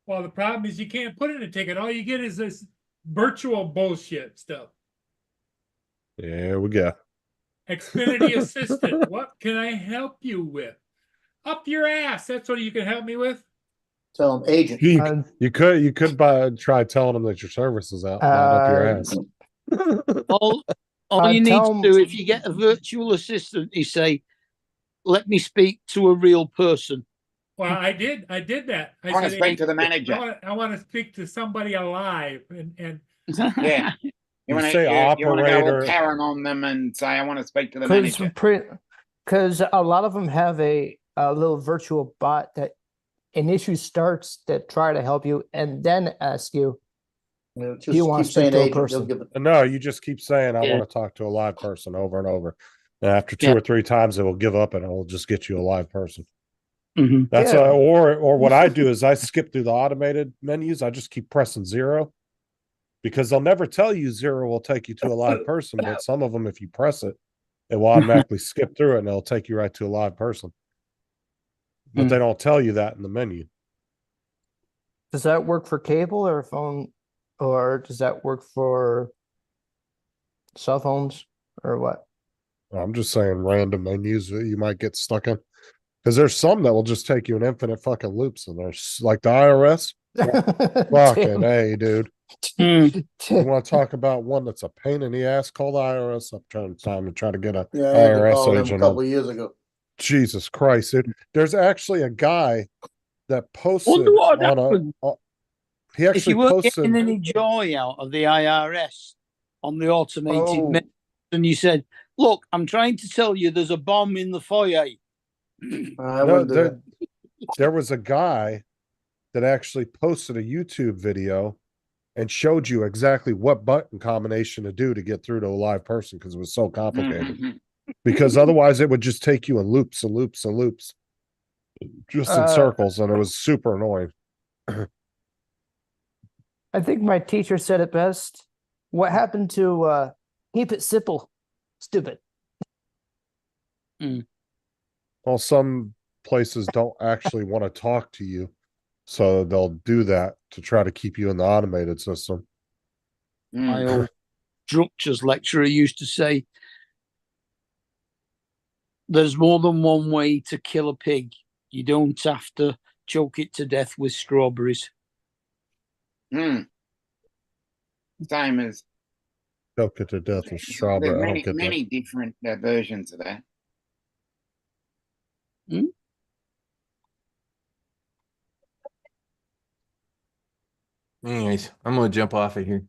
Well, the problem is you can't put in a ticket. All you get is this virtual bullshit stuff. There we go. Xfinity Assistant. What can I help you with? Up your ass. That's what you can help me with. Tell them agent. You could try telling them that your service is out, not up your ass. All you need to do if you get a virtual assistant is say, "Let me speak to a real person." Well, I did that. I want to said, speak to the manager. I want to speak to somebody alive, and Yeah. You want to say go all operator. Karen on them and say, I want to speak to the manager. Because a lot of them have a little virtual bot that an issue starts that try to help you and then ask you, You do you want to speak to a person? No, you just keep saying, I Yeah. want to talk to a live person over and over. And after two or three times, it will give up and it will just get you a live person. Mm-hmm. That's or what I do is I skip through the automated menus. I just keep pressing 0 because they'll never tell you 0 will take you to a live person. But some of them, if you press it, it will automatically skip through it and it'll take you right to a live person. But they don't tell you that in the menu. Does that work for cable or phone, or does that work for cell phones or what? I'm just saying random menus that you might get stuck in. Because there's some that will just take you in infinite fucking loops, and there's like the IRS. Fucking hey, dude. You want to talk about one that's a pain in the ass? Call the IRS up time and try to get a Yeah, I had to IRS call them a agent. couple of years ago. Jesus Christ, dude. There's actually a guy that posted Wonder what on happened. he If actually you weren't posted getting any joy out of the IRS on the automated message, and you said, "Look, I'm trying to tell you, there's a bomb in the foyer." No, there was a guy that actually posted a YouTube video and showed you exactly what button combination to do to get through to a live person because it was so complicated. Because otherwise it would just take you in loops and loops and loops, just in circles, and it was super annoying. I think my teacher said it best. What happened to keep it simple? Stupid. Well, some places don't actually want to talk to you, so they'll do that to try to keep you in the automated system. My old structures lecturer used to say, "There's more than one way to kill a pig. You don't have to choke it to death with strawberries." Same as Choke it to death with strawberry. there's I don't get many different versions of that. Anyways, I'm gonna jump off of here.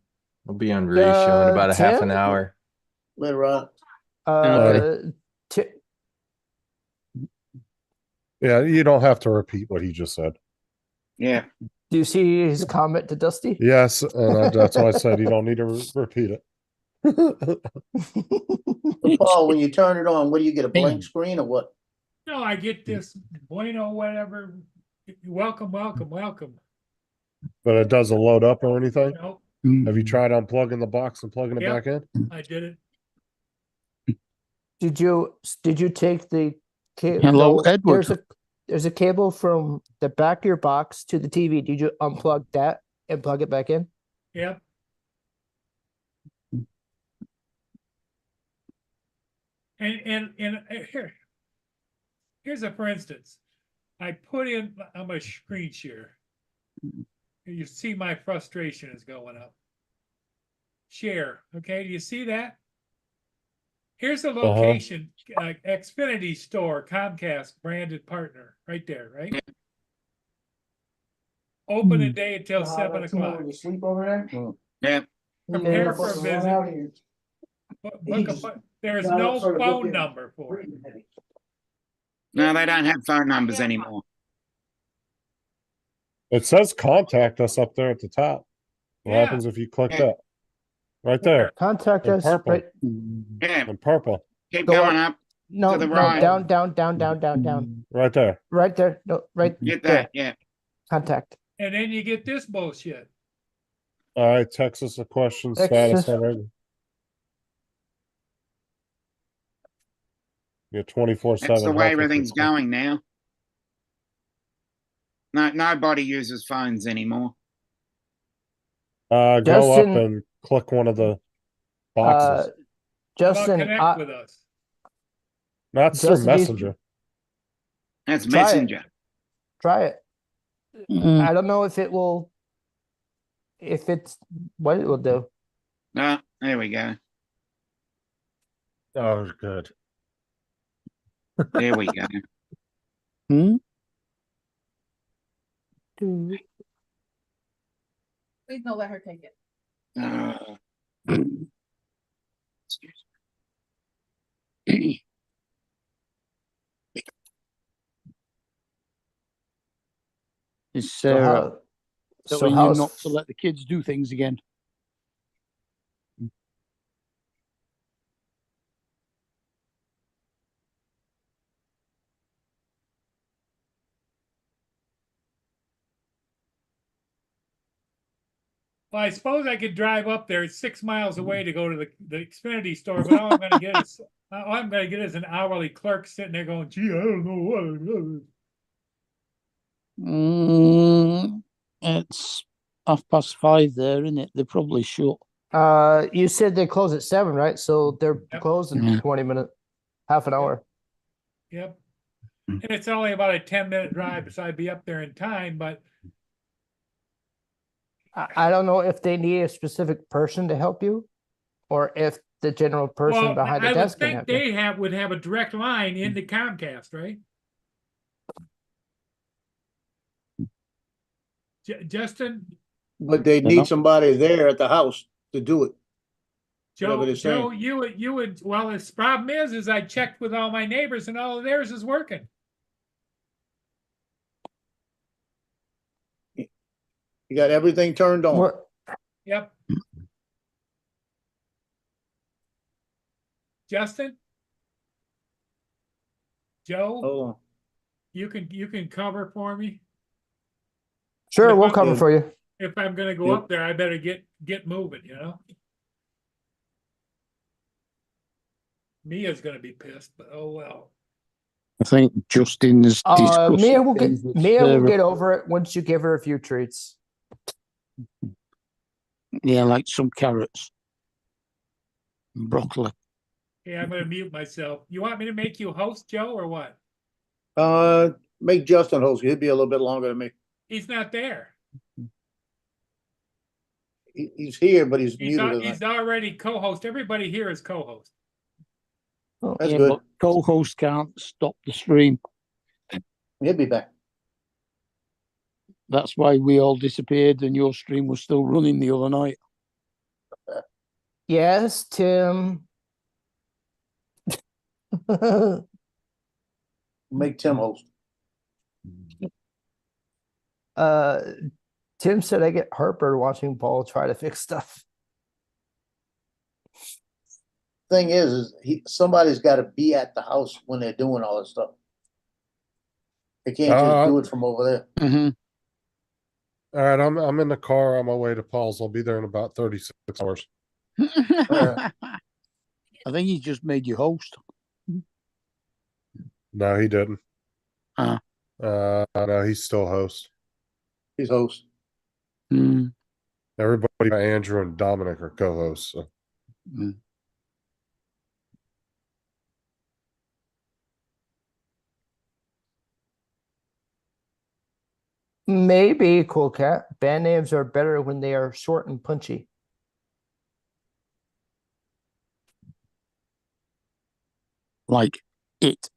I'll be on Ray's show in about a half an Tim? hour. Later on. Yeah, you don't have to repeat what he just said. Yeah. Do you see his comment to Dusty? Yes, and that's why I said you don't need to repeat it. Paul, when you turn it on, what do you get, a blank screen or what? no, I get this bueno whatever. Welcome. But it doesn't load up or anything? Nope. Have you tried unplugging the box and plugging it Yep. back in? I did it. Did you take the cable? Hello, Edward. There's a cable from the back of your box to the TV. Did you unplug that and plug it back in? Yep. And here's a for instance. I put in on my screen share. You see my frustration is going up. Share. Okay, do you see that? Here's the location, Xfinity store, Comcast branded partner, right there, right? Open a day until 7 o'clock. You sleep over there? Yeah. Prepare for a visit. There's no phone number for it. No, they don't have phone numbers anymore. It says contact us up there at the top. What Yeah. happens if you click that? Right there. Contact In us. purple. Right. Yeah. In purple. Keep Go going up. up. No, the no, right. down, down, down, down, down, down. Right there. Right there. No, right Get there. that, yeah. Contact. And then you get this bullshit. All right, Texas, a question Texas. status already. You're 24/7. That's the way health everything's assistant. going now. No, nobody uses phones anymore. Go up Justin- and click one of the boxes. How about Justin, connect with us? Not through Justin, do you- Messenger. That's Try it. Messenger. try it. Mm. I don't know if it will, if it's what it will do. No, there we go. Oh, good. There we go. Hmm? Please don't let her take it. Uh, Is So Sarah how? So telling you how's not to let the kids do things again? Well, I suppose I could drive up there. It's 6 miles away to go to the Xfinity store, but all I'm gonna get is an hourly clerk sitting there going, gee, I don't know what it is. It's 5:30 there, isn't it? They're probably shut. you said they close at 7, right? So they're Yep. closed in Yeah. 20 minutes, half an hour. Yep. And it's only about a 10-minute drive, so I'd be up there in time, but I don't know if they need a specific person to help you, or if the general person well, behind the I would desk can think help you. they would have a direct line into Comcast, right? Justin, But they They're need not- somebody there at the house to do it. Whatever they're Joe, saying. you would, well, this problem is I checked with all my neighbors and all of theirs is working. You got everything turned on. What- Yep. Justin? Joe, Hold on. you can cover for me? Sure, If we'll I'm cover good. for you. If I'm gonna go Yep. up there, I better get moving, you know? Mia's gonna be pissed, but oh well. I think Justin's discussing Mia will things with Mia will Sarah. get over it once you give her a few treats. Yeah, like some carrots. And broccoli. Yeah, I'm gonna mute myself. You want me to make you host, Joe, or what? Make Justin host. He'd be a little bit longer than me. He's not there. He's here, but he's He's muted. he's already co-host. Everybody here is co-host. That's Yeah, good. but co-host can't stop the stream. He'll be back. That's why we all disappeared and your stream was still running the other night. Yes, Tim. Make Tim host. Tim said I get heartburn watching Paul try to fix stuff. Thing is somebody's got to be at the house when they're doing all this stuff. They can't just do it from over there. Mm-hmm. All right, I'm in the car on my way to Paul's. I'll be there in about 36 hours. I think he just made you host. No, he didn't. Ah. No, he's still host. He's host. Mm. Everybody, Andrew and Dominic are co-hosts. So. Mm. Maybe, Cool Cat. Band names are better when they are short and punchy. Like it.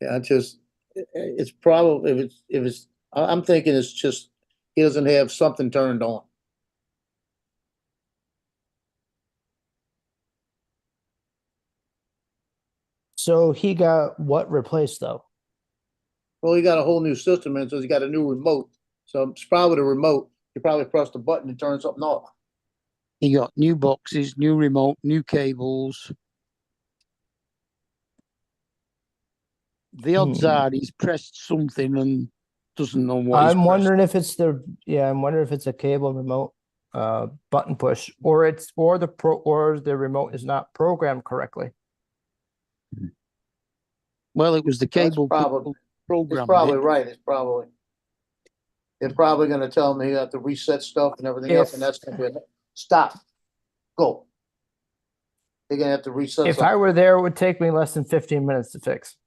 Yeah, it's probably I'm thinking it's just he doesn't have something turned on. So he got what replaced though? Well, he got a whole new system in, so he's got a new remote. So it's probably the remote. You probably press the button and turn something off. He got new boxes, new remote, new cables. The odds are he's pressed something and doesn't know what he's I'm pressed. wondering if it's I'm wondering if it's a cable remote button push, or the remote is not programmed correctly. Well, it was the That's cable probably- program. It's probably right. They're probably gonna tell me you have to reset stuff and everything else, and that's gonna be, stop, go. They're gonna have to reset If I something. were there, it would take me less than 15 minutes to fix.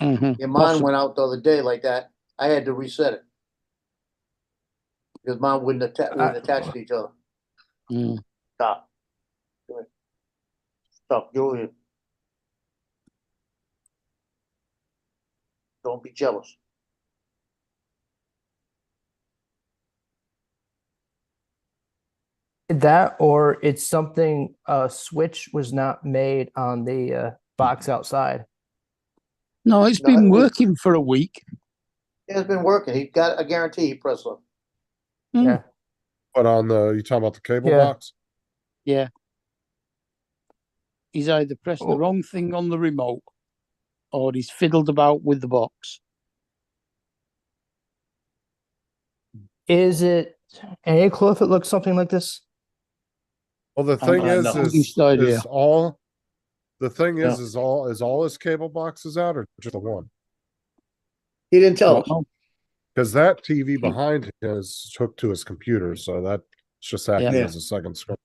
Yeah, mine went out the other day like that. I had to reset it. Because mine wouldn't attach to each other. Stop. Stop, Julian. Don't be jealous. That, or it's something, a switch was not made on the box outside. No, it's No, been it was- working for a week. Yeah, it's been working. I guarantee he pressed it. Yeah. But on you talking about the cable Yeah. box? Yeah. He's either pressed the Oh. wrong thing on the remote or he's fiddled about with the box. Is it any clue if it looks something like this? Well, the I thing got is, no is idea. all. The thing Yeah. is all his cable boxes out, or just the one? He didn't tell us. Well, Because that TV behind him is hooked to his computer, so that's just acting Yeah. as a second screen.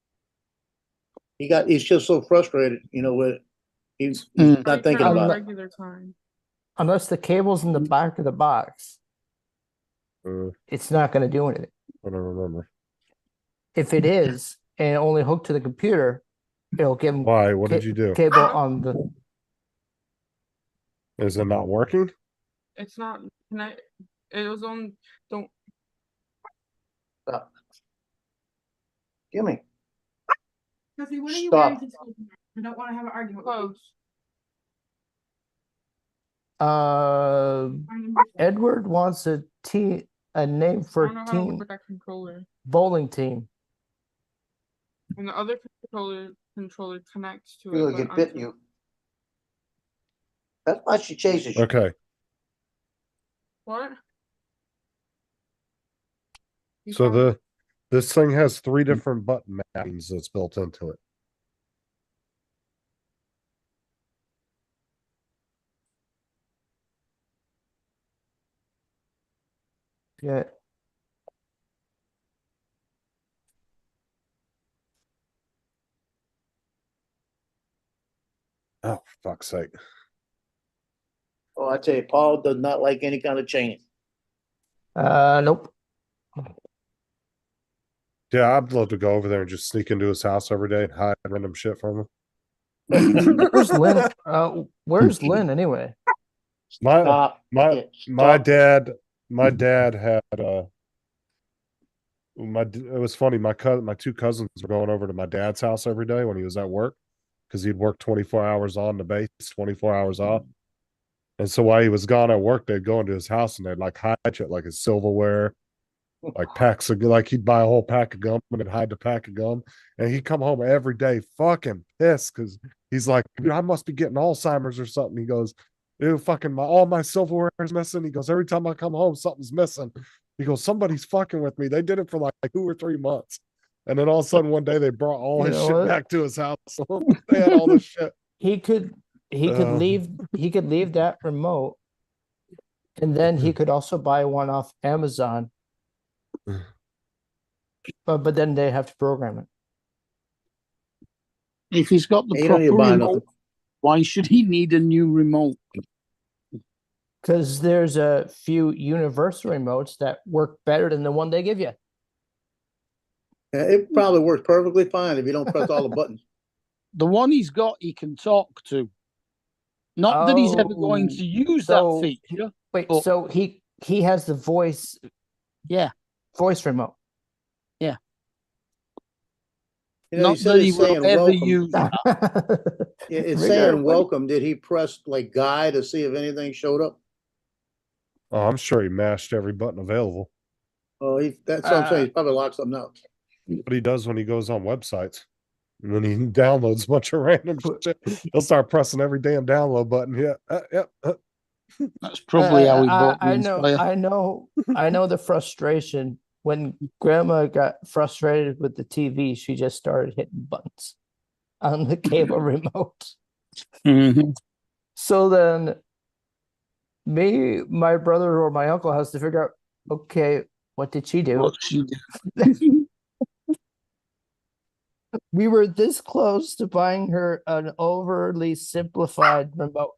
He's just so frustrated, with, he's not thinking on about the it. Regular time. Unless the cable's in the back of the box, it's not going to do anything. I don't remember. If it is and only hooked to the computer, it'll give him Why? What did you do? cable on the. Is it not working? It's not connect. It was on. Don't. Stop. Gimme. Because what are you Stop. wearing to school? I don't want to have an argument. Close. Edward wants a name for a team, that controller. bowling team. And the other controller connects to You're gonna get bit, you. That's why she chases you. Okay. What? So this thing has 3 different button mappings that's built into it. Yeah. Oh, fuck's sake. Oh, I tell you, Paul does not like any kind of chaining. Nope. Yeah, I'd love to go over there and just sneak into his house every day and hide random shit from him. Where's Lynn? Where's Lynn anyway? My Stop. my it, my stop. dad had it was funny. My 2 cousins were going over to my dad's house every day when he was at work, because he'd work 24 hours on the base, 24 hours off. And so while he was gone at work, they'd go into his house and they'd like hide shit, like his silverware, like packs of, like he'd buy a whole pack of gum and then hide the pack of gum. And he'd come home every day fucking pissed, because he's like, "Dude, I must be getting Alzheimer's or something." He goes, "Dude, fucking all my silverware is missing." He goes, "Every time I come home, something's missing." He goes, "Somebody's fucking with me." They did it for like 2 or 3 months. And then all of a sudden one day they brought all You his know shit what? back to his house. They had all this shit. He could leave that remote, and then he could also buy one off Amazon. But then they have to program it. If he's got the You don't need to proper buy remote, nothing. why should he need a new remote? Because there's a few universal remotes that work better than the one they give you. Yeah, it probably works perfectly fine if you don't press all the buttons. The one he's got, he can talk to. Not that he's ever going to use so- that feature. Wait, but- so he has the voice remote. Yeah. You Not that he it's will saying ever welcome. use that. Yeah, it's Rigger, saying what- welcome. Did he press like guy to see if anything showed up? Oh, I'm sure he mashed every button available. Oh, that's what I'm saying. He's probably locked something up. What he does when he goes on websites. And then he downloads a bunch of random shit. He'll start pressing every damn download button. Yeah. Yep. That's probably how he bought the I Inspire. I know the frustration. When grandma got frustrated with the TV, she just started hitting buttons on the cable remote. Mhm. So then my brother or my uncle has to figure out, okay, what did she do? What she do? We were this close to buying her an overly simplified remote.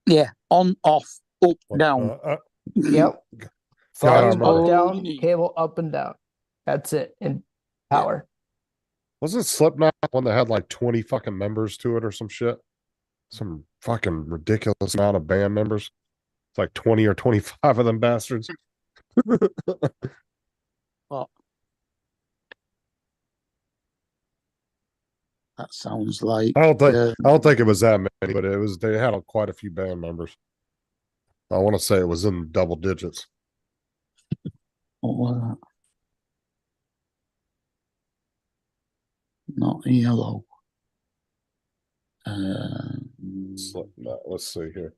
Yeah, on, off, up, down. Yep. God, I Volume remember. up, down, you need. cable up and down. That's it. And power. Wasn't Slipknot one that had like 20 fucking members to it or some shit? Some fucking ridiculous amount of band members. It's like 20 or 25 of them bastards. What? That sounds like. I don't think it was that many, but they had quite a few band members. I want to say it was in double digits. What was that? Not yellow. Slipknot. Let's see here.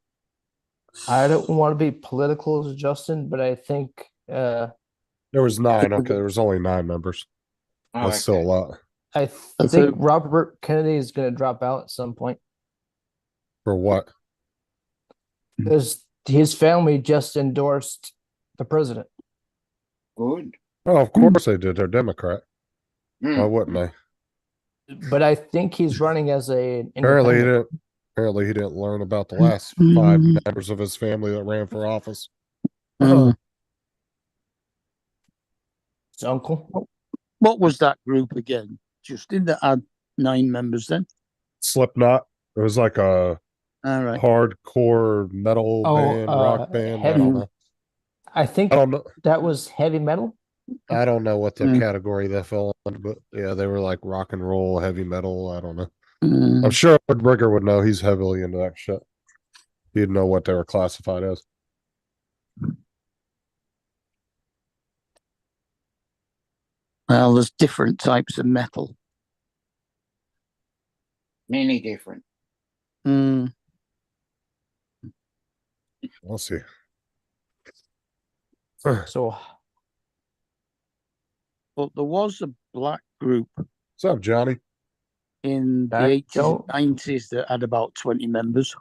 I don't want to be political as Justin, but I think There was 9. Okay, there was only 9 members. Oh, That's still a okay. lot. I That's think it. Robert Kennedy is going to drop out at some point For what? because his family just endorsed the president. Good. Oh, of course they did. They're Democrat. Hmm. Why wouldn't they? But I think he's running as a Apparently he independent. didn't. Apparently he didn't learn about the last 5 members of his family that ran for office. Mm. His uncle. What was that group again? Justin that had 9 members then? Slipknot. It was like a All right. hardcore metal band, rock band. I heavy. don't know. I think I don't know. that was heavy metal. I don't know what the Mm. category that fell in, but yeah, they were like rock and roll, heavy metal. I don't know. Mm. I'm sure Rigger would know. He's heavily into that shit. He'd know what they were classified as. Well, there's different types of metal. Many different. Mm. We'll see. So But there was a black group What's up, Johnny? in the I 80s don't- and 90s that had about 20 members.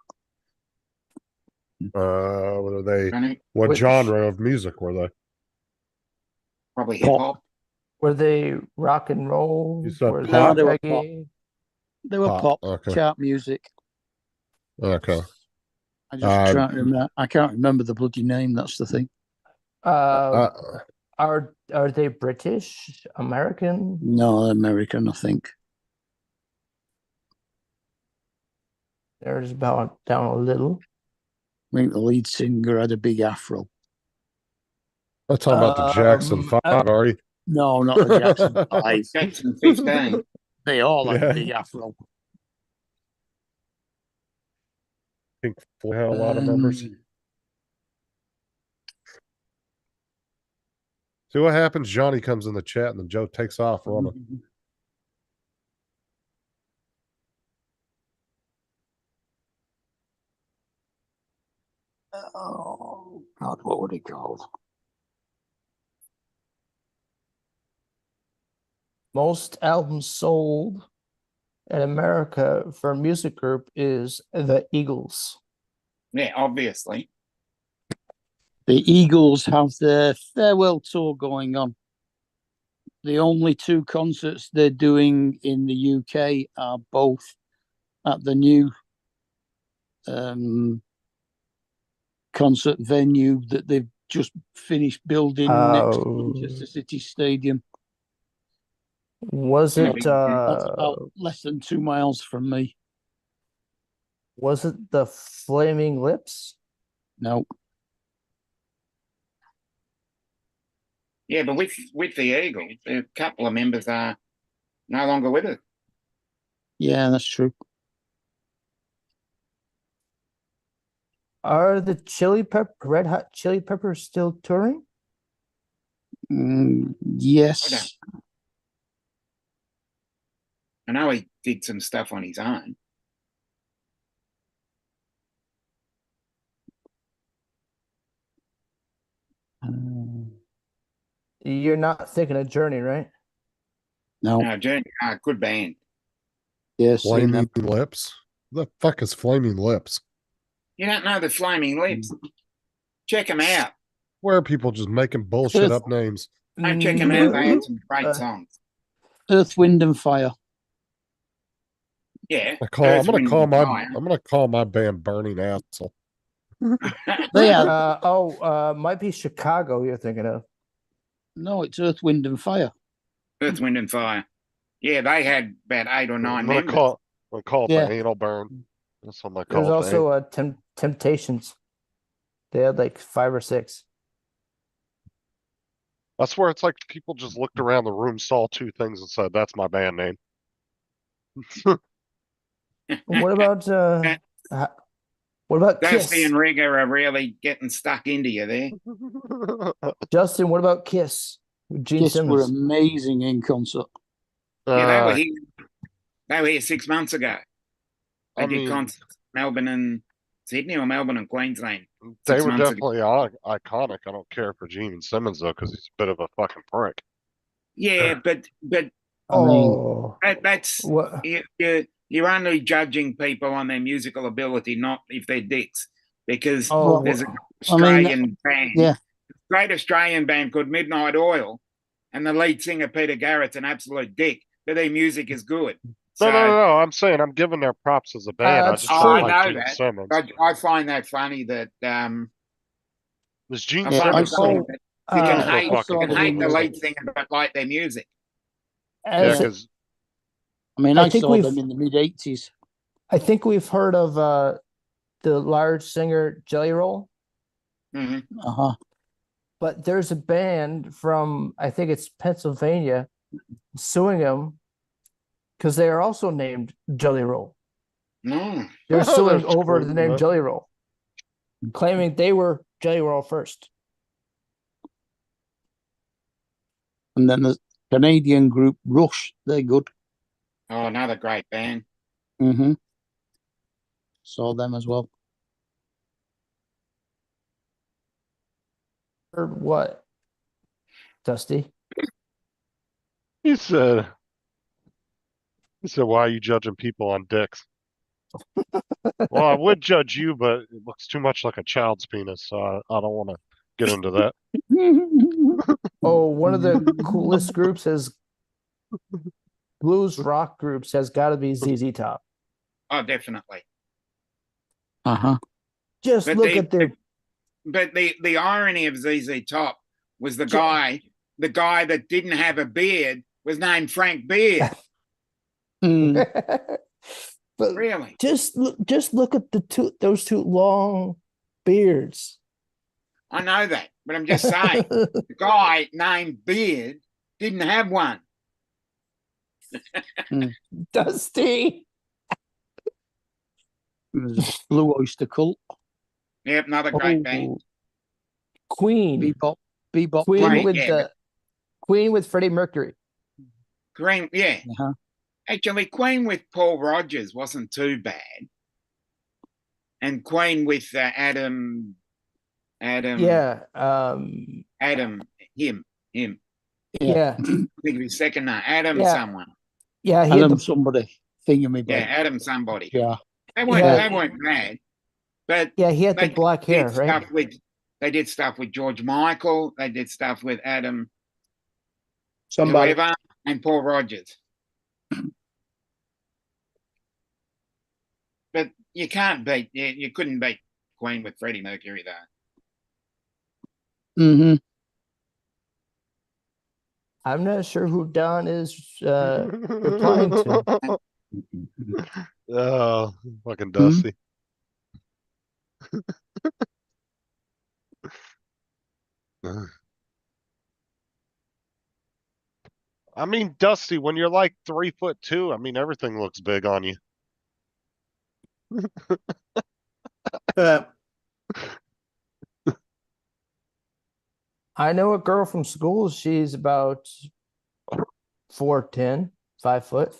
What are they? Johnny, What Which- genre of music were they? probably hip Pop. hop. were they rock and roll? You said Were they pop? No, they were reggae? They were Pop, pop, okay. chart music. Okay. I just can't remember. I can't remember the bloody name. That's the thing. Are they British, American? No, American, I think. They're just about down a little. I think the lead singer had a big afro. I'm talking about the Jackson 5, are you? No, not the Jackson 5. Jackson 15. They all had Yeah. a big afro. Pink Floyd had a lot of members. See what happens? Johnny comes in the chat and then Joe takes off running. Oh, God, what would it called? Most albums sold in America for a music group is the Eagles. Yeah, obviously. The Eagles have their farewell tour going on. The only 2 concerts they're doing in the UK are both at the new concert venue that they've just finished building next to Manchester City Stadium. Was it That's about less than 2 miles from me. was it the Flaming Lips? No. Yeah, but with the Eagles, a couple of members are no longer with us. Yeah, that's true. Are the Red Hot Chili Peppers still touring? Yes. I know he did some stuff on his own. You're not thinking of Journey, right? No. Journey, good band. Yes. Flaming Lips. The fuck is Flaming Lips? You don't know the Flaming Lips? Check them out. Where are people just making bullshit up names? Don't check them out. They had some great songs. Earth, Wind and Fire. Yeah. I'm gonna call my band Burning Asshole. They are. Might be Chicago you're thinking of. No, it's Earth, Wind and Fire. Earth, Wind and Fire. Yeah, they had about 8 or 9 I'm gonna members. call it Yeah. the Anal Burn. That's what I call There's it. also Temptations. They had like 5 or 6. That's where it's like people just looked around the room, saw 2 things, and said, "That's my band name." What about what about Dusty Kiss? and Rigger are really getting stuck into you there. Justin, what about Kiss? With Gene Kiss were Simmons. amazing in concert. Yeah, they were here 6 months ago. They I did mean- concerts Melbourne and Sydney or Melbourne and Queensland. They 6 were months ago. definitely iconic. I don't care for Gene Simmons though, because he's a bit of a fucking prick. Yeah, but Oh, that's what? you're only judging people on their musical ability, not if they're dicks. Because Oh, there's an I mean, Australian band, yeah. great Australian band called Midnight Oil, and the lead singer Peter Garrett's an absolute dick, but their music is good. No. I'm saying I'm giving their props as a band. I that's just true. don't I like know Gene that. Simmons. I find that funny that Was Gene I Yeah, find I it funny saw- that Uh, you can so hate, fucking you can hate the cool. lead singer but like their music. Yeah, as- because I mean, I I think saw we've- them in the mid '80s. I think we've heard of the large singer Jelly Roll, Hmm. but there's a band from I think it's Pennsylvania suing them because they are also named Jelly Roll. No. They're suing That's over cool, the name yeah. Jelly Roll, claiming they were Jelly Roll first. And then the Canadian group Rush, they're good. Oh, another great band. Mm-hmm. Saw them as well. Or what? Dusty? he said, "Why are you judging people on dicks?" Well, I would judge you, but it looks too much like a child's penis, so I don't want to get into that. Oh, one of the coolest groups is blues rock groups has got to be ZZ Top. Oh, definitely. Just But look at their But the irony of ZZ Top was the guy that didn't have a beard was named Frank Beard. but Really? just look at those two long beards. I know that, but I'm just saying the guy named Beard didn't have one. Dusty. Blue Oyster Cult. Yep, another great band. Queen. Bebop. Queen Right, with yeah, Queen with Freddie Mercury. Queen, yeah. Actually, Queen with Paul Rogers wasn't too bad, and Queen with Adam. Yeah. Him. Yeah. I think of his second name, Adam Yeah. someone. Yeah. He had Adam the, somebody. Thingy Yeah, Adam somebody. Yeah. They weren't Yeah. they weren't bad, but yeah, he had the they black hair, did right? stuff with they did stuff with George Michael. They did stuff with Adam Somebody. whoever, and Paul Rogers. But you can't beat you couldn't beat Queen with Freddie Mercury though. Mm-hmm. I'm not sure who Don is replying to. Oh, fucking Dusty. I mean, Dusty, when you're like 3'2", I mean, everything looks big on you. I know a girl from school. She's about 4'10", 5 foot.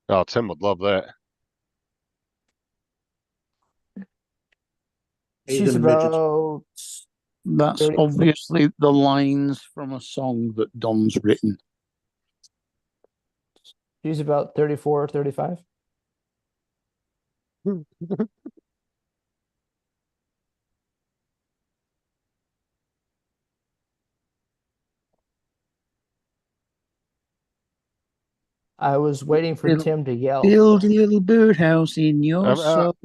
Oh, Tim would love that. He's She's in midgets. about That's 30 obviously the lines from a song that Don's written. She's about 34 or 35. I was waiting for Little- Tim to yell. Build a little birdhouse in your I'm, soul.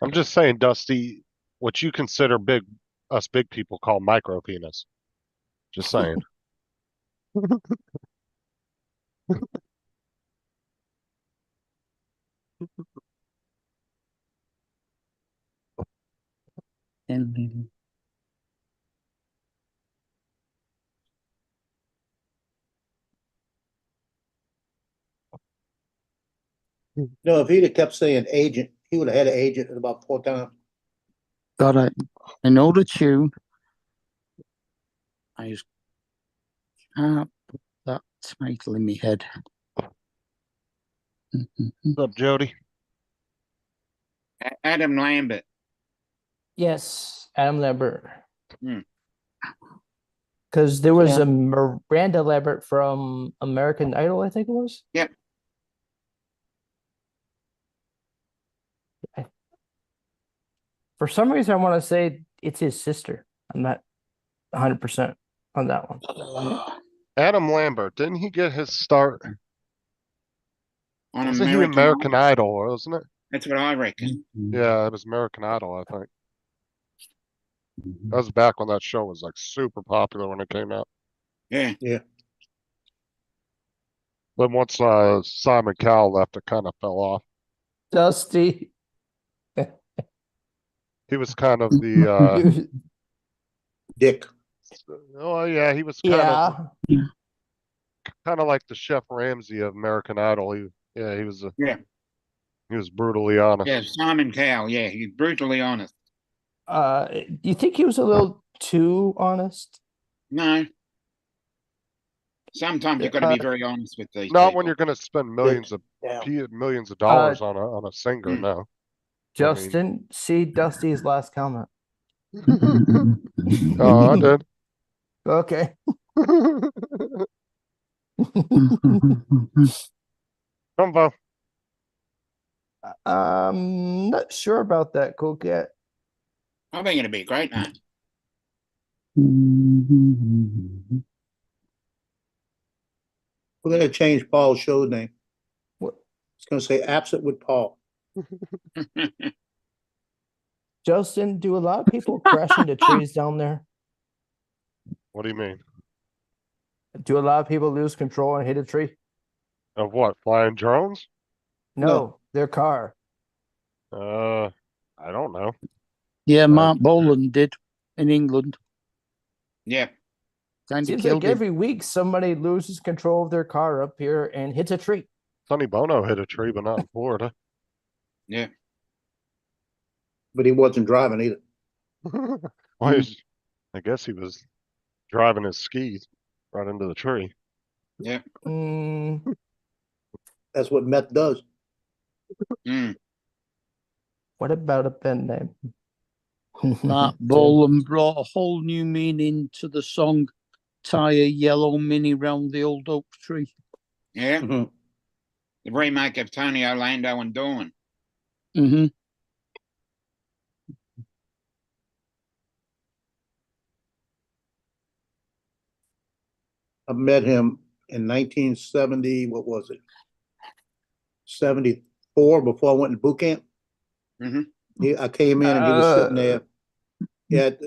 I'm just saying, Dusty, what you consider big, us big people call micro penis. Just saying. And little- No, if he'd have kept saying agent, he would have had an agent about 4 times. God, I know the tune. I just can't put that title in my head. What's up, Jody? Adam Lambert. Yes, Adam Lambert. Hmm. Because there was Yeah. a Miranda Lambert from American Idol, I think it was. Yep. For some reason, I want to say it's his sister. I'm not 100% on that one. Adam Lambert, didn't he get his start? On Wasn't he American American Idol. Idol, wasn't it? That's what I reckon. Yeah, it was American Idol, I think. That was back when that show was like super popular when it came out. Yeah. But once Simon Cowell left, it kind of fell off. Dusty. He was kind of the Dick. oh yeah, he was kind of Yeah. kind of like the Chef Ramsay of American Idol. He was Yeah. he was brutally honest. Yeah, Simon Cowell. Yeah, he's brutally honest. Do you think he was a little too honest? No. Sometimes you've got to be very honest with these Not people. when you're going to spend millions of Yeah. millions of dollars on a singer. No. Justin, see Dusty's last comment. Oh, I did. Okay. Combo. I'm not sure about that, Cool Cat. I think it'd be a great night. We're gonna change Paul's show name. What? It's gonna say Absent with Paul. Justin, do a lot of people crash into trees down there? What do you mean? Do a lot of people lose control and hit a tree? Of what? Flying drones? No, their car. I don't know. Yeah, Mark Boland did in England. Yeah. Kind of Seems killed like him. every week somebody loses control of their car up here and hits a tree. Sonny Bono hit a tree, but not in Florida. Yeah. But he wasn't driving either. Well, I guess he was driving his skis right into the tree. Yeah. That's what meth does. What about a pen name? Mark Boland brought a whole new meaning to the song Tie a Yellow Mini Round the Old Oak Tree. Yeah. The remake of Tony Orlando and Dawn. Mm-hmm. I met him in 1970, what was it? 74, before I went to boot camp. I came in and he was sitting there at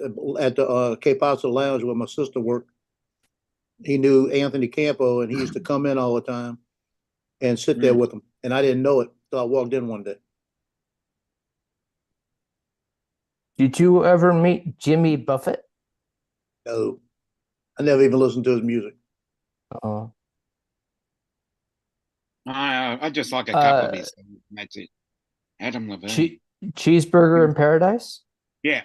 the Cape House Lounge where my sister worked. He knew Anthony Campo and he used to come in all the time and sit there with him. And I didn't know it till I walked in one day. Did you ever meet Jimmy Buffett? No, I never even listened to his music. I just like a couple of his songs. That's it. Adam Levine. Cheeseburger in Paradise? Yeah.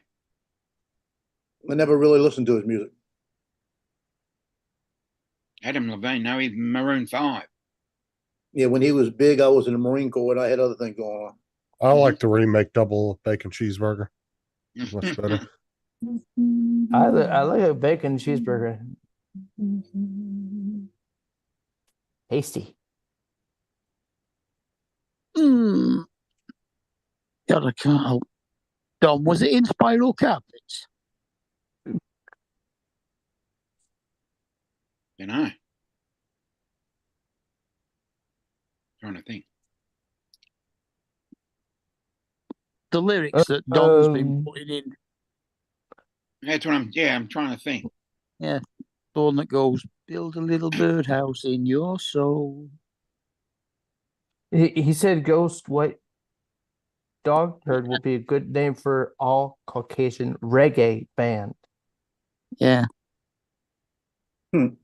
I never really listened to his music. Adam Levine, no, he's Maroon 5. Yeah, when he was big, I was in the Marine Corps and I had other things going on. I like the remake double bacon cheeseburger. Much better. I like a bacon cheeseburger. Tasty. God, I can't help. Dom, was it in Spiral Carpets? You know. Trying to think. The lyrics that Dom's been Um, putting in. That's what I'm trying to think. Yeah. The one that goes, build a little birdhouse in your soul. He said Ghost White Dog Herd will be a good name for all Caucasian reggae band. Yeah. That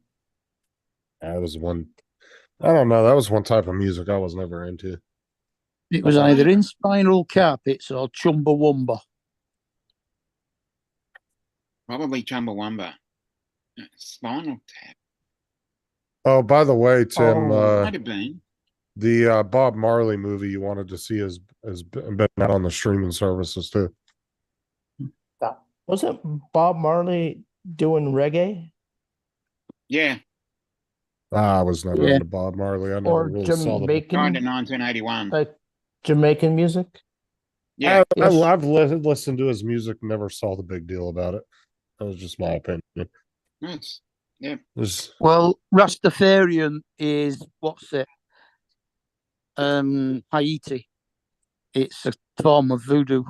was one. I don't know. That was one type of music I was never into. It was either in Spiral Carpets or Chumbawamba. Probably Chumbawamba. Spinal Tap. Oh, by the way, Tim, Might have been. the Bob Marley movie you wanted to see has been out on the streaming services too. Wasn't Bob Marley doing reggae? Yeah. I was never Yeah. into Bob Marley. I never Or really saw the. Jamaican, Kind of 1981. like Jamaican music? Yeah. Yes. I've listened to his music, never saw the big deal about it. That was just my opinion. That's, yeah. There's- Well, Rastafarian is, what's it? Haiti. It's a form of voodoo.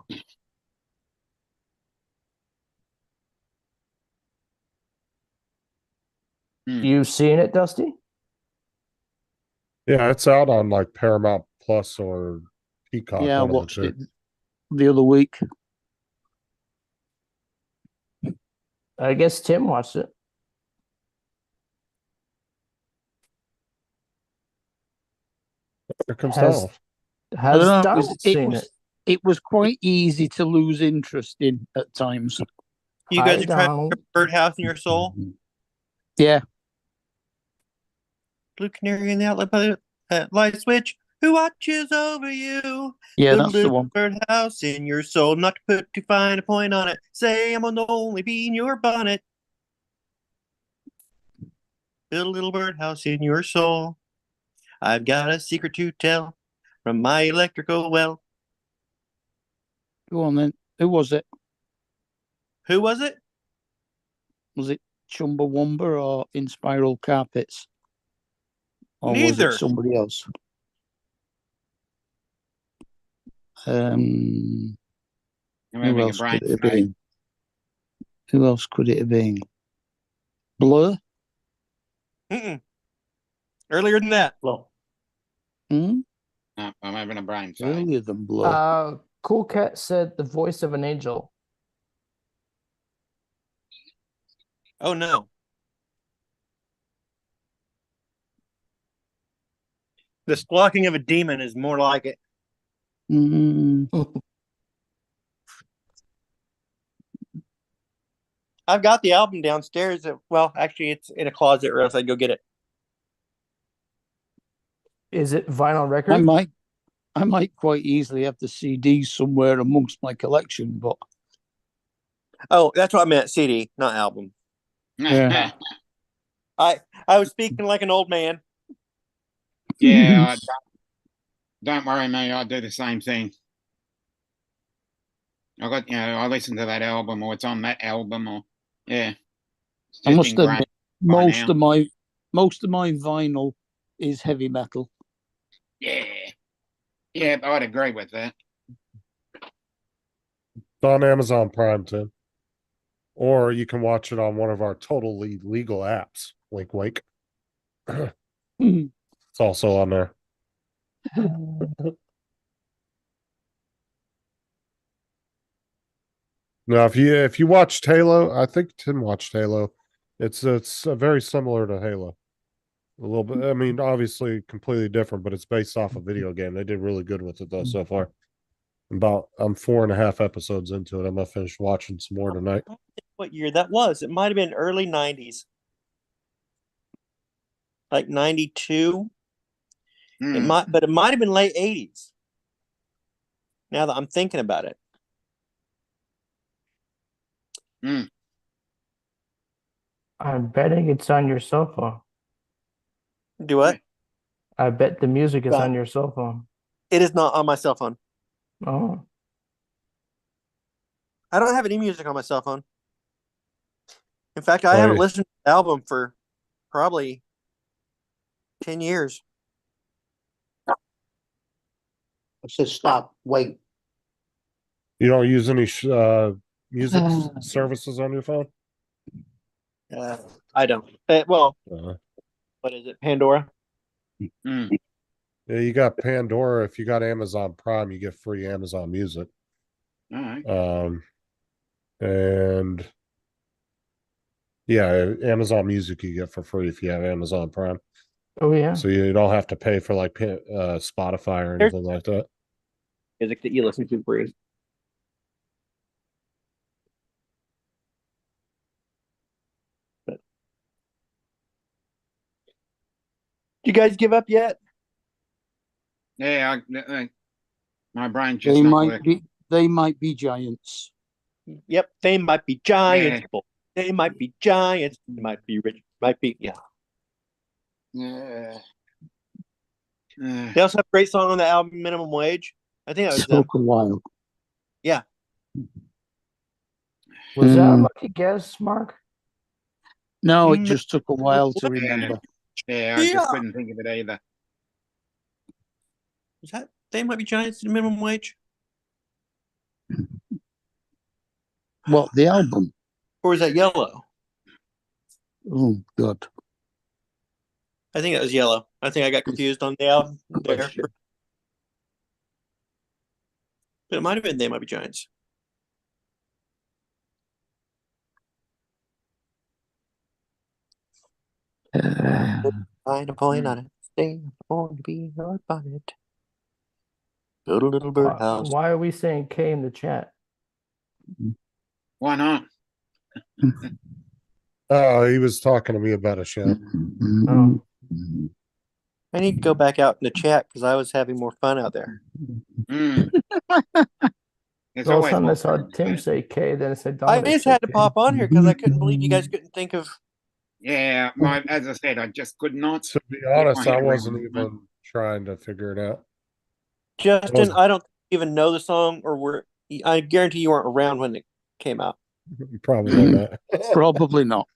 You seen it, Dusty? yeah, it's out on like Paramount Plus or Peacock. Yeah, I one of the watched two. it the other week. I guess Tim watched it. Here comes Has- Donald. I Has don't know, Donald seen it? it was quite easy to lose interest in at times. You Hi, guys are trying to Donald. put a birdhouse in your soul? Yeah. Blue canary in the outlet by the light switch. Who watches over you? Yeah, The that's the little one. birdhouse in your soul. Not to put too fine a point on it. Say I'm on the only bee in your bonnet. Build a little birdhouse in your soul. I've got a secret to tell from my electrical well. Go on then. Who was it? Who was it? Was it Chumbawamba or In Spiral Carpets? Or was Neither. it somebody else? I'm Who having a else brain could it have fade. been? Who else could it have been? Blur? Mm-mm. Earlier than that. Well, Hmm? No, I'm having a brain fade. Earlier than Blur. Cool Cat said the voice of an angel. Oh no. The squawking of a demon is more like it. Mm, I've got the album downstairs. Well, actually, it's in a closet, or else I'd go get it. Is it vinyl I record? might quite easily have the CD somewhere amongst my collection, but Oh, that's what I meant. CD, not album. Yeah. I was speaking like an old man. Yeah, don't worry, mate. I do the same thing. I listen to that album, or it's on that album, or yeah. It's I just must ingrained admit by now. most of my vinyl is heavy metal. Yeah, yeah, I'd agree with that. It's on Amazon Prime, Tim. Or you can watch it on one of our totally legal apps. Wink, wink. It's also on there. Now, if you watched Halo, I think Tim watched Halo. It's very similar to Halo. A little bit. I mean, obviously completely different, but it's based off a video game. They did really good with it though so far. I'm 4.5 episodes into it. I'm gonna finish watching some more tonight. What year that was? It might have been early 90s. like 92. It Hmm. might, but it might have been late 80s. Now that I'm thinking about it. Hmm. I'm betting it's on your cell phone. Do what? I bet the music is Right. on your cell phone. It is not on my cell phone. Oh, I don't have any music on my cell phone. In fact, I Right. haven't listened to the album for probably 10 years. I said, stop, wait. You don't use any music services on your phone? I don't. Well, Uh, what is it? Pandora? Hmm. yeah, you got Pandora. If you got Amazon Prime, you get free Amazon Music. All right. And yeah, Amazon Music you get for free if you have Amazon Prime. oh yeah. So you don't have to pay for like Spotify or anything like that. Music that you listen to free. You guys give up yet? Yeah, my brain just They not might working. be giants. Yep, they might be giants. They might be giants. They might be rich. Might be, yeah. Yeah. They also have a great song on the album Minimum Wage. I think that was them. Took a while. Yeah. Was that a Hmm. lucky guess, Mark? No, it just took a while to Yeah. remember. Yeah, I Yeah. just couldn't think of it either. Was that They Might Be Giants in Minimum Wage? What, the album? Or was that Yellow? Oh, God. I think that was Yellow. I think I got confused on the album there. But it might have been They Might Be Giants. Find a point on it. Stay on to be your bonnet. Build a little birdhouse. Why are we saying K in the chat? Why not? Oh, he was talking to me about a show. Oh, I need to go back out in the chat because I was having more fun out there. Mm. It's all of a always sudden I more saw fun. Tim say K, then I said I Dominic. just said had to K. pop on here because I couldn't believe you guys couldn't think of. Yeah, as I said, I just could not. To be get my honest, I head around wasn't it, man. even trying to figure it out. Justin, I don't even know the song, or I guarantee you weren't around when it came out. Probably not. Probably not.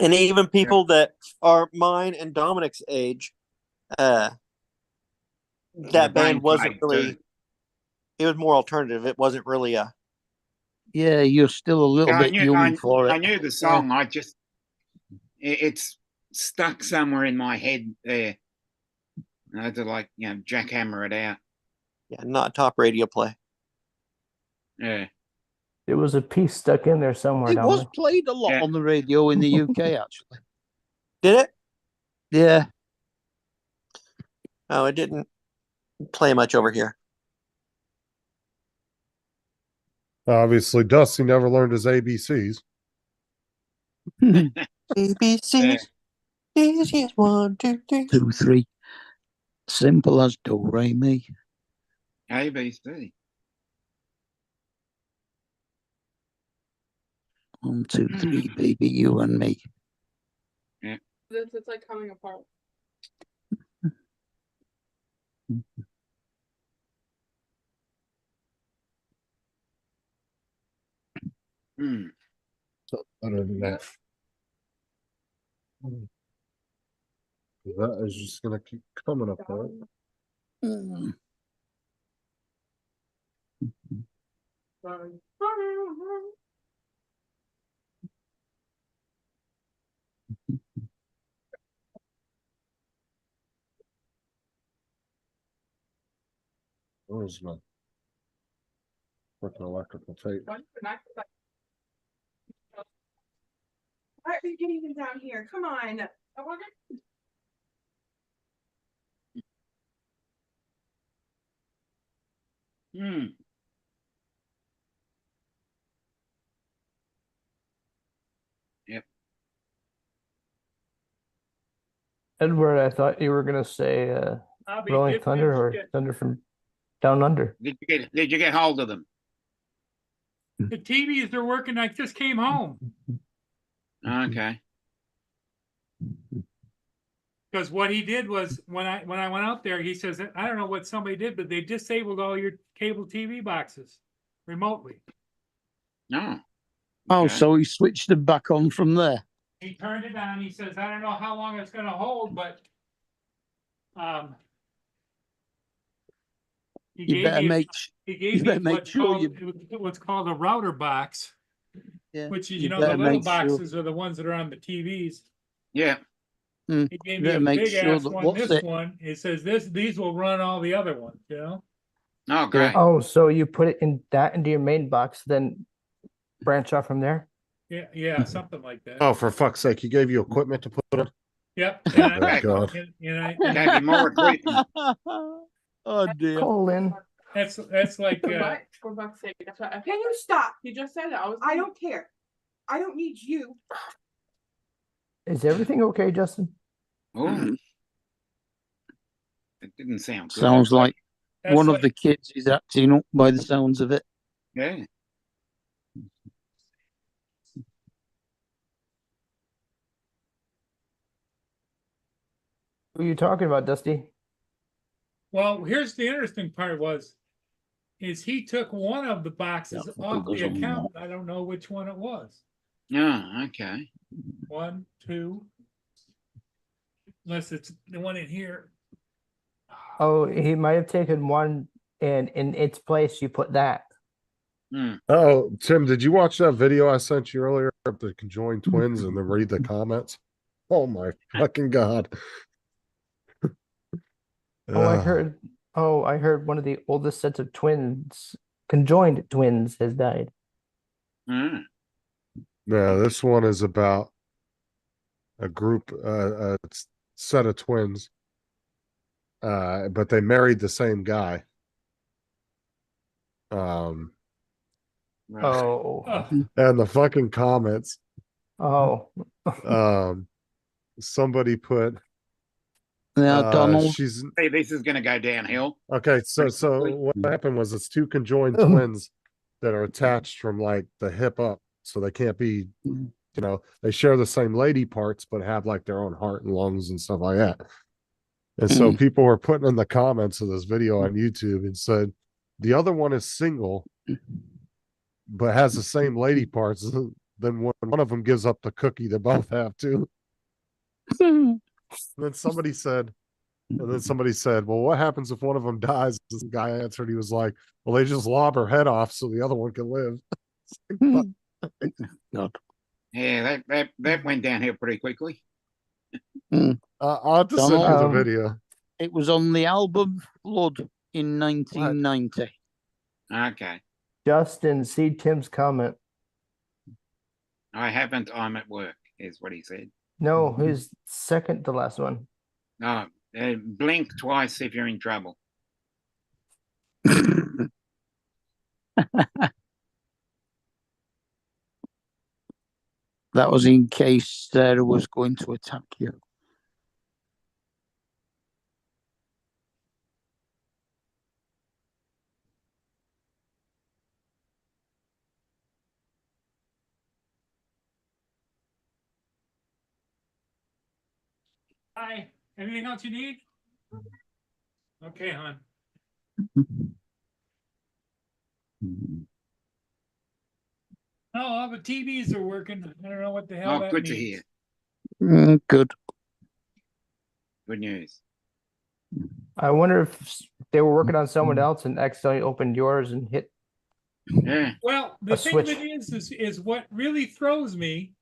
And even people that are mine and Dominic's age, that brain band wasn't fade really. too. It was more alternative. It wasn't really a. Yeah, you're still a little Yeah, bit young for it. I knew the song. I just it's stuck somewhere in my head there. I had to jackhammer it out. Yeah, not top radio play. Yeah. There was a piece stuck in there somewhere, It was Dominic. played a lot on the radio in the UK, actually. Did it? Yeah. Oh, it didn't play much over here. Obviously, Dusty never learned his ABCs. ABC. Yes, 1, 2, 3. 2, 3. Simple as do, re, mi. ABC. 1, 2, 3, baby, you and me. Yeah. It's like coming apart. Hmm. So better than that. That is just gonna keep coming up, right? Where's my freaking electrical tape? Why are you getting them down here? Come on. I wonder. Hmm. Yep. Edward, I thought you were gonna say I'll be Rolling just Thunder or finished Thunder from Down Under. Did you get hold of them? the TVs are working. I just came home Okay. because what he did was when I went out there, he says, I don't know what somebody did, but they disabled all your cable TV boxes remotely. No. Oh, Okay. so he switched them back on from there. He turned it on. He says, I don't know how long it's going to hold, but he You gave better me make he gave you me better make sure what's called a router box, yeah, which is you the better little make sure. boxes are the ones that are on the TVs. Yeah. Mm, He gave you me better a make big sure ass that one. what's This it? one, it says these will run all the other ones. You know. Oh, great. Oh, so you put it in that into your main box, then branch off from there? Yeah, something like that. Oh, for fuck's sake, he gave you equipment to put it. Yep. Oh God. Gave you more equipment. Oh dear. Colin. That's like For fuck's sake, that's what. Can you stop? You just said it. I don't care. I don't need you. Is everything okay, Justin? Oh. It didn't sound good. Sounds like that's one like, of the kids is acting up by the sounds of it. Yeah. Who are you talking about, Dusty? well, here's the interesting part is he took one of the boxes off the account. I don't know which one it was. Oh, okay. 1, 2, unless it's the one in here. Oh, he might have taken one and in its place you put that. Hmm. Oh, Tim, did you watch that video I sent you earlier of the conjoined twins and then read the comments? Oh my fucking God. Oh, I Ugh. heard. Oh, I heard one of the oldest sets of twins, conjoined twins, has died. Hmm. No, this one is about a group, a set of twins. But they married the same guy. Right. Oh, And the fucking comments, oh, somebody put, Now, Donald. she's Hey, this is gonna go downhill. okay. So quickly. what happened was it's two conjoined twins that are attached from like the hip up, so they can't be, they share the same lady parts, but have like their own heart and lungs and stuff like that. And so people were putting in the comments of this video on YouTube and said, the other one is single, but has the same lady parts. Then one of them gives up the cookie, they both have to. And then somebody said, well, what happens if one of them dies? This guy answered, he was like, well, they just lob her head off so the other one can live. Yeah, that went downhill pretty quickly. I'll have to send you the video. It was on the album Blood in 1990. Okay. Justin, see Tim's comment. I haven't. I'm at work, is what he said. No, his second to last one. No, blink twice if you're in trouble. That was in case Sarah was going to attack you. Hi. Anything else you need? Okay, hon. Oh, all the TVs are working. I don't know what the hell Oh, that good means. to hear. Good. Good news. I wonder if they were working on someone else and accidentally opened yours and hit. Yeah. Well, the A thing of switch. it is what really throws me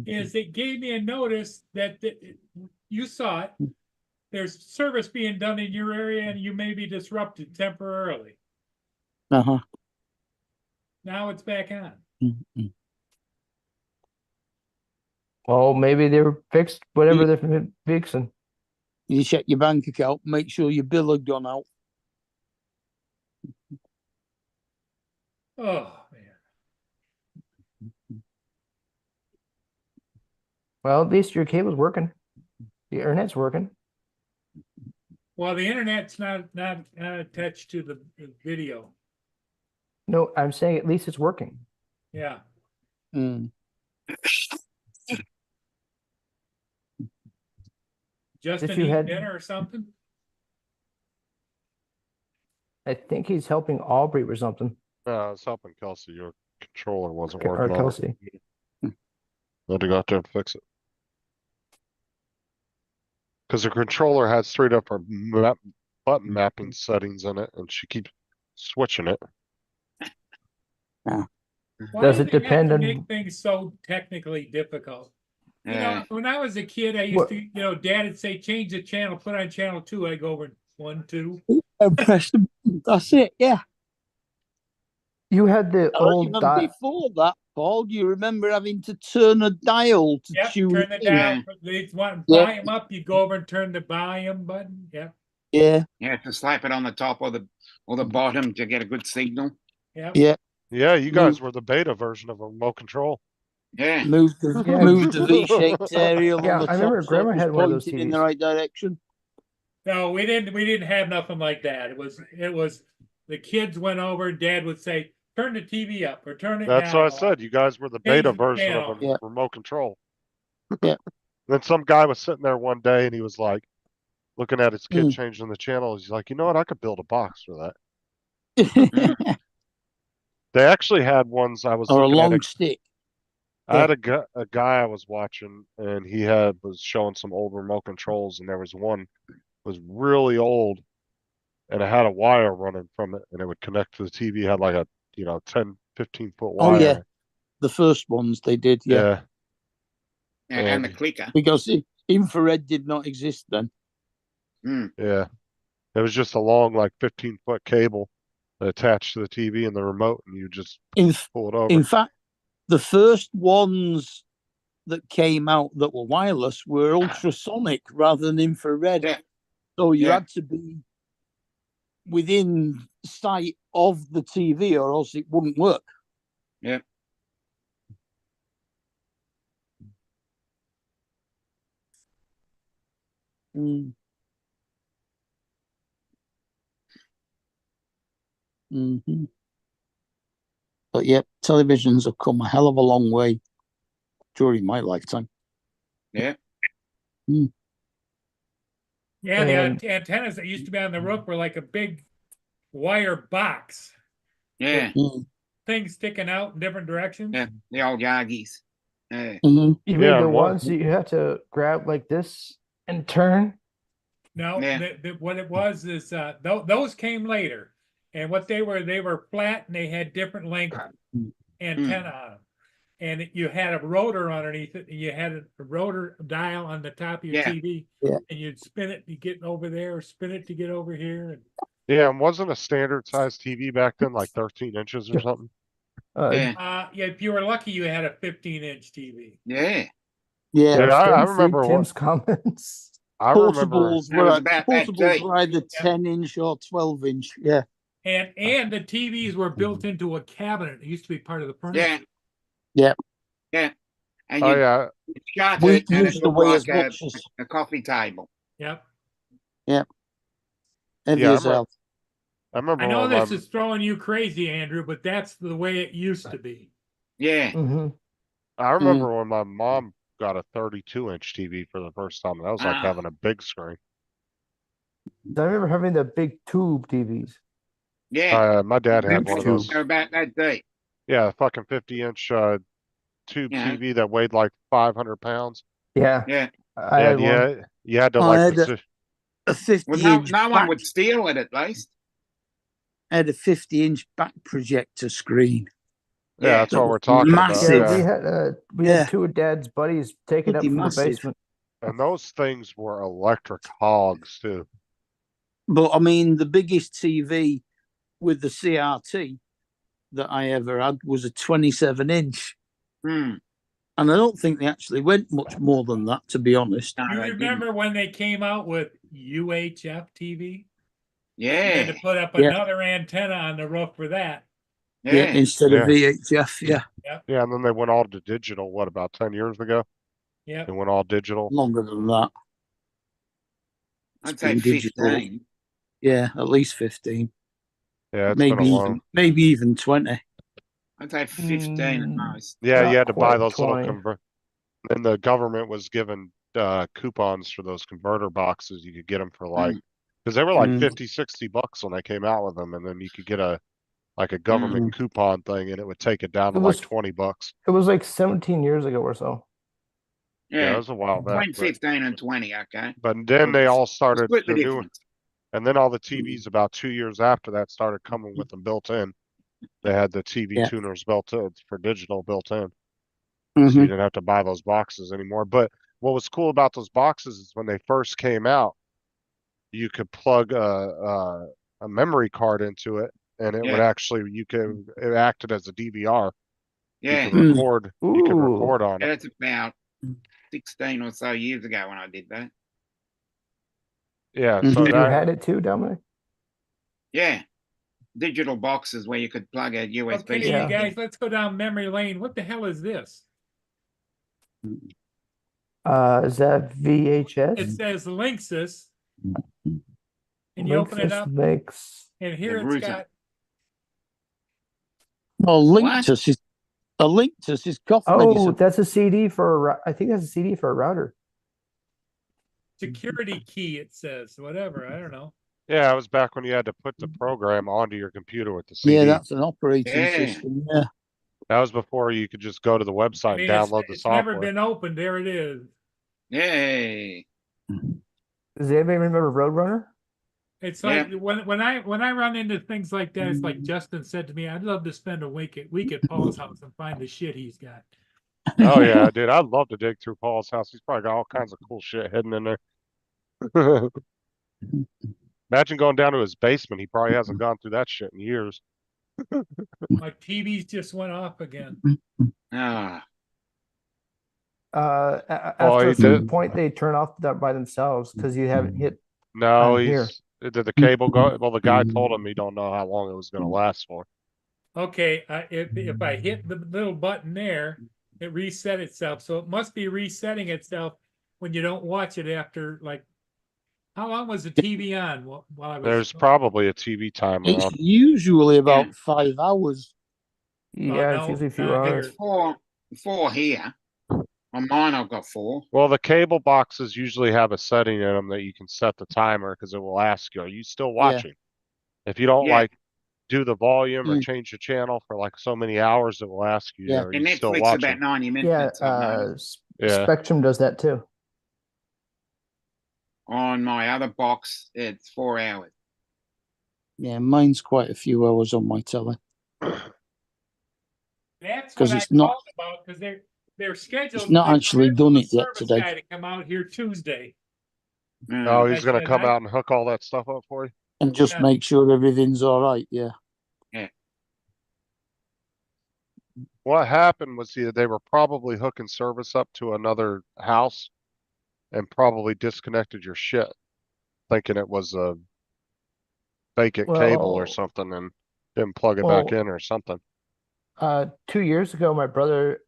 is it gave me a notice that you saw it. There's service being done in your area and you may be disrupted temporarily. Uh-huh. Now it's back on. Well, maybe they were fixed, whatever they're fixing. You check your bank account, make sure your bill had gone out. Oh, man. Well, at least your cable's working. The internet's working. Well, the internet's not attached to the video. No, I'm saying at least it's working. Yeah. Mm. Justin If you eat had- dinner or something? I think he's helping Aubrey or something. I was helping Kelsey. Your controller wasn't Or working. Kelsey. Had to go out there and fix it. Because the controller has 3 different button mapping settings in it, and she keeps switching it. Why Does do it they have depend to on- make things so technically difficult? You know, Yeah. when I was a kid, I used What- to, Dad would say, change the channel, put on channel 2. I go over 1, 2. And press the button. That's it. Yeah. You had the Or old even dot. before that, Paul, do you remember having to turn a dial to Yep, tune turn the in? dial. They want Yeah. volume up. You go over and turn the volume button. Yep, Yeah. You have to slap it on the top or the bottom to get a good signal. yep. Yeah. Yeah, you guys were the beta version of a remote control. Yeah. Move the Yeah. move the V-shaped aerial Yeah, on the I remember top so Grandma it was had one of those pointed in the TVs. right direction. No, we didn't have nothing like that. It was the kids went over. Dad would say, turn the TV up or turn it That's down. what I said. You guys were the Change beta the version of a channel. Yeah. remote control. Yeah. Then some guy was sitting there one day and he was like looking at his kid Mm. changing the channel. He's like, you know what? I could build a box for that. They actually had ones I was Or a looking at. long stick. I had a guy I was watching, and he was showing some old remote controls, and there was one was really old, and it had a wire running from it, and it would connect to the TV. Had like a 10, 15-foot Oh wire. yeah. The first ones they did, yeah. And the And- clicker. Because infrared did not exist then. Yeah, it was just a long, like 15-foot cable attached to the TV and the remote, and you just In pull it over. in fact, the first ones that came out that were wireless were ultrasonic rather than infrared. Yeah. So you Yeah. had to be within sight of the TV or else it wouldn't work. Yep. Mm. Hmm. But yep, televisions have come a hell of a long way during my lifetime. Yeah. Yeah, the And- antennas that used to be on the roof were like a big wire box, Yeah. Mm. things sticking out in different directions. Yeah. The old Yagis. Mhm. You mean Yeah, the what- ones that you have to grab like this and turn? No, Yeah. what it was is those came later, and what they were flat and they had different length antenna on them, and you had a rotor underneath it, and you had a rotor dial on the top of your Yeah. TV, Yeah. and you'd spin it to get over there, or spin it to get over here. And Yeah, and wasn't a standard size TV back then like 13 inches or something? Yeah. yeah, if you were lucky, you had a 15-inch TV. Yeah. Yeah. Yeah, I Tim remember Freak, Tim's comments. I remember. Portables That were was at- about that portables big. were either 10-inch or 12-inch. Yeah. And the TVs were built into a cabinet. It used to be part of the furniture. Yeah. Yeah. Yeah. And Oh you yeah, shut We it and it used to looked weigh as like much as a coffee table. Yep. heavy Yeah, as I'm hell. I remember. I know when this my- is throwing you crazy, Andrew, but that's the way it used to be. Yeah. Hmm. I remember when my mom got a 32-inch TV for the first time. That was like Ah. having a big screen. I remember having the big tube TVs. Yeah. My dad had They one of those. They're about that deep. Yeah, fucking 50-inch tube Yeah. TV that weighed like 500 pounds. Yeah, Yeah. I had one. Yeah, you had to I like. had a 50 Well, no, inch no one back, would steal it at least. had a 50-inch back projector screen. Yeah, that's that what was we're talking massive. about. Yeah, Yeah. we Yeah. had two of Dad's buddies take it up Pretty from massive. the basement. And those things were electric hogs too. But I mean, the biggest TV with the CRT that I ever had was a 27-inch. Hmm. And I don't think they actually went much more than that, to be honest. No, You they didn't. remember when they came out with UHF TV? They had Yeah. to put up Yeah. another antenna on the roof for that. Yeah, Yeah. instead Yeah. of VHF, yeah, Yeah, and then they went all to digital. What about 10 years ago? Yep. They went all digital. longer than that. I'd say digital. 15. Yeah, at least 15. Yeah, it's Maybe been a even long. maybe even 20. I'd say 15 at Mm, most. Yeah, Not you had to buy quite those little 20. convert. And the government was giving coupons for those converter boxes. You could get them for like, because they were like Mm. 50, 60 bucks when they came out with them, and then you could get a government coupon thing, and it would take it down to It like was 20 bucks. it was like 17 years ago or so. Yeah, it Yeah, was a while back. between 15 and 20, okay? But then they all started Split the the new, difference. and then all the TVs about 2 years after that started coming with them built in. They had the TV Yeah. tuners built in for digital built in. So Mhm. you didn't have to buy those boxes anymore. But what was cool about those boxes is when they first came out, you could plug a memory card into it, and it would Yeah. actually it acted as a DVR. Yeah. You could record. You could Ooh. record on it. That's about 16 or so years ago when I did that. Yeah. Mhm. So You that had it too, Dominic? Yeah. Digital boxes where you could plug a USB. Okay, Yeah. you guys, let's go down memory lane. What the hell is this? Is that VHS? It says Linksys. And you open it Linksys up, makes and here The it's router. got, No, What? Linktus is a Linktus is cough oh, medicine. that's a CD for I think that's a CD for a router. security key, it says, whatever, I don't know. yeah, it was back when you had to put the program onto your computer with the CD. Yeah, that's an operating Yeah. system. Yeah. That was before you could just go to the I website mean, and download the it's never software. been opened, there it is. Yay. Does anybody remember Roadrunner? It's Yeah. like when I run into things like that, it's like Justin said to me, I'd love to spend a week at Paul's house and find the shit he's got. Oh yeah, dude, I'd love to dig through Paul's house. He's probably got all kinds of cool shit hidden in there. Imagine going down to his basement. He probably hasn't gone through that shit in years. My TVs just went off again. Ah. After he a certain did- point, they turn off that by themselves because you haven't hit. No, I'm here. did the cable go? Well, the guy told him he don't know how long it was going to last for. Okay, if I hit the little button there, it reset itself. So it must be resetting itself when you don't watch it after, like, how long was the TV on while I was? There's probably a TV timer It's on. usually about 5 hours. Yeah, it's no, usually a few not hours. here. Four here. On mine, I've got 4. Well, the cable boxes usually have a setting in them that you can set the timer because it will ask you, "Are you still watching?" If you don't Yeah. like do the volume or Mm. change the channel for like so many hours, it will ask you, Yeah. "Are And you still Netflix watching?" about 90 Yeah, minutes. I've noticed. Yeah. Spectrum does that too. On my other box, it's 4 hours. Yeah, mine's quite a few hours on my telly. That's 'Cause what I it's not- called about, because they're scheduled. It's not they're actually scheduled done a it yet service today. guy to come out here Tuesday. Oh, Mm. he's gonna said, come I- out and hook all that stuff up for you. And just Yeah. make sure everything's all right. Yeah. What happened was they were probably hooking service up to another house and probably disconnected your shit, thinking it was a vacant cable or Well- something and didn't plug it back Well- in or something. 2 years ago, my brother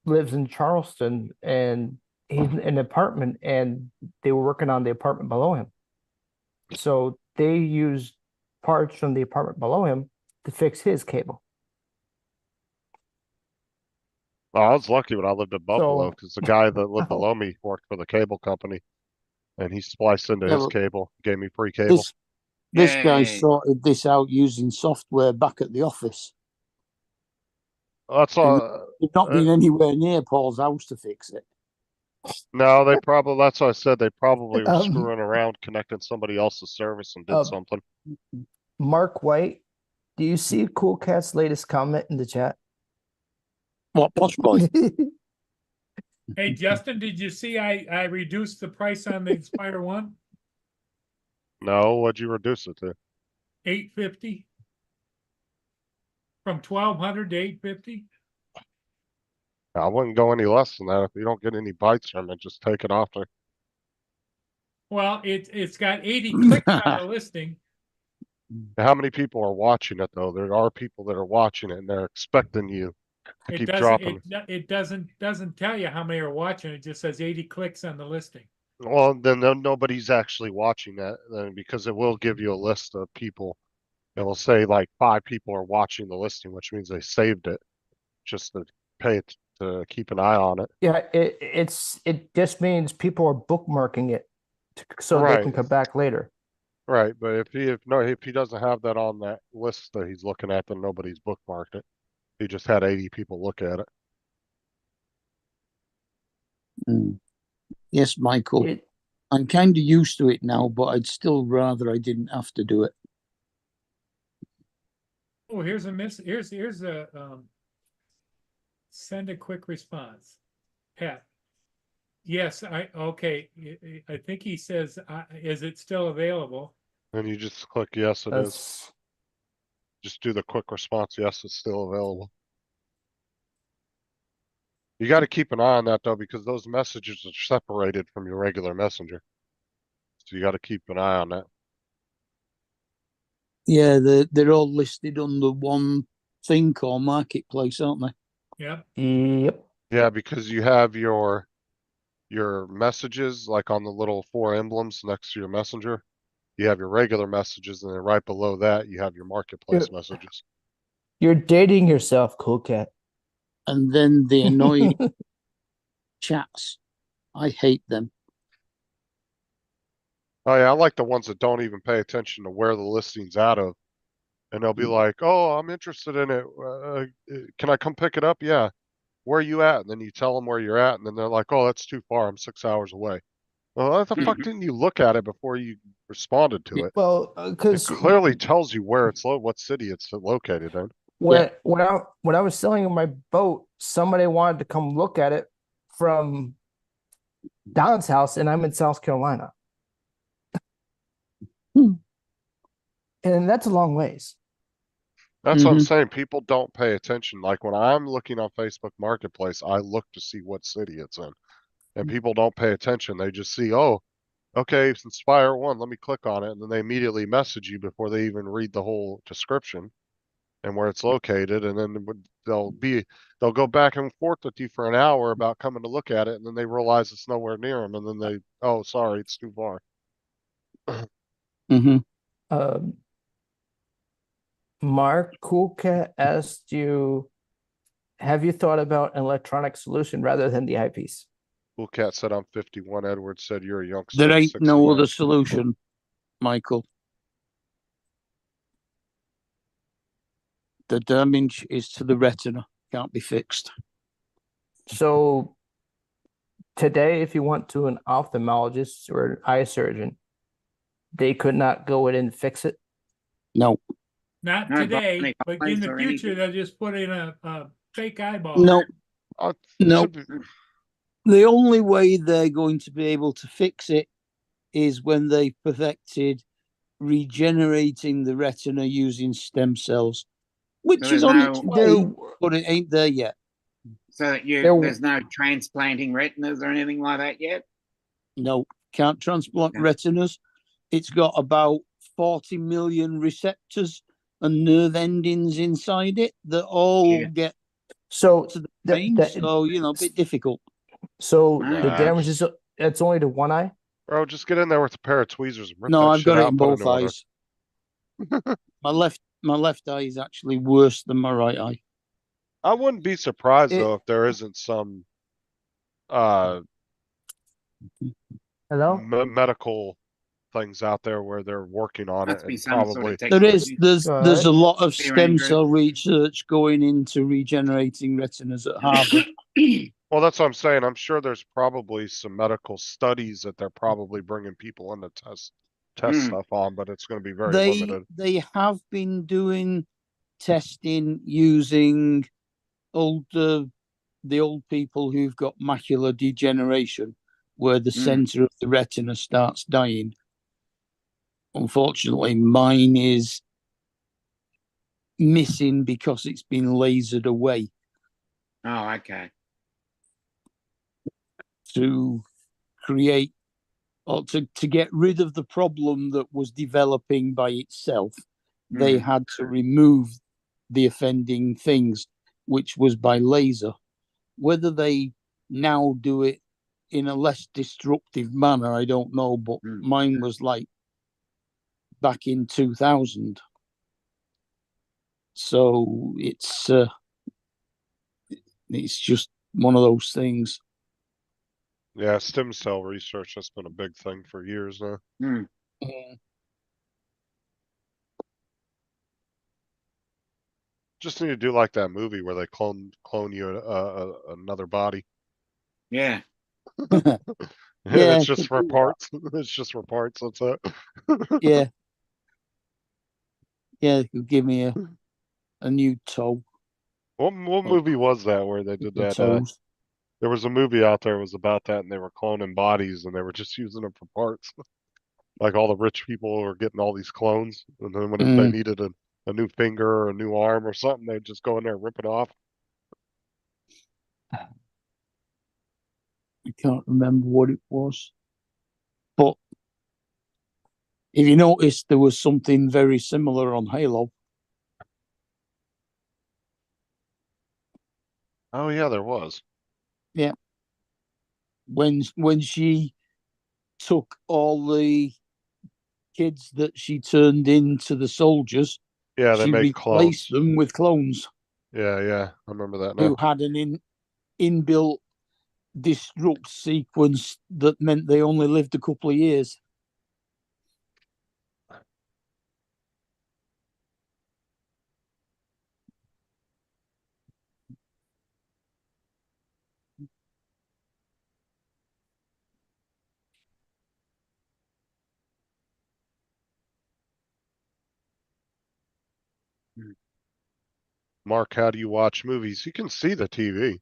lives in Charleston and he's in an apartment and they were working on the apartment below him. So they used parts from the apartment below him to fix his cable. Well, I was lucky when I lived in Buffalo So- because the guy that lived below me worked for the cable company and he spliced into Yeah, his but cable, gave me free cable. This guy Yay. sorted this out using software back at the office. That's all. You've not been anywhere near Paul's house to fix it. No, that's what I said. They probably were Um, screwing around, connecting somebody else's service and did Um, something. Mark White, do you see Cool Cat's latest comment in the chat? What, Posh Boy? Hey, Justin, did you see I reduced the price on the Inspire One? No, what'd you reduce it to? $850? From 1,200 to 850? I wouldn't go any less than that. If you don't get any bites from it, just take it off there. Well, it's got 80 clicks on the listing. How many people are watching it though? There are people that are watching it and they're expecting you to It keep doesn't dropping. it doesn't tell you how many are watching. It just says 80 clicks on the listing. Well, then nobody's actually watching that then, because it will give you a list of people. It will say like 5 people are watching the listing, which means they saved it just to pay it to keep an eye on it. Yeah, it just means people are bookmarking it so they Right. can come back later. Right, but if he doesn't have that on that list that he's looking at, then nobody's bookmarked it. He just had 80 people look at it. Mm. Yes, Michael. It, I'm kind of used to it now, but I'd still rather I didn't have to do it. Oh, here's a send a quick response. Pat. Yes, okay. I think he says, is it still available? And you just click yes, it is. that's Just do the quick response. Yes, it's still available. You got to keep an eye on that though, because those messages are separated from your regular messenger. So you got to keep an eye on that. Yeah, they're all listed under one thing called Marketplace, aren't they? Yeah. Yep. Yeah, because you have your messages like on the little 4 emblems next to your messenger. You have your regular messages, and then right below that you have your marketplace messages. You're dating yourself, Cool Cat. And then the annoying chats. I hate them. Oh yeah, I like the ones that don't even pay attention to where the listing's out of. And they'll be like, oh, I'm interested in it. Can I come pick it up? Yeah. Where are you at? And then you tell them where you're at. And then they're like, oh, that's too far. I'm 6 hours away. Well, why the fuck didn't you look at it before you responded to it? Well, It because clearly tells you where it's what city it's located in. when I was selling my boat, somebody wanted to come look at it from Don's house, and I'm in South Carolina. And that's a long ways. That's what I'm saying. People don't pay attention. Like when I'm looking on Facebook Marketplace, I look to see what city it's in. And people don't pay attention. They just see, oh, okay, it's Inspire 1. Let me click on it. And then they immediately message you before they even read the whole description and where it's located. And then they'll go back and forth with you for an hour about coming to look at it. And then they realize it's nowhere near them. And then oh, sorry, it's too far. Mark Cool Cat asked you, have you thought about an electronic solution rather than the eyepiece? Cool Cat said I'm 51. Edward said you're a youngster. There ain't no 69. other solution, Michael. The damage is to the retina, can't be fixed. So today, if you went to an ophthalmologist or an eye surgeon, they could not go in and fix it? No. Not No, today, but but in the or future, anything. they'll just put in a fake eyeball. No. It No. should be- The only way they're going to be able to fix it is when they perfected regenerating the retina using stem cells, which So is there's on no- its way, but it ain't there yet. So that There- there's no transplanting retinas or anything like that yet? No, can't transplant Yeah. retinas. It's got about 40 million receptors and nerve endings inside it that all Yeah. get So to the the- brain. the- So, a bit difficult. So the Nah. damage is it's only to one eye? Bro, just get in there with a pair of tweezers and rip No, that I've shit got it out, in put a both new one in. eyes. My left eye is actually worse than my right eye. I wouldn't be surprised It- though if there isn't some Hello? medical things out there where they're working on Must it be and some sort probably of There technology. is. There's Go a ahead. lot of Fear stem interest. cell research going into regenerating retinas at Harvard. well, that's what I'm saying. I'm sure there's probably some medical studies that they're probably bringing people in to test stuff on, but it's going to be very limited. They have been doing testing using the old people who've got macular degeneration, where the center of the retina starts dying. Unfortunately, mine is missing because it's been lasered away Oh, okay. to create or to get rid of the problem that was developing by itself. They had to remove the offending things, which was by laser. Whether they now do it in a less destructive manner. I don't know, but mine was like back in 2000. So it's just one of those things. Yeah, stem cell research has been a big thing for years now. Just need to do like that movie where they clone you another body. Yeah. Yeah, It's just could for do that. parts. It's just for parts. That's it. Yeah. Yeah, they could give me a new toe. What movie was that where they did The that? toes. There was a movie out there that was about that, and they were cloning bodies, and they were just using them for parts. Like all the rich people were getting all these clones, and then when they needed a new finger or a new arm or something, they'd just go in there and rip it off. I can't remember what it was. But if you notice, there was something very similar on Halo. Oh yeah, there was. Yeah. When she took all the kids that she turned into the soldiers, Yeah, they she made replaced clones. them with clones Yeah, I remember that who now. had an inbuilt destruct sequence that meant they only lived a couple of years. Mark, how do you watch movies? You can see the TV,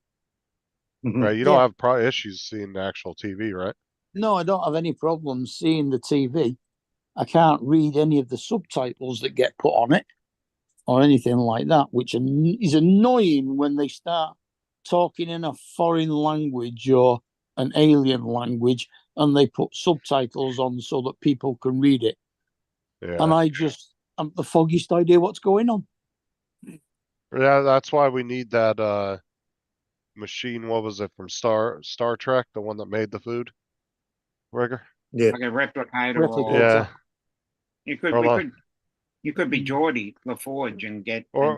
right? You don't Yeah. have probably issues seeing the actual TV, right? No, I don't have any problems seeing the TV. I can't read any of the subtitles that get put on it or anything like that, which is annoying when they start talking in a foreign language or an alien language and they put subtitles on so that people can read it. Yeah. And I'm the foggiest idea what's going on. Yeah, that's why we need that machine. What was it from Star Trek? The one that made the food? Rigger? Yeah. Like a replicator. Replicator. Yeah. You could be Geordie LaForge and get a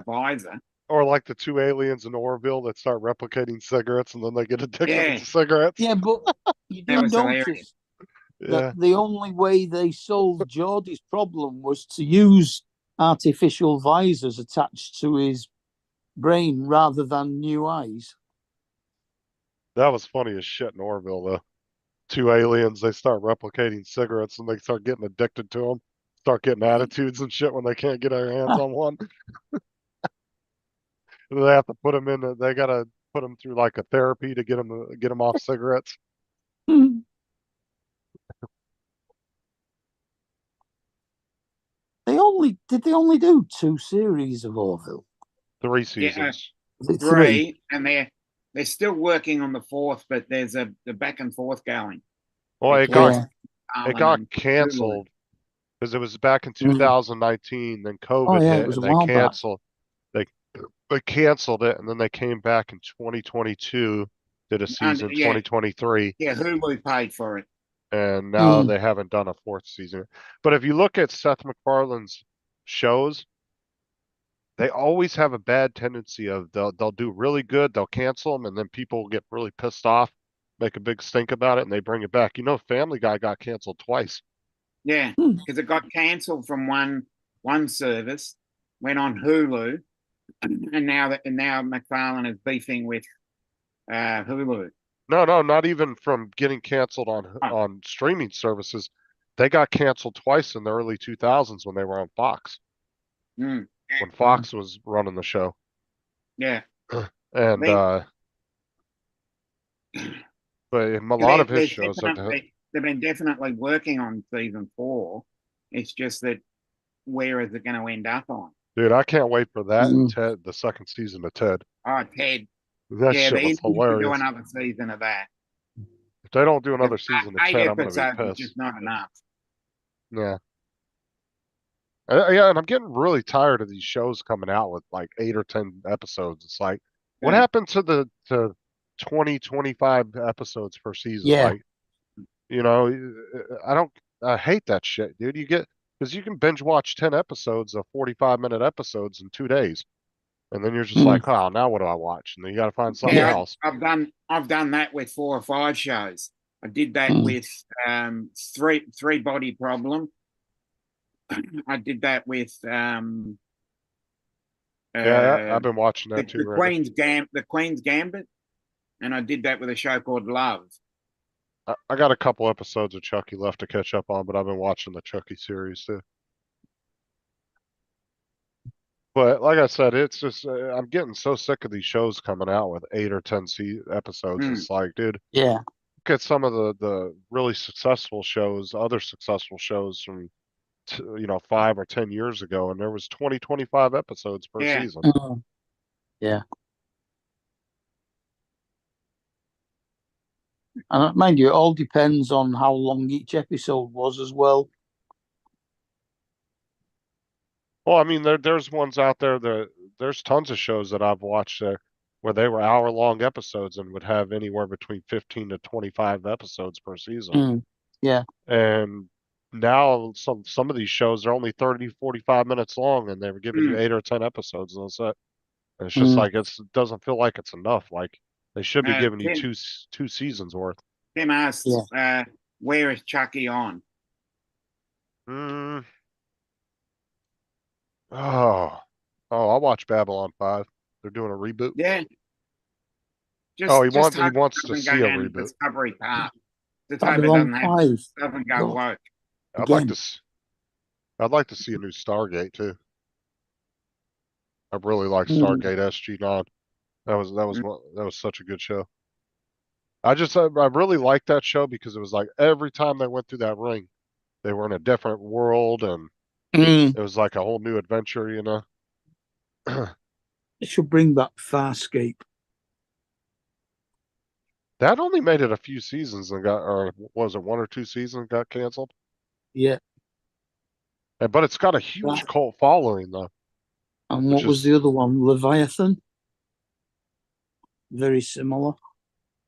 visor. Or like the two aliens in Orville that start replicating cigarettes and then they get addicted to cigarettes. Yeah, but you do That was notice hilarious. that the only way they solved Geordie's problem was to use artificial visors attached to his brain rather than new eyes. That was funny as shit in Orville, though. Two aliens, they start replicating cigarettes and they start getting addicted to them. Start getting attitudes and shit when they can't get their hands on one. They have to put them in. They gotta put them through like a therapy to get them off cigarettes. They only do 2 series of Orville? 3 seasons. Three, and they're still working on the 4th, but there's a back and forth going. Well, it Because, got canceled because it was back in 2019. Then COVID it hit was and a they while back. canceled. They canceled it, and then they came back in 2022. Did a season 2023. Yeah, Hulu paid for it. And now they haven't done a 4th season. But if you look at Seth MacFarlane's shows, they always have a bad tendency of they'll do really good, they'll cancel them, and then people get really pissed off, make a big stink about it, and they bring it back. You know, Family Guy got canceled twice. Yeah, because it got cancelled from one service, went on Hulu, and now MacFarlane is beefing with Hulu. No, not even from getting canceled on streaming services. They got canceled twice in the early 2000s when they were on Fox. When Fox was running the show. Yeah. And but a lot of his shows they've been definitely working on season 4. It's just that where is it going to end up on? Dude, I can't wait for that and Ted, the 2nd season of Ted. Oh, Ted. That yeah, shit they was need to hilarious. do another season of that. If they don't do another season of 8 Ted, I'm gonna be episodes is pissed. just not enough. Yeah. Yeah, and I'm getting really tired of these shows coming out with like 8 or 10 episodes. It's like, what happened to 20, 25 episodes per season. Yeah. Like, you know, I hate that shit, dude. Because you can binge watch 10 episodes of 45-minute episodes in 2 days. And then you're just like, oh, now what do I watch? And then you got to find something Yeah, else. I've done that with 4 or 5 shows. I did that with three body problem. I did that with I've been watching that too. the Queen's Gambit, and I did that with a show called Love. I got a couple episodes of Chucky left to catch up on, but I've been watching the Chucky series too. But like I said, it's just I'm getting so sick of these shows coming out with 8 or 10 episodes. It's like, dude, Yeah. look at some of the really successful shows, other successful shows from 5 or 10 years ago, and there was 20, 25 episodes per season. Yeah. And mind you, it all depends on how long each episode was as well. Well, I mean, there's ones out there there's tons of shows that I've watched there where they were hour-long episodes and would have anywhere between 15 to 25 episodes per season. Yeah. And now some of these shows are only 30, 45 minutes long, and they were giving you 8 or 10 episodes, and that's it. And it's just like it doesn't feel like it's enough. Like they should be giving you two seasons worth. Tim asks, where is Chucky on? I watch Babylon 5. They're doing a reboot. Yeah. He wants to see a reboot. Discovery Park. The Babylon 5 doesn't go woke. I'd like to see a new Stargate too. I really like Stargate SG-9. That was such a good show. I really liked that show because it was like every time they went through that ring, they were in a different world, and it was like a whole new adventure, you know. It should bring back Farscape. That only made it a few seasons and or was it 1 or 2 seasons got canceled? Yeah. But it's got a huge cult following though. And what was the other one? Leviathan? Very similar.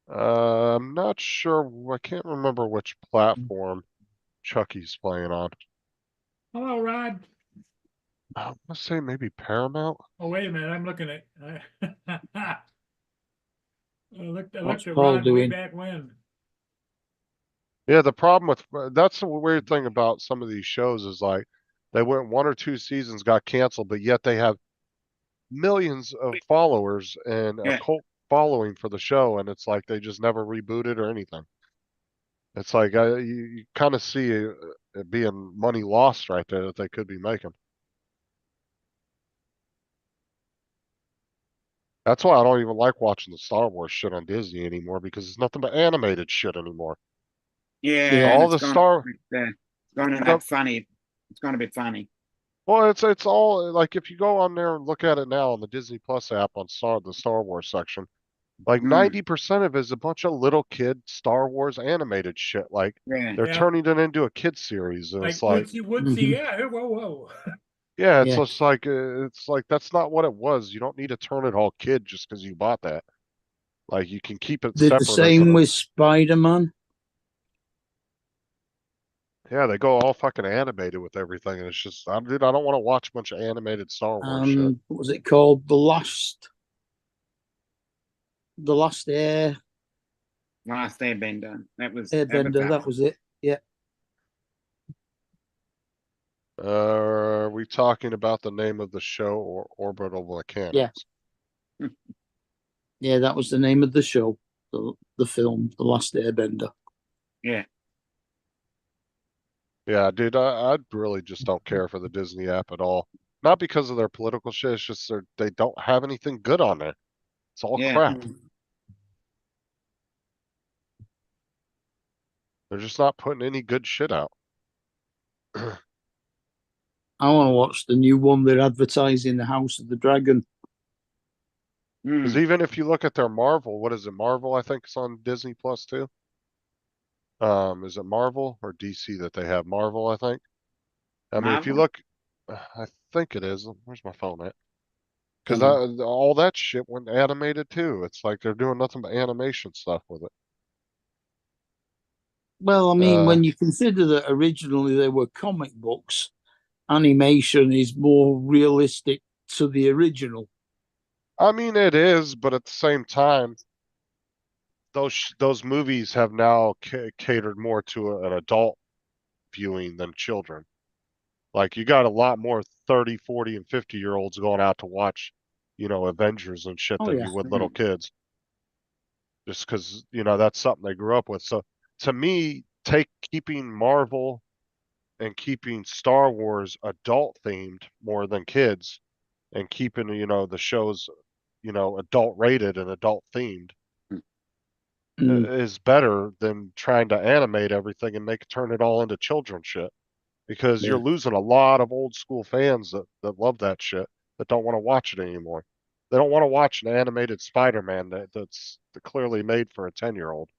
I'm not sure. I can't remember which platform Chucky's playing on. Hello, Rod. I must say maybe Paramount. Oh, wait a minute. I'm looking at. I looked What's at Paul Rod way doing? back when. Yeah, the problem with that's the weird thing about some of these shows is like they went 1 or 2 seasons, got canceled, but yet they have millions of followers and a cult following for the show, and it's like they just never rebooted or anything. It's like you kind of see it being money lost right there that they could be making. That's why I don't even like watching the Star Wars shit on Disney anymore, because it's nothing but animated shit anymore. Yeah, all the Star. It's going to be funny. It's going to be funny. Well, it's all like if you go on there and look at it now on the Disney Plus app on the Star Wars section, like 90% of it is a bunch of little kid Star Wars animated shit. Like they're turning it into a kid series, and it's like Woodsy, yeah, whoa. Yeah, it's just like that's not what it was. You don't need to turn it all kid just because you bought that. Like you can keep it Did separate. the same with Spider-Man. Yeah, they go all fucking animated with everything, and it's just, dude, I don't want to watch a bunch of animated Star Wars shit. What was it called? The Last Air. Last Airbender. That was Airbender. That was it. Yeah. Are we talking about the name of the show or Orbital Mechanics? Yeah. Yeah, that was the name of the show, the film, The Last Airbender. Yeah. Yeah, dude, I really just don't care for the Disney app at all. Not because of their political shit, it's just they don't have anything good on there. It's all crap. They're just not putting any good shit out. I want to watch the new one they're advertising, The House of the Dragon. Because even if you look at their Marvel, what is it? Marvel, I think, is on Disney Plus too. Is it Marvel or DC that they have? Marvel, I think. I mean, if you look, I think it is. Where's my phone at? Cause all that shit went animated too. It's like they're doing nothing but animation stuff with it. Well, I mean, Uh, when you consider that originally they were comic books, animation is more realistic to the original. I mean, it is, but at the same time, those movies have now catered more to an adult viewing than children. Like you got a lot more 30, 40, and 50-year-olds going out to watch, Avengers and shit Oh, than yeah. you would little kids. Just because, that's something they grew up with. So to me, keeping Marvel and keeping Star Wars adult themed more than kids and keeping, the shows, adult rated and adult themed is better than trying to animate everything and turn it all into children shit. Because you're Yeah. losing a lot of old school fans that love that shit that don't want to watch it anymore. They don't want to watch an animated Spider-Man that's clearly made for a 10-year-old.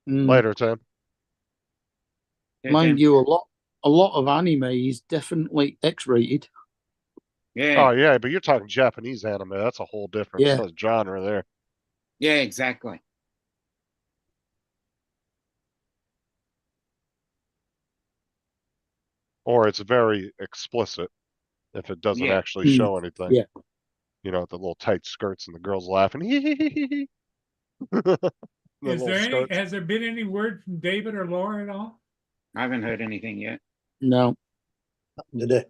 Later, Tim. Mind you, a lot of anime is definitely X-rated. Yeah. Oh yeah, but you're talking Japanese anime. That's a whole different Yeah. genre there. Yeah, exactly. Or it's very explicit if it doesn't Yeah. actually show anything. Yeah. The little tight skirts and the girls laughing. Has there been any word from David or Laura at all? I haven't heard anything yet. No. Today.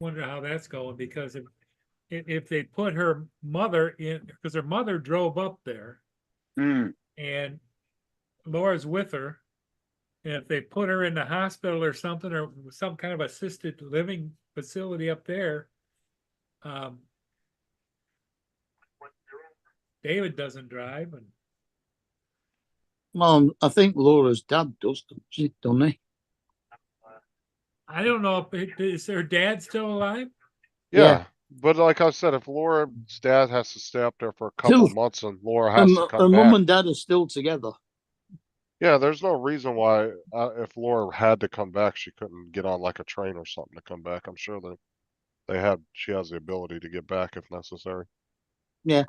Wonder how that's going, because if they put her mother in, because her mother drove up there and Laura's with her, and if they put her in the hospital or something, or some kind of assisted living facility up there, David doesn't drive, and Well, I think Laura's dad does, doesn't he? I don't know if is her dad still alive? Yeah. But like I said, if Laura's dad has to stay up there for a couple months and Laura has to come her back. mum and dad are still together. Yeah, there's no reason why if Laura had to come back, she couldn't get on like a train or something to come back. I'm sure that she has the ability to get back if necessary. Yeah.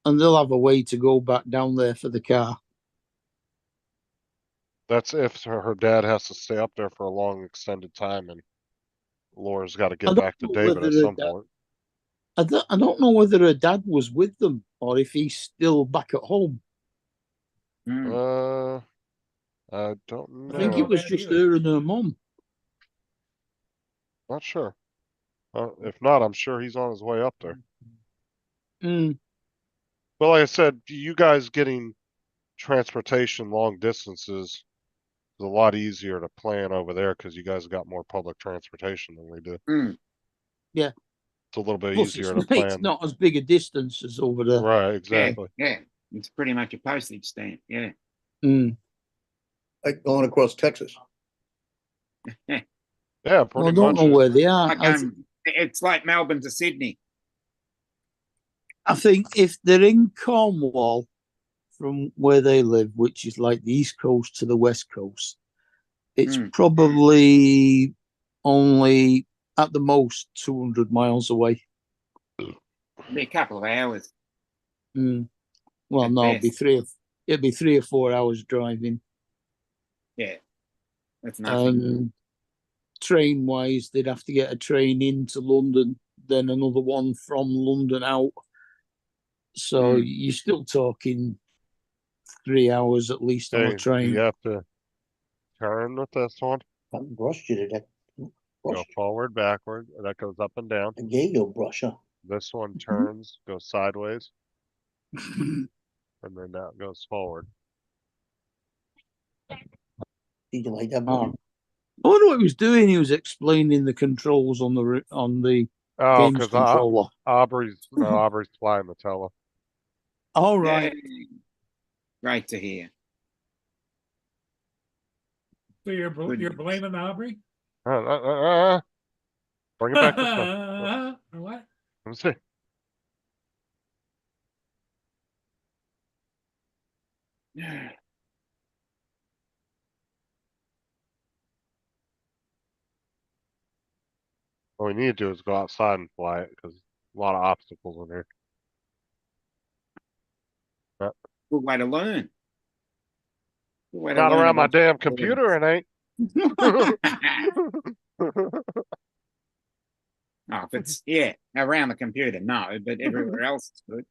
And they'll have a way to go back down there for the car. That's if her dad has to stay up there for a long extended time and Laura's got to get back to David at some point. I don't know whether her dad was with them or if he's still back at home. I don't know. I think it was just her and her mum. Not sure. If not, I'm sure he's on his way up there. But like I said, you guys getting transportation long distances is a lot easier to plan over there because you guys got more public transportation than we do. Yeah. It's a little bit Plus, easier to it's plan. not as big a distance as over there. Right, exactly. Yeah. It's pretty much a postage stamp. Yeah. Like going across Texas. Yeah, Well, pretty I don't much. know where they are. It's like Melbourne to Sydney. I think if they're in Cornwall from where they live, which is like the east coast to the west coast, it's probably only at the most 200 miles away. Be a couple of hours. Well, no, it'd be 3 or 4 hours driving. Yeah, that's nothing. Train wise, they'd have to get a train into London, then another one from London out. So you're still talking 3 hours at least on a train. You have to turn with this one. Brush you to that. Go forward, backward. That goes up and down. The Gato brusher. This one turns, goes sideways, and then that goes forward. Did you like that? I wonder what he was doing. He was explaining the controls on the games controller. Aubrey's flying the tele. All right. Yeah. Great to hear. So you're blaming Aubrey? Bring it back this way. What? Let me see. What we need to do is go outside and fly it because a lot of obstacles in here. Good way to learn. Good way to Not learn around my about damn the buildings. computer, it ain't. Oh, if it's yeah, around the computer, no, but everywhere else is good.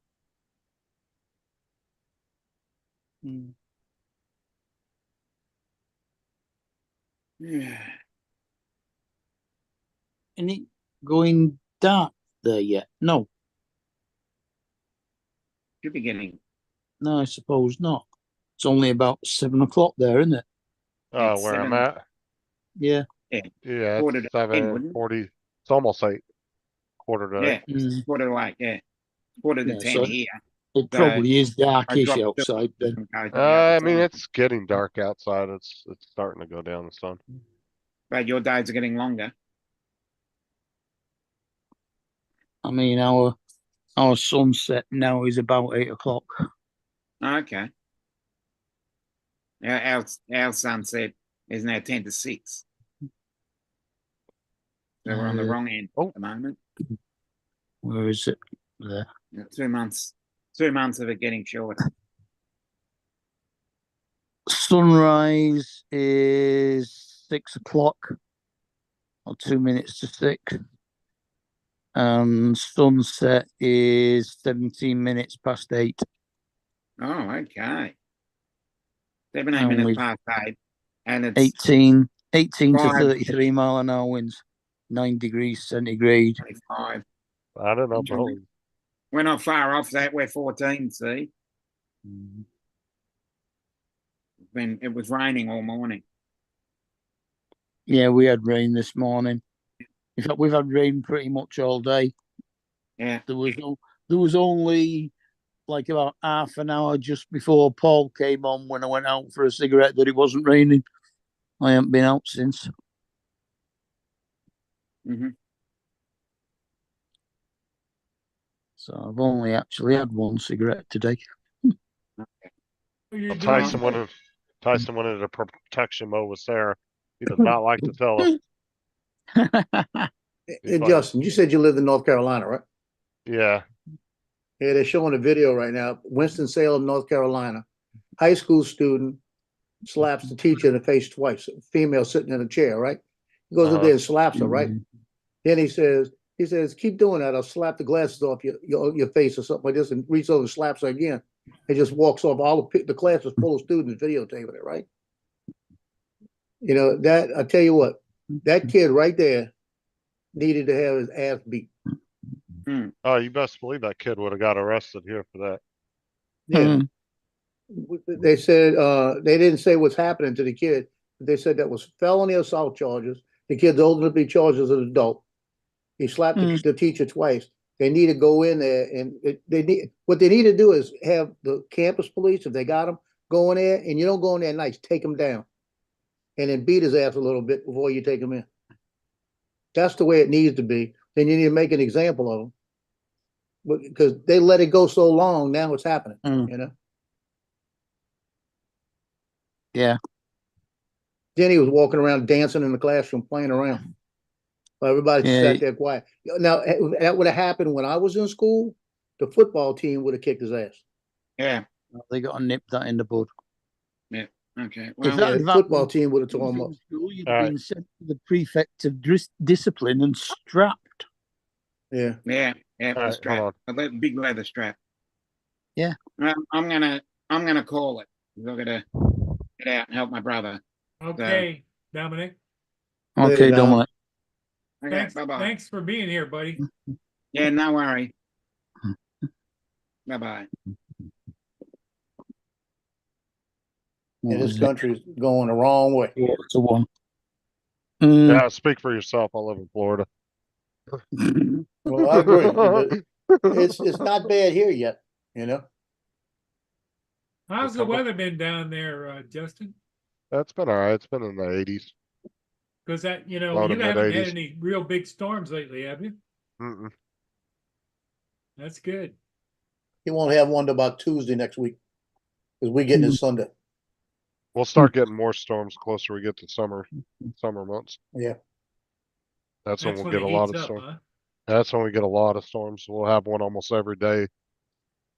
Yeah. Any going dark there yet? No, Should be getting no, I suppose not. It's only about 7 o'clock there, isn't it? Oh, It's where I'm 7. at? Yeah. Yeah, Quarter to it's 10, wouldn't it? 7:40. It's almost 8. Quarter to 8. Yeah, it's quarter to 8, yeah. Quarter to Yeah, 10 so here. it probably is I darkish dropped outside then. I mean, it's getting dark outside. It's starting to go down the sun. But your days are getting longer. I mean, our sunset now is about 8 o'clock. Okay. Our sunset is now 10 to 6. So we're on the wrong end at the moment. Where is it? There. 2 months. 2 months of it getting shorter. Sunrise is 6 o'clock, or 2 minutes to 6. And sunset is 17 minutes past 8. Oh, okay. 17 And minutes we've past 8. And it's 18 to 5. 33 mile an hour winds, 9 degrees centigrade. 25. I don't know. Bro. We're not far off that. We're 14, see? It was raining all morning. Yeah, we had rain this morning. In fact, we've had rain pretty much all day. Yeah. There was only like about half an hour just before Paul came on when I went out for a cigarette that it wasn't raining. I haven't been out since. So I've only actually had one cigarette today. Well, Tyson wanted to protection mode with Sarah. He does not like to tell us. Hey, Justin, you said you live in North Carolina, right? Yeah. Yeah, they're showing a video right now. Winston-Salem, North Carolina. High school student slaps the teacher in the face twice. A female sitting in a chair, right? He goes up there and slaps her, right? Then he says, keep doing that. I'll slap the glasses off your face or something like this, and reaches over and slaps her again. He just walks off. All the class was full of students videotaping it, right? You know, that, I tell you what, that kid right there needed to have his ass beat. Oh, you best believe that kid would have got arrested here for that. Yeah. They said they didn't say what's happening to the kid. They said that was felony assault charges. The kid's old enough to be charged as an adult. He slapped the teacher twice. They need to go in there and what they need to do is have the campus police, if they got him, go in there, and you don't go in there nice, take him down and then beat his ass a little bit before you take him in. That's the way it needs to be. Then you need to make an example of him. But because they let it go so long, now it's happening, you know? Yeah. Then he was walking around dancing in the classroom, playing around. Everybody sat there quiet. Now, that would have happened when I was in school. The football team would have kicked his ass. Yeah. They got to nip that in the bud. Yeah. Okay. Well, the football team would have torn him up. You'd have been sent to the prefect of discipline and strapped. Yeah. Yeah. Yeah. Strap. A big leather strap. Yeah. I'm gonna call it. I'm gonna get out and help my brother. Okay, Dominic. Okay, Dominic. Thanks, bye-bye. thanks for being here, buddy. Yeah, no worry. Bye-bye. Yeah, this country's going the wrong way. It's a one. Yeah, speak for yourself. I live in Florida. Well, I agree. But it's not bad here yet, you know. How's the weather been down there, Justin? That's been all right. It's been in the 80s. Because that, you Low to haven't had mid-80s. any real big storms lately, have you? Mm-mm. That's good. He won't have one till about Tuesday next week. Cause we getting it Sunday. We'll start getting more storms closer we get to summer months. Yeah. That's when That's we'll when get it a lot heats of up, storms. huh? That's when we get a lot of storms. We'll have one almost every day.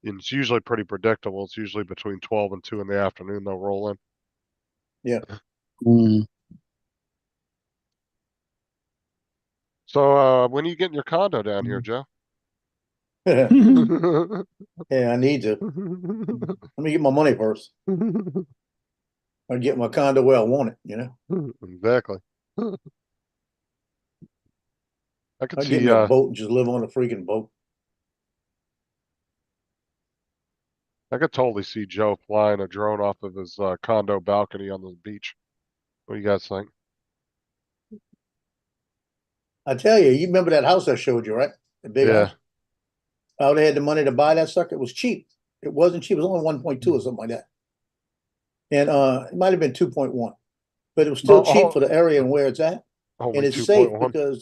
And it's usually pretty predictable. It's usually between 12 and 2 in the afternoon they'll roll in. Yeah. Mm. So when are you getting your condo down here, Joe? Yeah, I need to. Let me get my money first. I get my condo where I want it, you know? Exactly. I could I get see me a boat and just live on a freaking boat. I could totally see Joe flying a drone off of his condo balcony on the beach. What do you guys think? I tell you, you remember that house I showed you, right? The big Yeah. house. I would have had the money to buy that sucker. It was cheap. It wasn't cheap. It was only 1.2 or something like that. And it might have been 2.1, but it was still cheap for the area and where it's at. Only And it's safe 2.1. because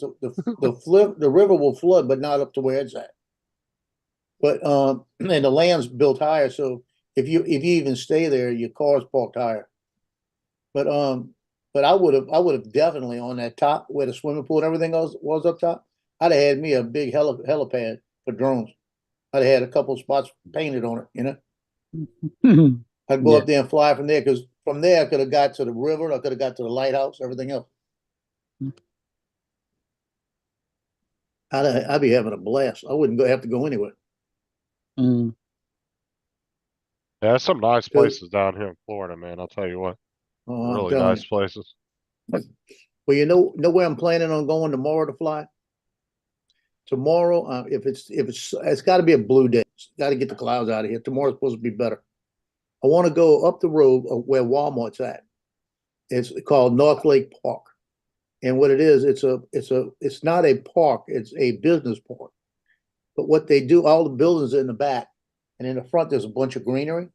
the river will flood, but not up to where it's at. But and the land's built higher, so if you even stay there, your car's parked higher. But I would have definitely on that top where the swimming pool and everything else was up top. I'd have had me a big helipad for drones. I'd have had a couple spots painted on it, you know. I'd go up there and fly from there because from there I could have got to the river, I could have got to the lighthouse, everything else. I'd be having a blast. I wouldn't have to go anywhere. Mm. Yeah, there's some nice places down here in Florida, man. I'll tell you what. Oh, I'm Really telling nice you. places. Well, you know where I'm planning on going tomorrow to fly? Tomorrow, if it's got to be a blue day. It's got to get the clouds out of here. Tomorrow's supposed to be better. I want to go up the road where Walmart's at. It's called North Lake Park, and what it is, it's not a park. It's a business park. But what they do, all the buildings are in the back, and in the front there's a bunch of greenery,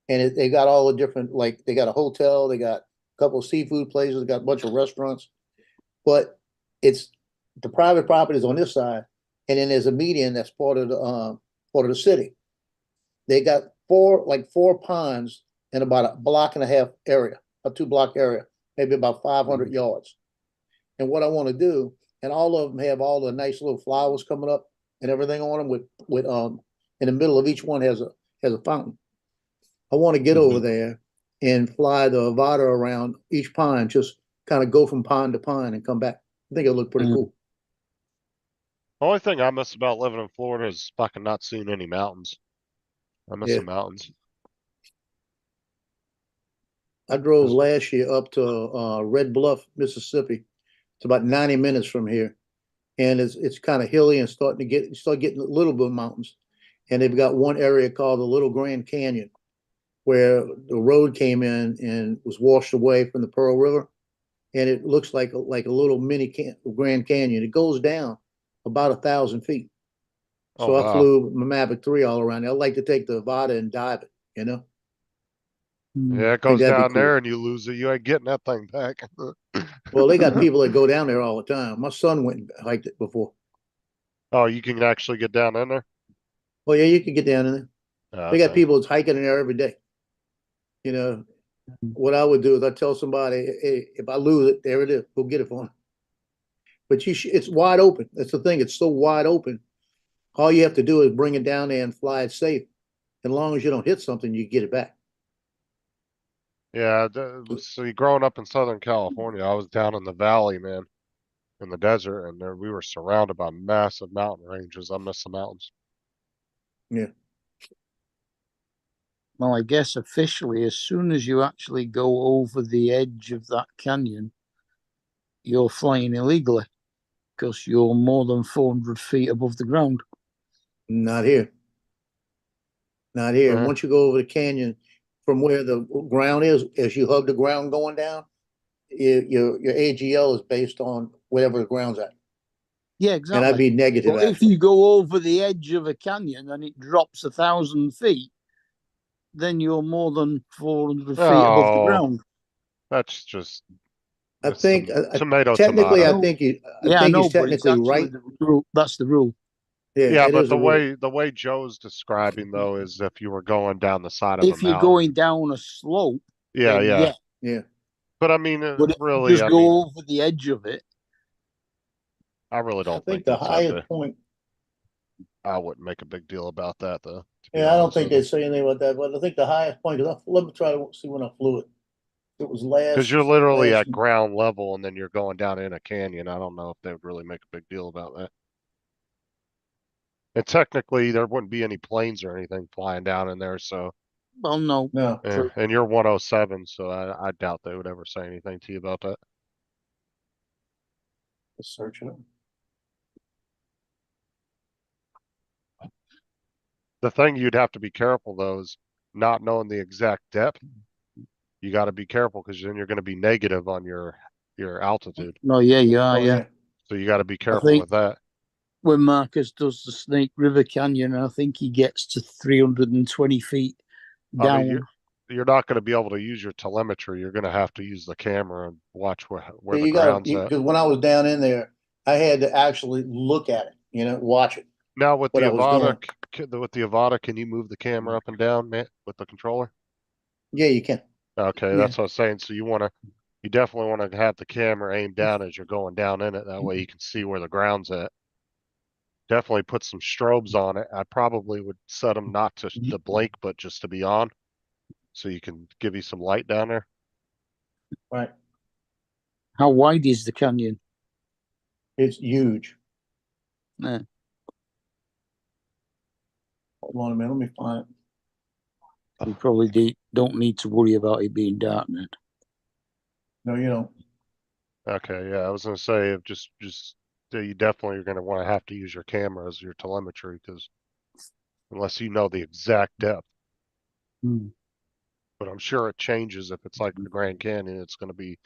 and they got all the different, like they got a hotel, they got a couple of seafood places, they got a bunch of restaurants, but it's the private properties on this side, and then there's a median that's part of the city. They got four ponds in about a block and a half area, a 2-block area, maybe about 500 yards. And what I want to do, and all of them have all the nice little flowers coming up and everything on them with in the middle of each one has a fountain. I want to get over there and fly the Avata around each pond, just kind of go from pond to pond and come back. I think it'll look pretty cool. The only thing I miss about living in Florida is fucking not seeing any mountains. I miss the mountains. I drove last year up to Red Bluff, Mississippi. It's about 90 minutes from here, and it's kind of hilly and start getting a little bit of mountains. And they've got one area called the Little Grand Canyon, where the road came in and was washed away from the Pearl River, and it looks like a little mini Grand Canyon. It goes down about 1,000 feet. So I flew my Mavic 3 all around. I'd like to take the Avata and dive it, you know? Yeah, it goes down there and you lose it. You ain't getting that thing back. Well, they got people that go down there all the time. My son went and hiked it before. Oh, you can actually get down in there? Oh, yeah, you can get down in there. Oh, They got okay. people that's hiking in there every day. You know, what I would do is I tell somebody, hey, if I lose it, there it is. Go get it for me. But it's wide open. That's the thing. It's so wide open. All you have to do is bring it down there and fly it safe. As long as you don't hit something, you get it back. Yeah, see, growing up in Southern California, I was down in the valley, man, in the desert, and we were surrounded by massive mountain ranges. I miss the mountains. Yeah. Well, I guess officially, as soon as you actually go over the edge of that canyon, you're flying illegally because you're more than 400 feet above the ground. Not here. Not here. Uh-huh. Once you go over the canyon, from where the ground is, as you hug the ground going down, your AGL is based on whatever the ground's at. Yeah, exactly. And I'd be negative. But if you go over the edge of a canyon and it drops 1,000 feet, then you're more than 400 feet above the ground. That's just. I think tomato. technically, Tomato. I think I know, he's technically but it's right. the rule. That's the rule. Yeah, it but is a road. the way Joe's describing though is if you were going down the side of a If you're mountain. going down a slope, Yeah, then yeah. yeah. Yeah. But I mean, But if you really, just I go mean, over the edge of it, I really I don't think think the that's that highest big. point, I wouldn't make a big deal about that though, to be yeah, I don't honest think with they say anything about that, but I think the highest point, 'cause let me try to see when I flew it. It was because you're last, literally last, at ground level and then you're going down in a canyon. I don't know if they would really make a big deal about that. And technically, there wouldn't be any planes or anything flying down in there, so well, no. no, true. and you're 107, so I doubt they would ever say anything to you about that. Let's search it. The thing you'd have to be careful though is not knowing the exact depth. You got to be careful because then you're going to be negative on your altitude. No, yeah, you are, Oh, yeah. yeah. So you got to be I careful think with that. when Marcus does the Snake River Canyon, I think he gets to 320 feet I down. mean, you're not going to be able to use your telemetry. You're going to have to use the camera and watch where Yeah, the you gotta, ground's at. because when I was down in there, I had to actually look at it, watch it. Now with what the I was doing. Avata, can you move the camera up and down, man, with the controller? Yeah, you can. Okay, Yeah. that's what I was saying. So you definitely want to have the camera aimed down as you're going down in it. That way you can see where the ground's at. Definitely put some strobes on it. I probably would set them not to blink, but just to be on, so you can give you some light down there. Right. How wide is the canyon? It's huge. Yeah. Hold on a minute, let me find it. You probably don't need to worry about it being dark, man. No, you don't. Okay, yeah, I was gonna say if just you definitely are gonna want to have to use your camera as your telemetry because unless you know the exact depth. But I'm sure it changes if it's like the Grand Canyon. It's going to be,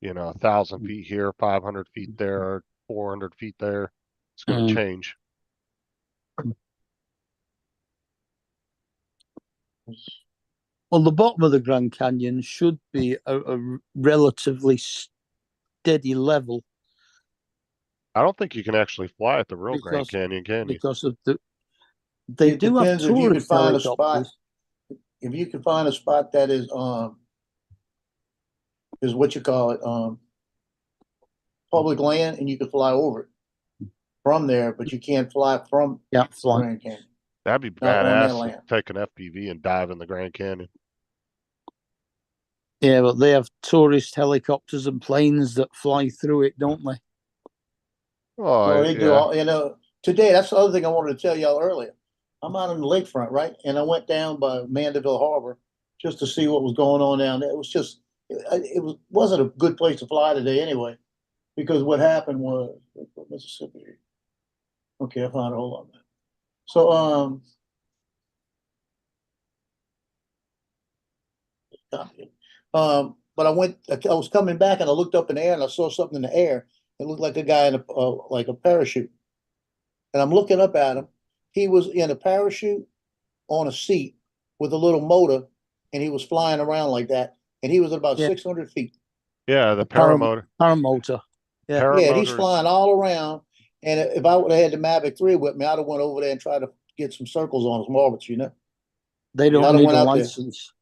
1,000 feet here, 500 feet there, 400 feet there. It's going to change. Well, the bottom of the Grand Canyon should be a relatively steady level. I don't think you can actually fly at the real Grand Canyon, can you? Because of they It do have depends if you can tourist find a spot. helicopters. If you can find a spot that is what you call it, public land, and you can fly over it from there, but you can't fly from Grand Canyon. That'd be Not on that badass land. to take an FPV and dive in the Grand Canyon. Yeah, but they have tourist helicopters and planes that fly through it, don't they? Oh, Well, they do all, today, that's the other thing I wanted to tell y'all earlier. I'm out on the lakefront, right? And I went down by Mandeville Harbor just to see what was going on down there. It was just, wasn't a good place to fly today anyway, because what happened was, Mississippi. Okay, I found it. Hold on. So, but I was coming back and I looked up in the air and I saw something in the air. It looked like a guy in like a parachute. And I'm looking up at him. He was in a parachute on a seat with a little motor, and he was flying around like that. And he was at about 600 feet. Yeah, the paramotor. Paramotor. Yeah, he's flying all around. And if I would have had the Mavic 3 with me, I'd have went over there and tried to get some circles on some orbits, They don't need a license.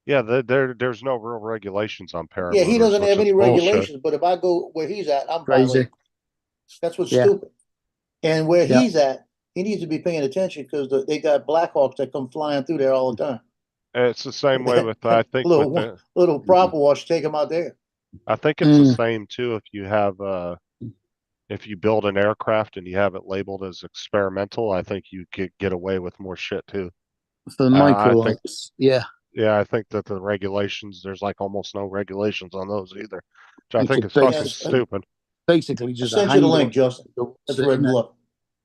Yeah, there's no real regulations on paramotors. Yeah, he doesn't have any regulations, bullshit. but if I go where he's at, I'm Crazy. violating. That's what's stupid. And where he's at, he needs to be paying attention because they got Blackhawks that come flying through there all the time. It's the same way with little proper wash, take them out there. I think it's the same too if you have if you build an aircraft and you have it labeled as experimental. I think you get away with more shit too. For the microlights, yeah. Yeah, I think that the regulations, there's like almost no regulations on those either, which I think is fucking stupid. Basically, just send you the link, Justin. That's Red Bluff.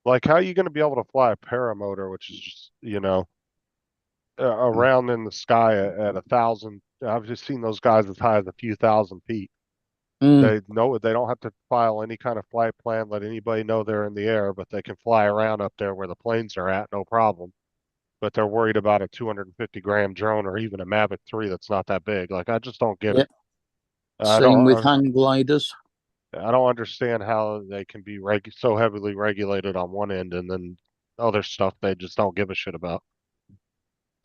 Like, how are you going to be able to fly a paramotor, which is just, around in the sky at 1,000? I've just seen those guys as high as a few thousand feet. They know they don't have to file any kind of flight plan, let anybody know they're in the air, but they can fly around up there where the planes are at, no problem. But they're worried about a 250-gram drone or even a Mavic 3 that's not that big. Like, I just don't get it. Same with hang gliders. I don't understand how they can be so heavily regulated on one end and then other stuff they just don't give a shit about.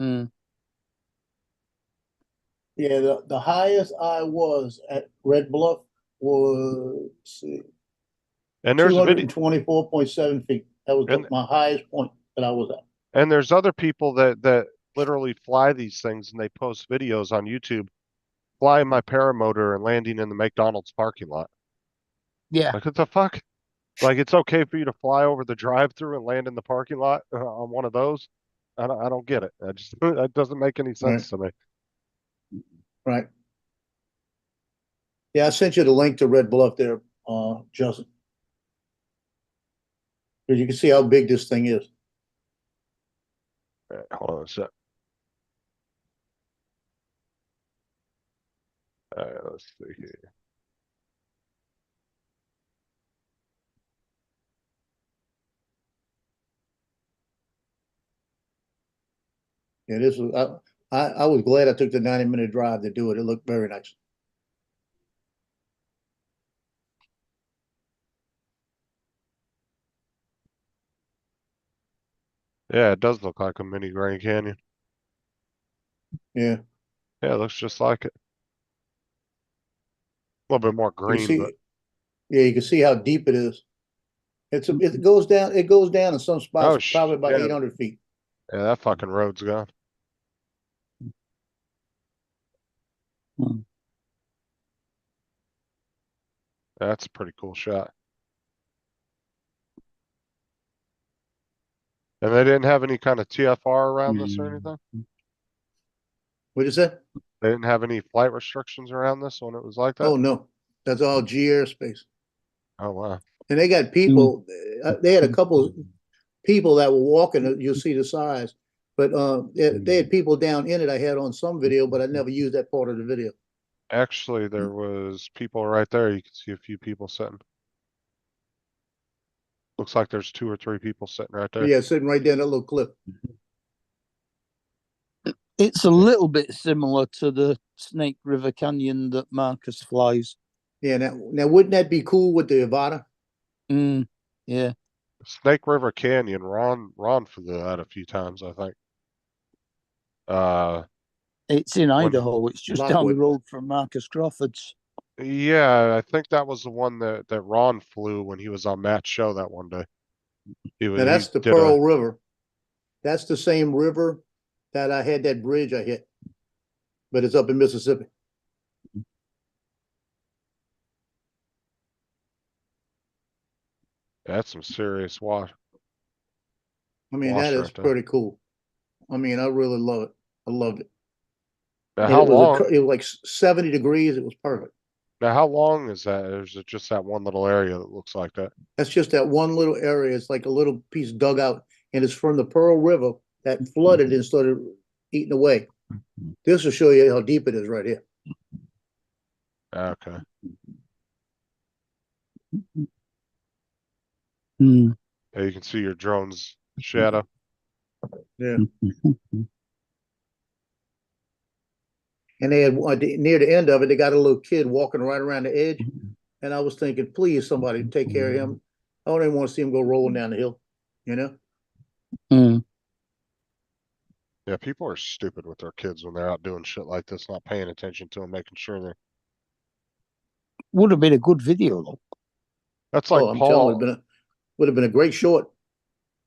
Mm. Yeah, the highest I was at Red Bluff was, let's see, And there's video 224.7 feet. That was and my highest point that I was at. and there's other people that literally fly these things and they post videos on YouTube flying my paramotor and landing in the McDonald's parking lot. Yeah. Like what the fuck? Like it's okay for you to fly over the drive-through and land in the parking lot on one of those? I don't get it. I just that doesn't make any sense to me. Right. Yeah, I sent you the link to Red Bluff there, Justin. Because you can see how big this thing is. All right, hold on a sec. All right, let's see here. Yeah, this was I was glad I took the 90-minute drive to do it. It looked very nice. Yeah, it does look like a mini Grand Canyon. Yeah. Yeah, it looks just like it. A little bit more You can green, see, but yeah, you can see how deep it is. It goes down. It goes down in some spots, oh probably about yeah, 800 feet. yeah, that fucking road's gone. Hmm. That's a pretty cool shot. And they didn't have any kind of TFR around this or anything? What'd you say? They didn't have any flight restrictions around this when it was like that? Oh no, that's all G airspace. Oh wow. And they got people. They had a couple people that were walking. You'll see the size, but they had people down in it. I had on some video, but I never used that part of the video. Actually, there was people right there. You can see a few people sitting. Looks like there's 2 or 3 people sitting right there. Yeah, sitting right there in that little cliff. It's a little bit similar to the Snake River Canyon that Marcus flies. Yeah, now wouldn't that be cool with the Avata? Yeah. Snake River Canyon, Ron flew that a few times, I think. It's in When- Idaho. It's just down the Lockwood. road from Marcus Crawford's. Yeah, I think that was the one that Ron flew when he was on Matt's show that one day. Now that's the did Pearl River. That's the same river that I had that bridge I hit, but it's up in Mississippi. That's some serious water. I mean, that Wash is right there. pretty cool. I mean, I really love it. I loved it. Now, And how it was long? it was like 70 degrees. It was perfect. Now, how long is that? Or is it just that one little area that looks like that? That's just that one little area. It's like a little piece dug out, and it's from the Pearl River that flooded and started eating away. This will show you how deep it is right here. Okay. Hmm. Yeah, you can see your drone's shadow. Yeah. And they had near the end of it, they got a little kid walking right around the edge, and I was thinking, please, somebody take care of him. I don't even want to see him go rolling down the hill, you know. Hmm. Yeah, people are stupid with their kids when they're out doing shit like this, not paying attention to them, making sure they're. Would have been a good video though. That's like Oh, I'm telling you, Paul. would have been a great short.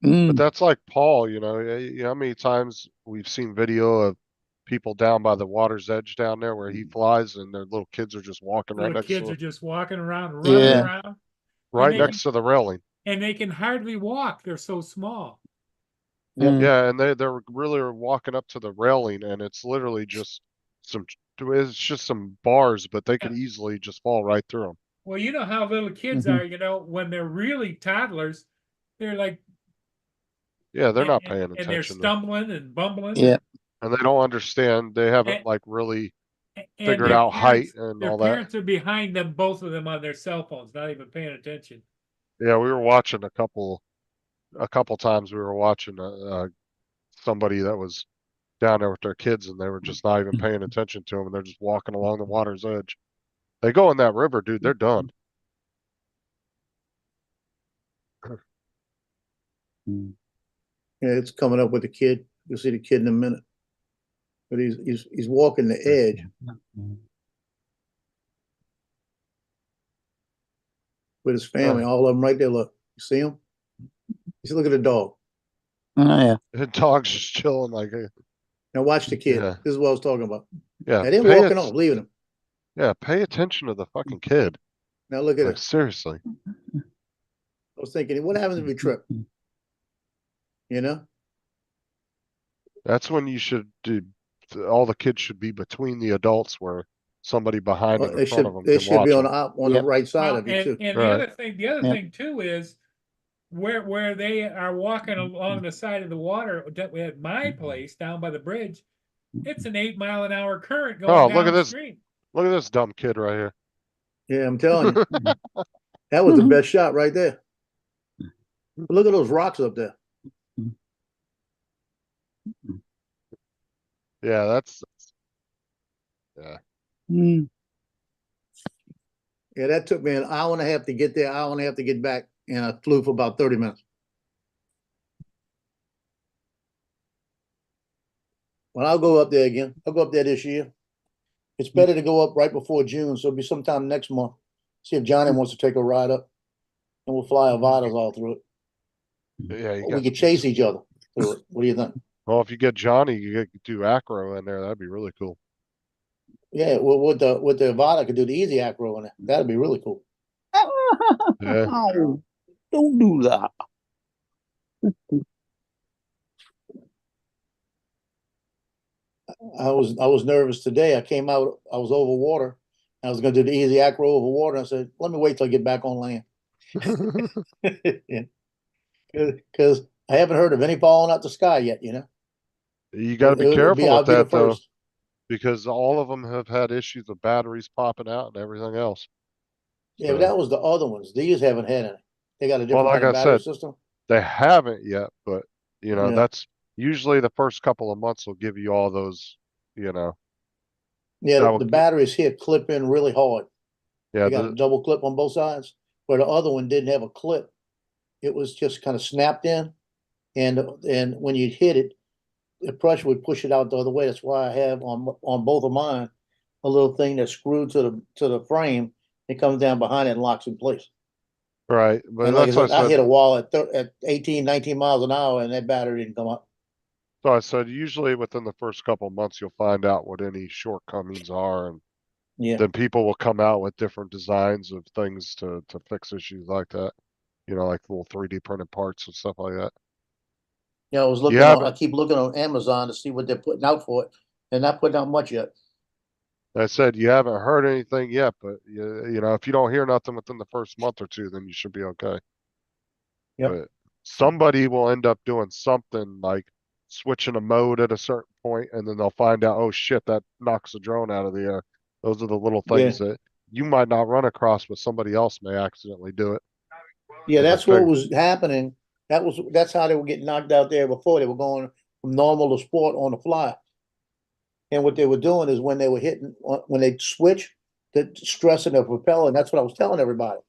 But that's like Paul, you know. You know how many times we've seen video of people down by the water's edge down there where he flies, and their little kids are just walking right Little next to kids are him, just walking around, running Yeah. around, right they next to the railing. and they can hardly walk. They're so small. Yeah, and they're really walking up to the railing, and it's literally just it's just some bars, but they could easily just fall right through them. Well, you know how little kids Mhm. are, you know, when they're really toddlers, they're like, Yeah, they're not and paying they're attention, stumbling and bumbling. Yeah. and they don't understand. They haven't And- like really And figured their out height parents, and their all that. parents are behind them, both of them on their cell phones, not even paying attention. Yeah, we were watching a couple times. We were watching somebody that was down there with their kids, and they were just not even paying attention to them, and they're just walking along the water's edge. They go in that river, dude. They're done. Yeah, it's coming up with the kid. You'll see the kid in a minute. But he's walking the edge with his family. All of them right there. Look, you see him? You see, look at the dog. Oh, yeah. The dog's just chilling like a, Now watch the kid. Yeah. This is what I was talking about. yeah. Now they're pay walking it- off, leaving him. Yeah, pay attention to the fucking kid. Now look at Like it. seriously. I was thinking, what happens if we trip? You know? That's when you should do. All the kids should be between the adults, where somebody behind Well, them in front of them they can should watch be on them. the Yep. right side Well, of you too. and Right. the other Yep. thing too is where they are walking along the side of the water at my place down by the bridge, it's an 8-mile-an-hour current going Oh, look at this. downstream. Look at this dumb kid right here. Yeah, I'm telling you. That was the best shot right there. Look at those rocks up there. Yeah, that's yeah. Mm. Yeah, that took me an hour and a half to get there, hour and a half to get back, and I flew for about 30 minutes. Well, I'll go up there again. I'll go up there this year. It's better to go up right before June, so it'll be sometime next month. See if Johnny wants to take a ride up, and we'll fly Avadas all through it. Yeah, you Or we got. could chase each other through it. What do you think? Well, if you get Johnny, you could do acro in there. That'd be really cool. Yeah, well, with the Avada, I could do the easy acro in it. That'd be really cool. Yeah. Oh, don't do that. I was nervous today. I came out, I was over water. I was gonna do the easy acro over water. I said, let me wait till I get back on land. Because I haven't heard of any falling out the sky yet, you know? You got to be It'll careful I'll with be the that though, first. because all of them have had issues with batteries popping out and everything else. Yeah, but that was the other ones. These haven't had any. They got a different like kind of I battery said, system. They haven't yet, but you know, Yeah. that's usually the first couple of months will give you all those, you know. Yeah, that the, will the g- batteries here clip in really hard. Yeah, They got a double clip on both sides, where the other one didn't have a clip. It was just kind of snapped in, and when you hit it, the pressure would push it out the other way. That's why I have on both of mine a little thing that's screwed to the frame. It comes down behind it and locks in place. right. But And like I that's what said, I hit I a wall at 18, 19 miles an hour, and that battery didn't come up. so I said usually within the first couple of months you'll find out what any shortcomings are, and Yeah, then people will come out with different designs of things to fix issues like that. You know, like little 3D printed parts and stuff like that. yeah. I was looking. Yeah, I keep looking on Amazon to see what they're putting out for it. They're not putting out much yet. I said you haven't heard anything yet, but you know, if you don't hear nothing within the first month or two, then you should be okay. Yep. But somebody will end up doing something like switching a mode at a certain point, and then they'll find out, oh shit, that knocks the drone out of the air. Those are the little things that you might not run across, but somebody else may accidentally do it. Yeah, But that's fig- what was happening. That's how they were getting knocked out there before. They were going from normal to sport on the fly. And what they were doing is when they were hitting, when they switch, the stress in the propeller, and that's what I was telling everybody.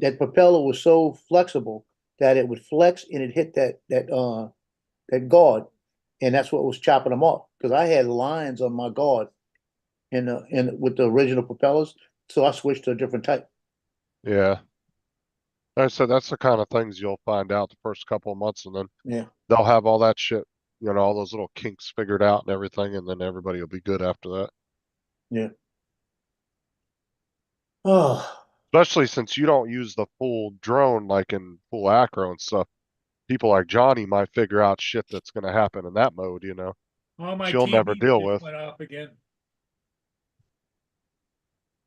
That propeller was so flexible that it would flex and it hit that guard, and that's what was chopping them off. Because I had lines on my guard in with the original propellers, so I switched to a different type. Yeah. Like I said, that's the kind of things you'll find out the first couple of months, and then Yeah. they'll have all that shit, you know, all those little kinks figured out and everything, and then everybody will be good after that. Yeah. Oh, Especially since you don't use the full drone like in full acro and stuff. People like Johnny might figure out shit that's going to happen in that mode, you know. All my She'll never TVs deal just with. went off again.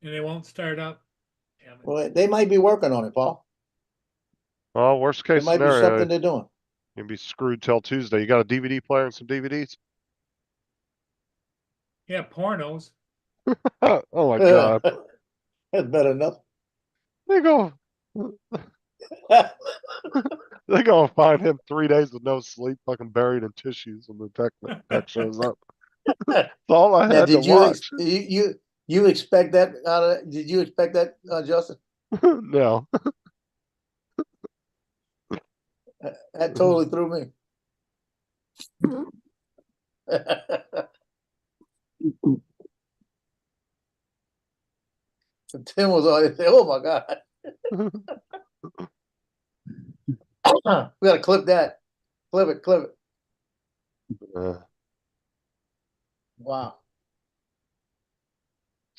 And they won't start up. Damn it. well, they might be working on it, Paul. Well, worst It case might be scenario, something they're doing. you'll be screwed till Tuesday. You got a DVD player and some DVDs? Yeah, pornos. Oh my god. That's better enough. They go they gonna find him 3 days with no sleep, fucking buried in tissues when the tech shows up. That's all I Now, had to did you watch. you expect that out of? Did you expect that, Justin? No. That totally threw me. Tim was on it. Oh my God. We gotta clip that. Clip it. Wow.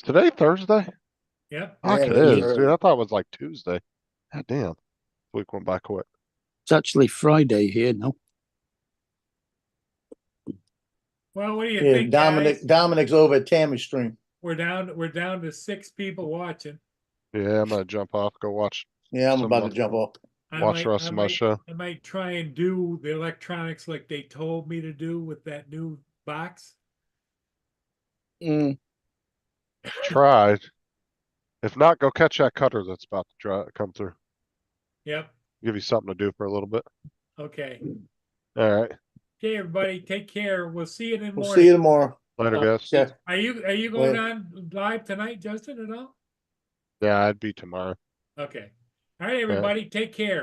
Today Thursday? Yep. Fuck, Yeah, it it is is, dude. early. I thought it was like Tuesday. God damn. Week went by quick. It's actually Friday here now. Well, what do you Yeah, think, guys? Dominic's over at Tammy's stream. We're down to 6 people watching. Yeah, I'm gonna jump off, go watch Yeah, I'm Some about of- to jump off. watch the rest of my show. I might try and do the electronics like they told me to do with that new box. Mm. Tried. If not, go catch that cutter that's about to come through. Yep. Give you something to do for a little bit. Okay. All right. Okay, everybody, take care. We'll see you in the We'll morning. see you tomorrow. Later, guys. Yeah. Are you going Later. on live tonight, Justin, at all? Yeah, I'd be tomorrow. Okay. All right, everybody, take care.